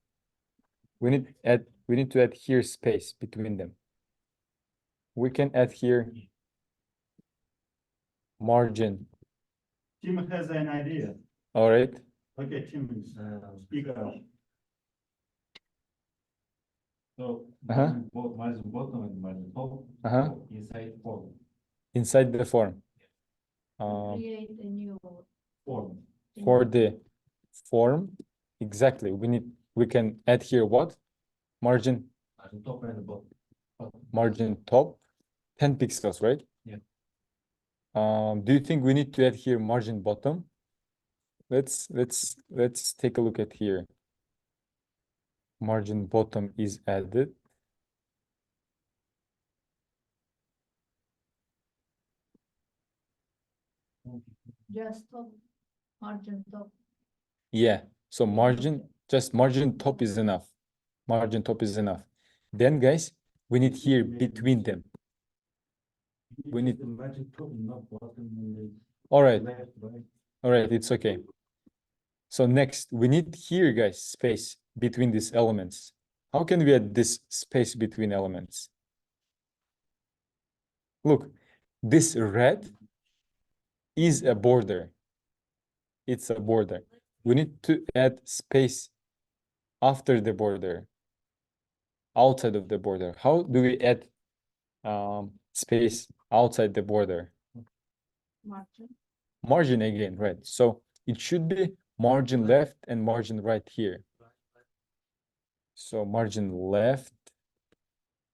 We need to add here space between them. We can add here margin. Tim has an idea. All right. Okay, Tim, speak up. So Uh-huh. both margin bottom and margin top Uh-huh. inside form. Inside the form. Create a new. Form. For the form, exactly. We can add here what? Margin Margin top and the bottom. margin top, 10 pixels, right? Yeah. Do you think we need to add here margin bottom? Let's take a look at here. Margin bottom is added. Just top, margin top. Yeah, so just margin top is enough. Margin top is enough. Then, guys, we need here between them. We need. The margin top, not bottom. All right, Left, right. all right, it's okay. So next, we need here, guys, space between these elements. How can we add this space between elements? Look, this red is a border. It's a border. We need to add space after the border, outside of the border. How do we add space outside the border? Margin. Margin again, right? So it should be margin left and margin right here. So margin left,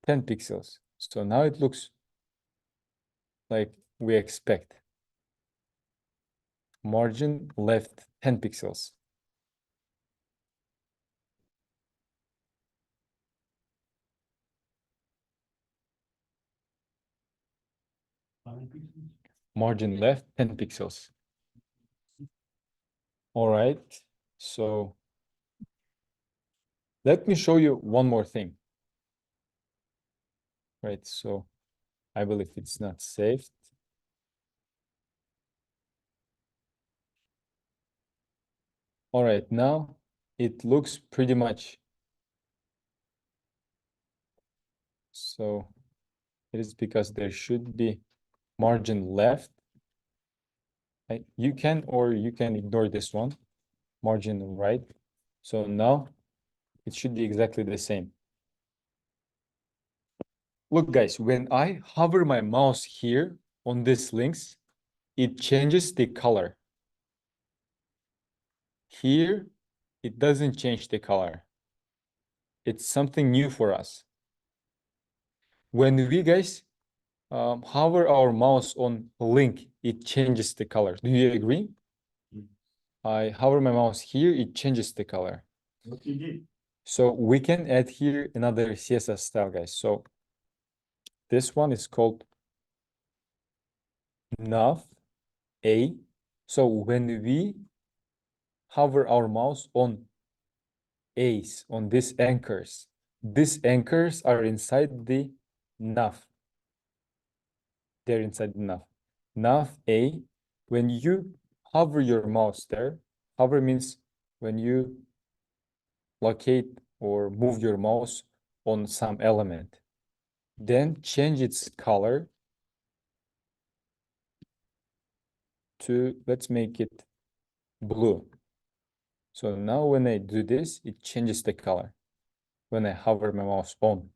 10 pixels. So now it looks like we expect. Margin left, 10 pixels. Margin left, 10 pixels. All right, so let me show you one more thing. Right, so I believe it's not saved. All right, now it looks pretty much. So it is because there should be margin left. You can ignore this one, margin right. So now it should be exactly the same. Look, guys, when I hover my mouse here on these links, it changes the color. Here, it doesn't change the color. It's something new for us. When we, guys, hover our mouse on a link, it changes the color. Do you agree? I hover my mouse here, it changes the color. What you did? So we can add here another CSS style, guys. So this one is called nav A. So when we hover our mouse on A's, on these anchors are inside the nav. They're inside the nav. Nav A, when you hover your mouse there, hover means when you locate or move your mouse on some element, then change its color to, let's make it blue. So now when I do this, it changes the color when I hover my mouse on.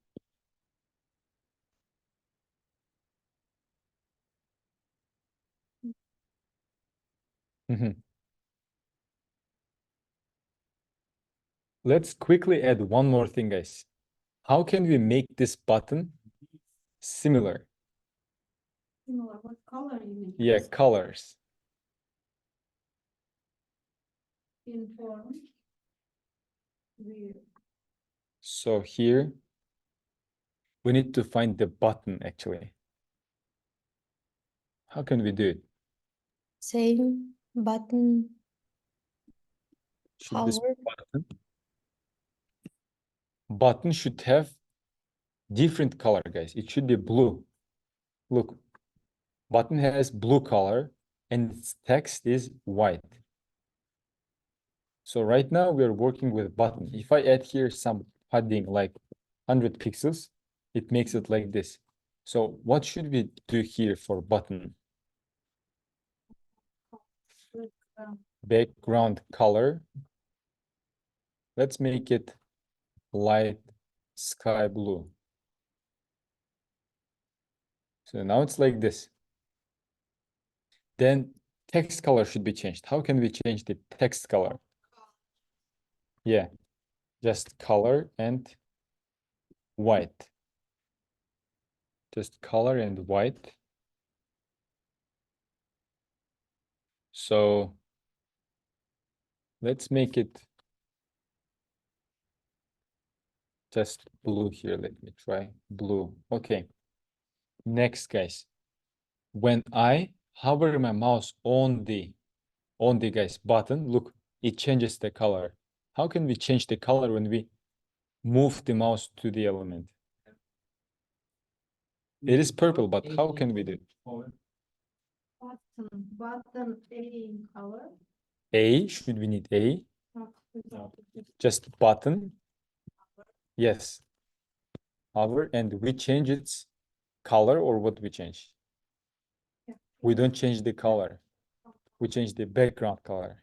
Let's quickly add one more thing, guys. How can we make this button similar? Similar, what color you mean? Yeah, colors. Inform. View. So here, we need to find the button actually. How can we do it? Same button. Should this Hover. button should have different color, guys. It should be blue. Look, button has blue color and its text is white. So right now we are working with button. If I add here some padding like 100 pixels, it makes it like this. So what should we do here for button? Background color. Let's make it light sky blue. So now it's like this. Then text color should be changed. How can we change the text color? Yeah, just color and white. Just color and white. So let's make it just blue here. Let me try blue. Okay. Next, guys. When I hover my mouse on the guys button, look, it changes the color. How can we change the color when we move the mouse to the element? It is purple, but how can we do it? Button A in color. A, should we need A? Just button. Yes. Hover, and we change its color, or what we change? We don't change the color. We change the background color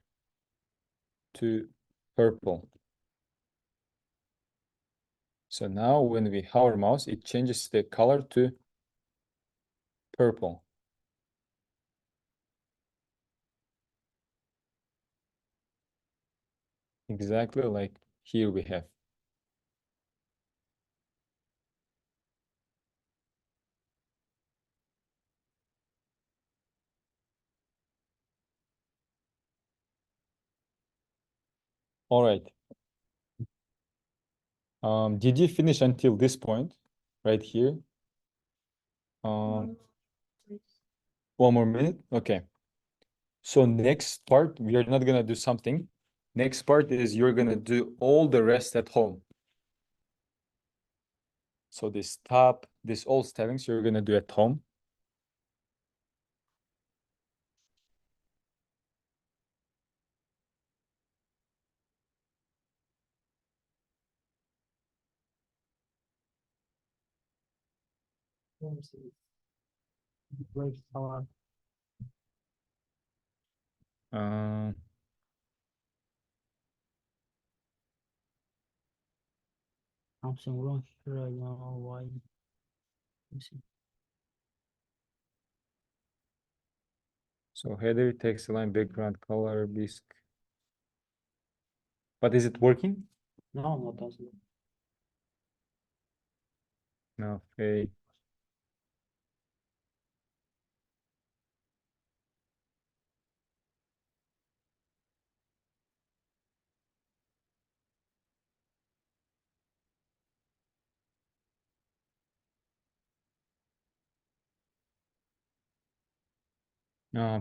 to purple. So now when we hover mouse, it changes the color to purple. Exactly like here we have. All right. Did you finish until this point right here? One more minute. Okay. So next part, we are not gonna do something. Next part is you're gonna do all the rest at home. So this top, this all styling, you're gonna do at home. Um, Something wrong here, I don't know why. Let me see. so header, text align, background color, bisque. But is it working? No, no, doesn't. No. Okay.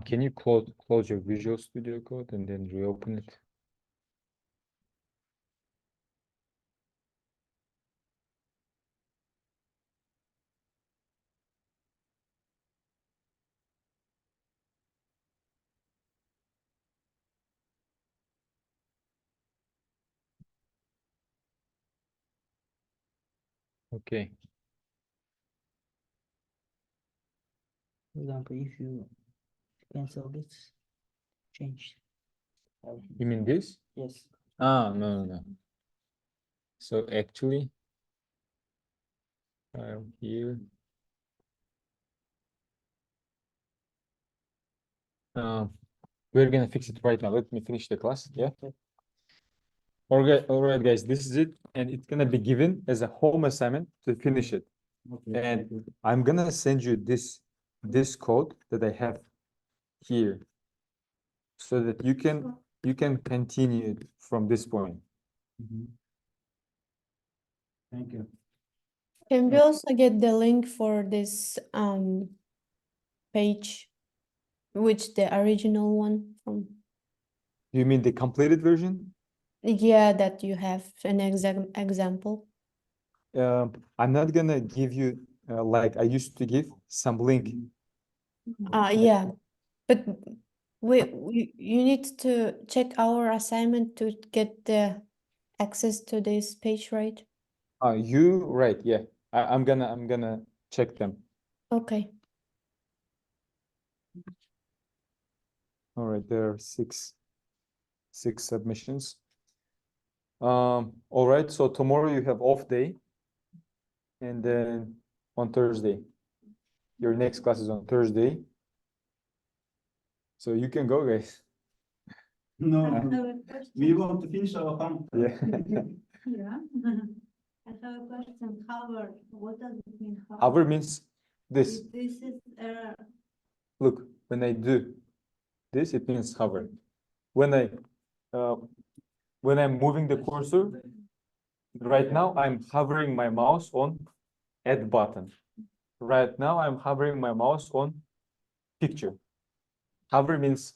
Can you close your Visual Studio Code and then reopen it? Okay. For example, if you cancel this, change. You mean this? Yes. No, no. So actually, here. We're gonna fix it right now. Let me finish the class. Yeah. All right, guys. This is it, and it's gonna be given as a home assignment to finish it. And I'm gonna send you this code that I have here, so that you can continue it from this point. Thank you. Can we also get the link for this page, which the original one from? You mean the completed version? Yeah, that you have an exact example. I'm not gonna give you like I used to give some link. Yeah, but you need to check our assignment to get the access to this page, right? You right? Yeah. I'm gonna check them. Okay. All right, there are six submissions. All right, so tomorrow you have off day, and then on Thursday, your next class is on Thursday. So you can go, guys. No, I have a question. we want to finish our fun. Yeah. Yeah. I have a question, hover, what does it mean? Hover means this. If this is error, Look, when I do this, it means hover. When I'm moving the cursor, right now I'm hovering my mouse on add button. Right now I'm hovering my mouse on picture. Hover means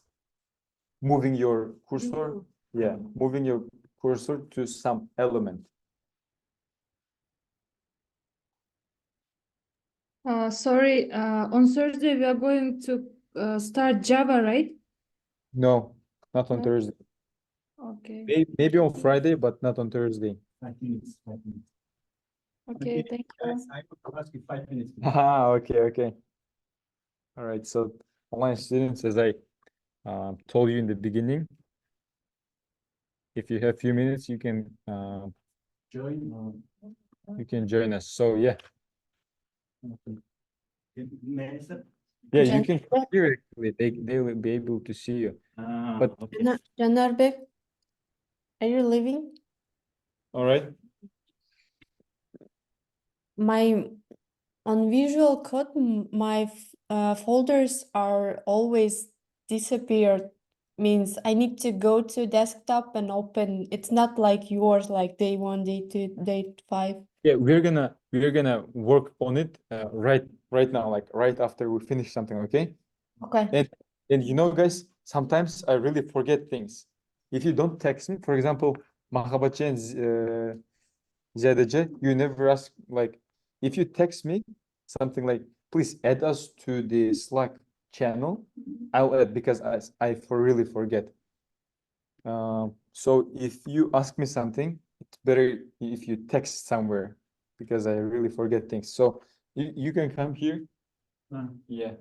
moving your cursor. Yeah, moving your cursor to some element. Sorry, on Thursday we are going to start Java, right? No, not on No. Thursday. Okay, Maybe on Friday, but not on Thursday. 5 minutes, 5 minutes. okay, thank you. Guys, I will ask you 5 minutes. Ah, okay. All right, so online students, as I told you in the beginning, if you have few minutes, you can Join. join us. So yeah, Melissa. yeah, you Jan- can come here actually. They will be able to see you. But- Okay. Caner Bey, are you leaving? All right. My on Visual Code, my folders are always disappeared. Means I need to go to desktop and open. It's not like yours, like day 1, day 2, day 5. Yeah, we're gonna work on it right now, like right after we finish something, okay? Okay. And you know, guys, sometimes I really forget things. If you don't text me, for example, Mahabatçı and Ziyadece, you never ask, like, if you text me something like, please add us to the Slack channel, I'll add because I really forget. So if you ask me something, it's better if you text somewhere because I really forget things. So you can come here. Yeah.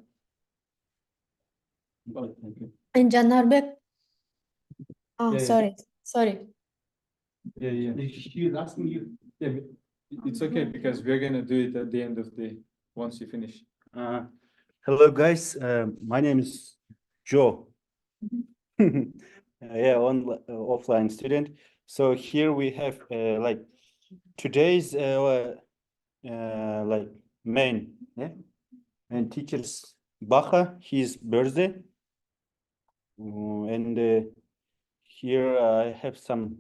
Oh, thank you. And Caner Bey. Oh, Yeah. sorry. Yeah. She's asking you. Yeah, it's okay because we're gonna do it at the end of the, once you finish. Hello, guys. My name is Joe. Yeah, offline student. So here we have like today's like main, yeah, and teacher's Bacha, his birthday. And here I have some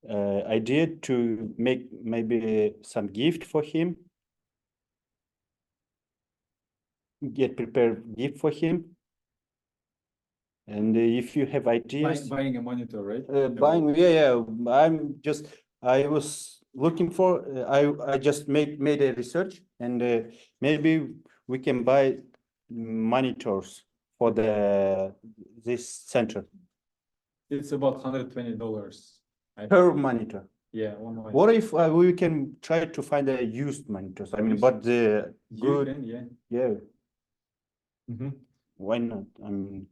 idea to make maybe some gift for him. Get prepared gift for him. And if you have ideas, Buying a monitor, right? buying, yeah, I was looking for, I just made a research, and maybe we can buy monitors for this center It's about $120. per monitor. Yeah, one monitor. What if we can try to find a used monitors? I mean, but the You good, can, yeah. yeah, Mhm. why not? I mean,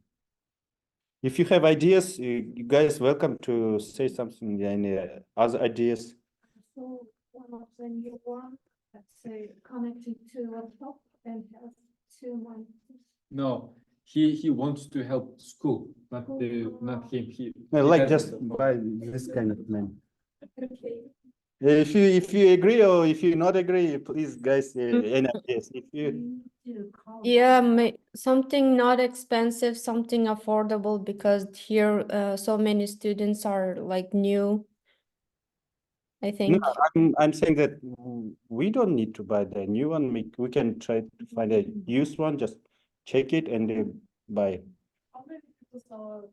if you have ideas, you guys welcome to say something, and other ideas. So one of the new one, let's say connected to laptop and has 2 monitors. No, he wants to help school, not him. He Like has just a- buy this kind of man. Okay. If you agree or if you not agree, please guys, any ideas? If you Yeah, something not expensive, something affordable because here so many students are like new. I no, think. I'm saying that we don't need to buy the new one. We can try to find a used one. Just check it and buy it. How many people are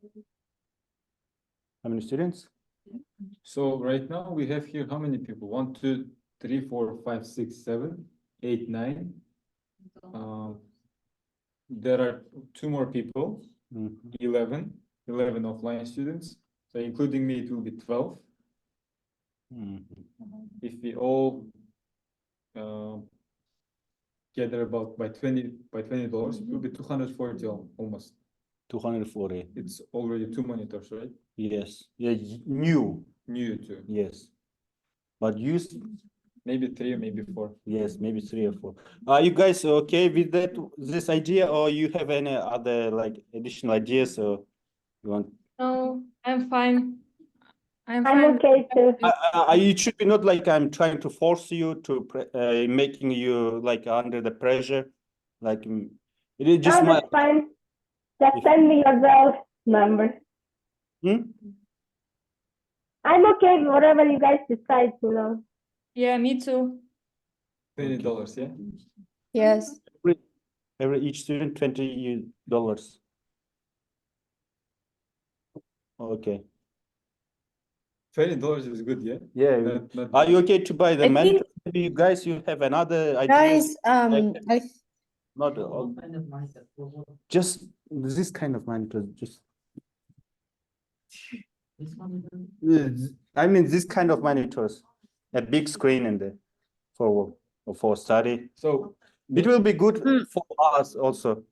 How many students? So right now we have here how many people? 1, 2, 3, 4, 5, 6, 7, 8, 9. There are 2 more people, Mhm. 11 offline students. So including me, it will be 12. Mhm. If we all gather about by $20, it will be $240 almost. 240. It's already 2 monitors, right? Yes. Yeah, new. New too. Yes. But used, Maybe 3 or maybe 4. yes, maybe 3 or 4. Are you guys okay with this idea, or you have any other like additional ideas, or you want? No, I'm fine. I'm I'm fine. okay too. It should be not like I'm trying to force you to making you like under the pressure, like it is just Oh, my. that's fine. Just send me your Zelle number. Hmm? I'm okay with whatever you guys decide, you know. Yeah, me too. $20, yeah? Yes. Every each student $20. Okay. $20 is good, yeah? Yeah. Not Are you okay to buy the I monitor? think- Maybe you guys you have another idea. Guys, Not What all, kind of monitor? just this kind of monitor. Just This one is I mean, this kind of monitors, a big screen in the for study. So It will be good Hmm. for us also.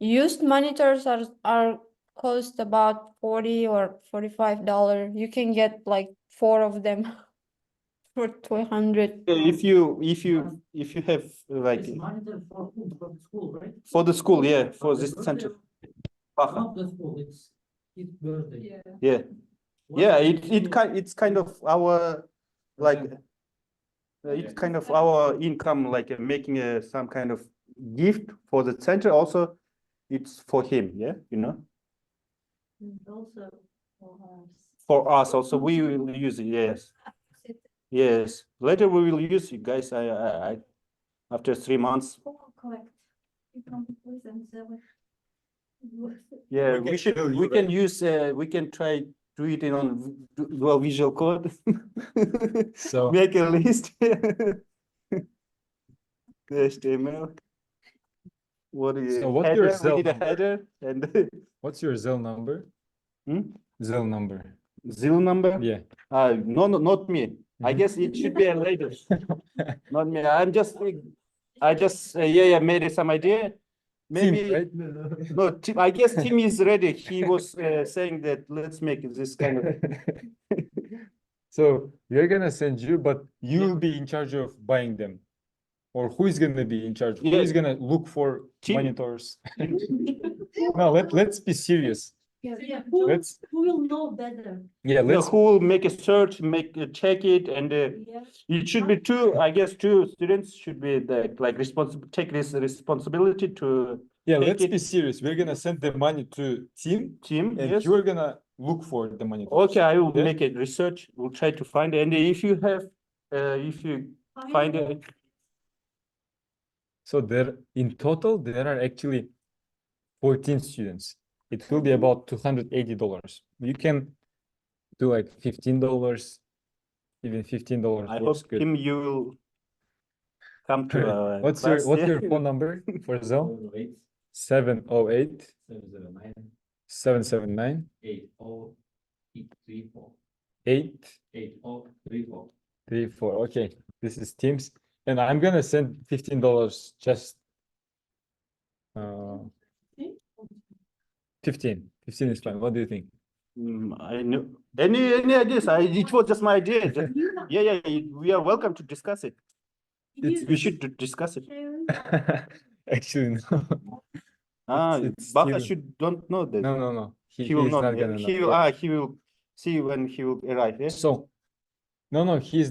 Used monitors are cost about 40 or $45. You can get like 4 of them for 200. If you have like it's monitor for who? For the school, right? for the school, yeah, for The this birthday center. of- Not the school, it's his birthday. Yeah, What yeah, is it's kind of our like it's kind of our income, like making some kind of gift for the center. Also, it's for him, yeah, you know. Also for us. For us also, we will use it. Yes, yes. Later we will use it, guys. I after 3 months. Who will collect? You come with and sell it. Yeah, We we can bill you, we can right? use we can try do it in on dual visual code. So- make a list. HTML. What is So what's your header? We Zelle need a number? header and what's your Zelle number? Hmm? Zelle number. Zil number. Yeah. No, not me. I Mhm. guess it should be a lady. Not me. I just yeah made some idea. Tim, Maybe right? no. Tim, I guess Tim is ready. He was saying that let's make this kind of. So we're gonna send you, but you'll be in charge of buying them. Or who is gonna be in charge? Who Yeah. is gonna look for Team. monitors? No, let's be serious. Yeah, Let's who will know better? yeah, Yeah, let's who will make a search, check it, and Yeah. it should be two. I guess 2 students should be like responsible, take this responsibility to yeah, take let's it. be serious. We're gonna send the money to team Team. and Yes. you're gonna look for the monitors. Okay, I will Yeah? make a research. We'll try to find it. And if you have, if you find it, So there in total there are actually 14 students. It will be about $280. You can do like $15, even $15 I works hope good. Tim, you will come to What's class. what's Yeah. your phone number for Zelle? 708 708 709 779 8034 8034. 8034. Okay, this is Teams, and I'm gonna send $15 just 15 is fine. What do you think? I know. Any ideas? It was just my idea. Yeah. We are welcome to discuss it. We should discuss it. Actually, no. it's Baka still- don't know that. No. He will he's not. not gonna know. He will. Yeah. He will see when he will arrive. Yeah. So, no, he's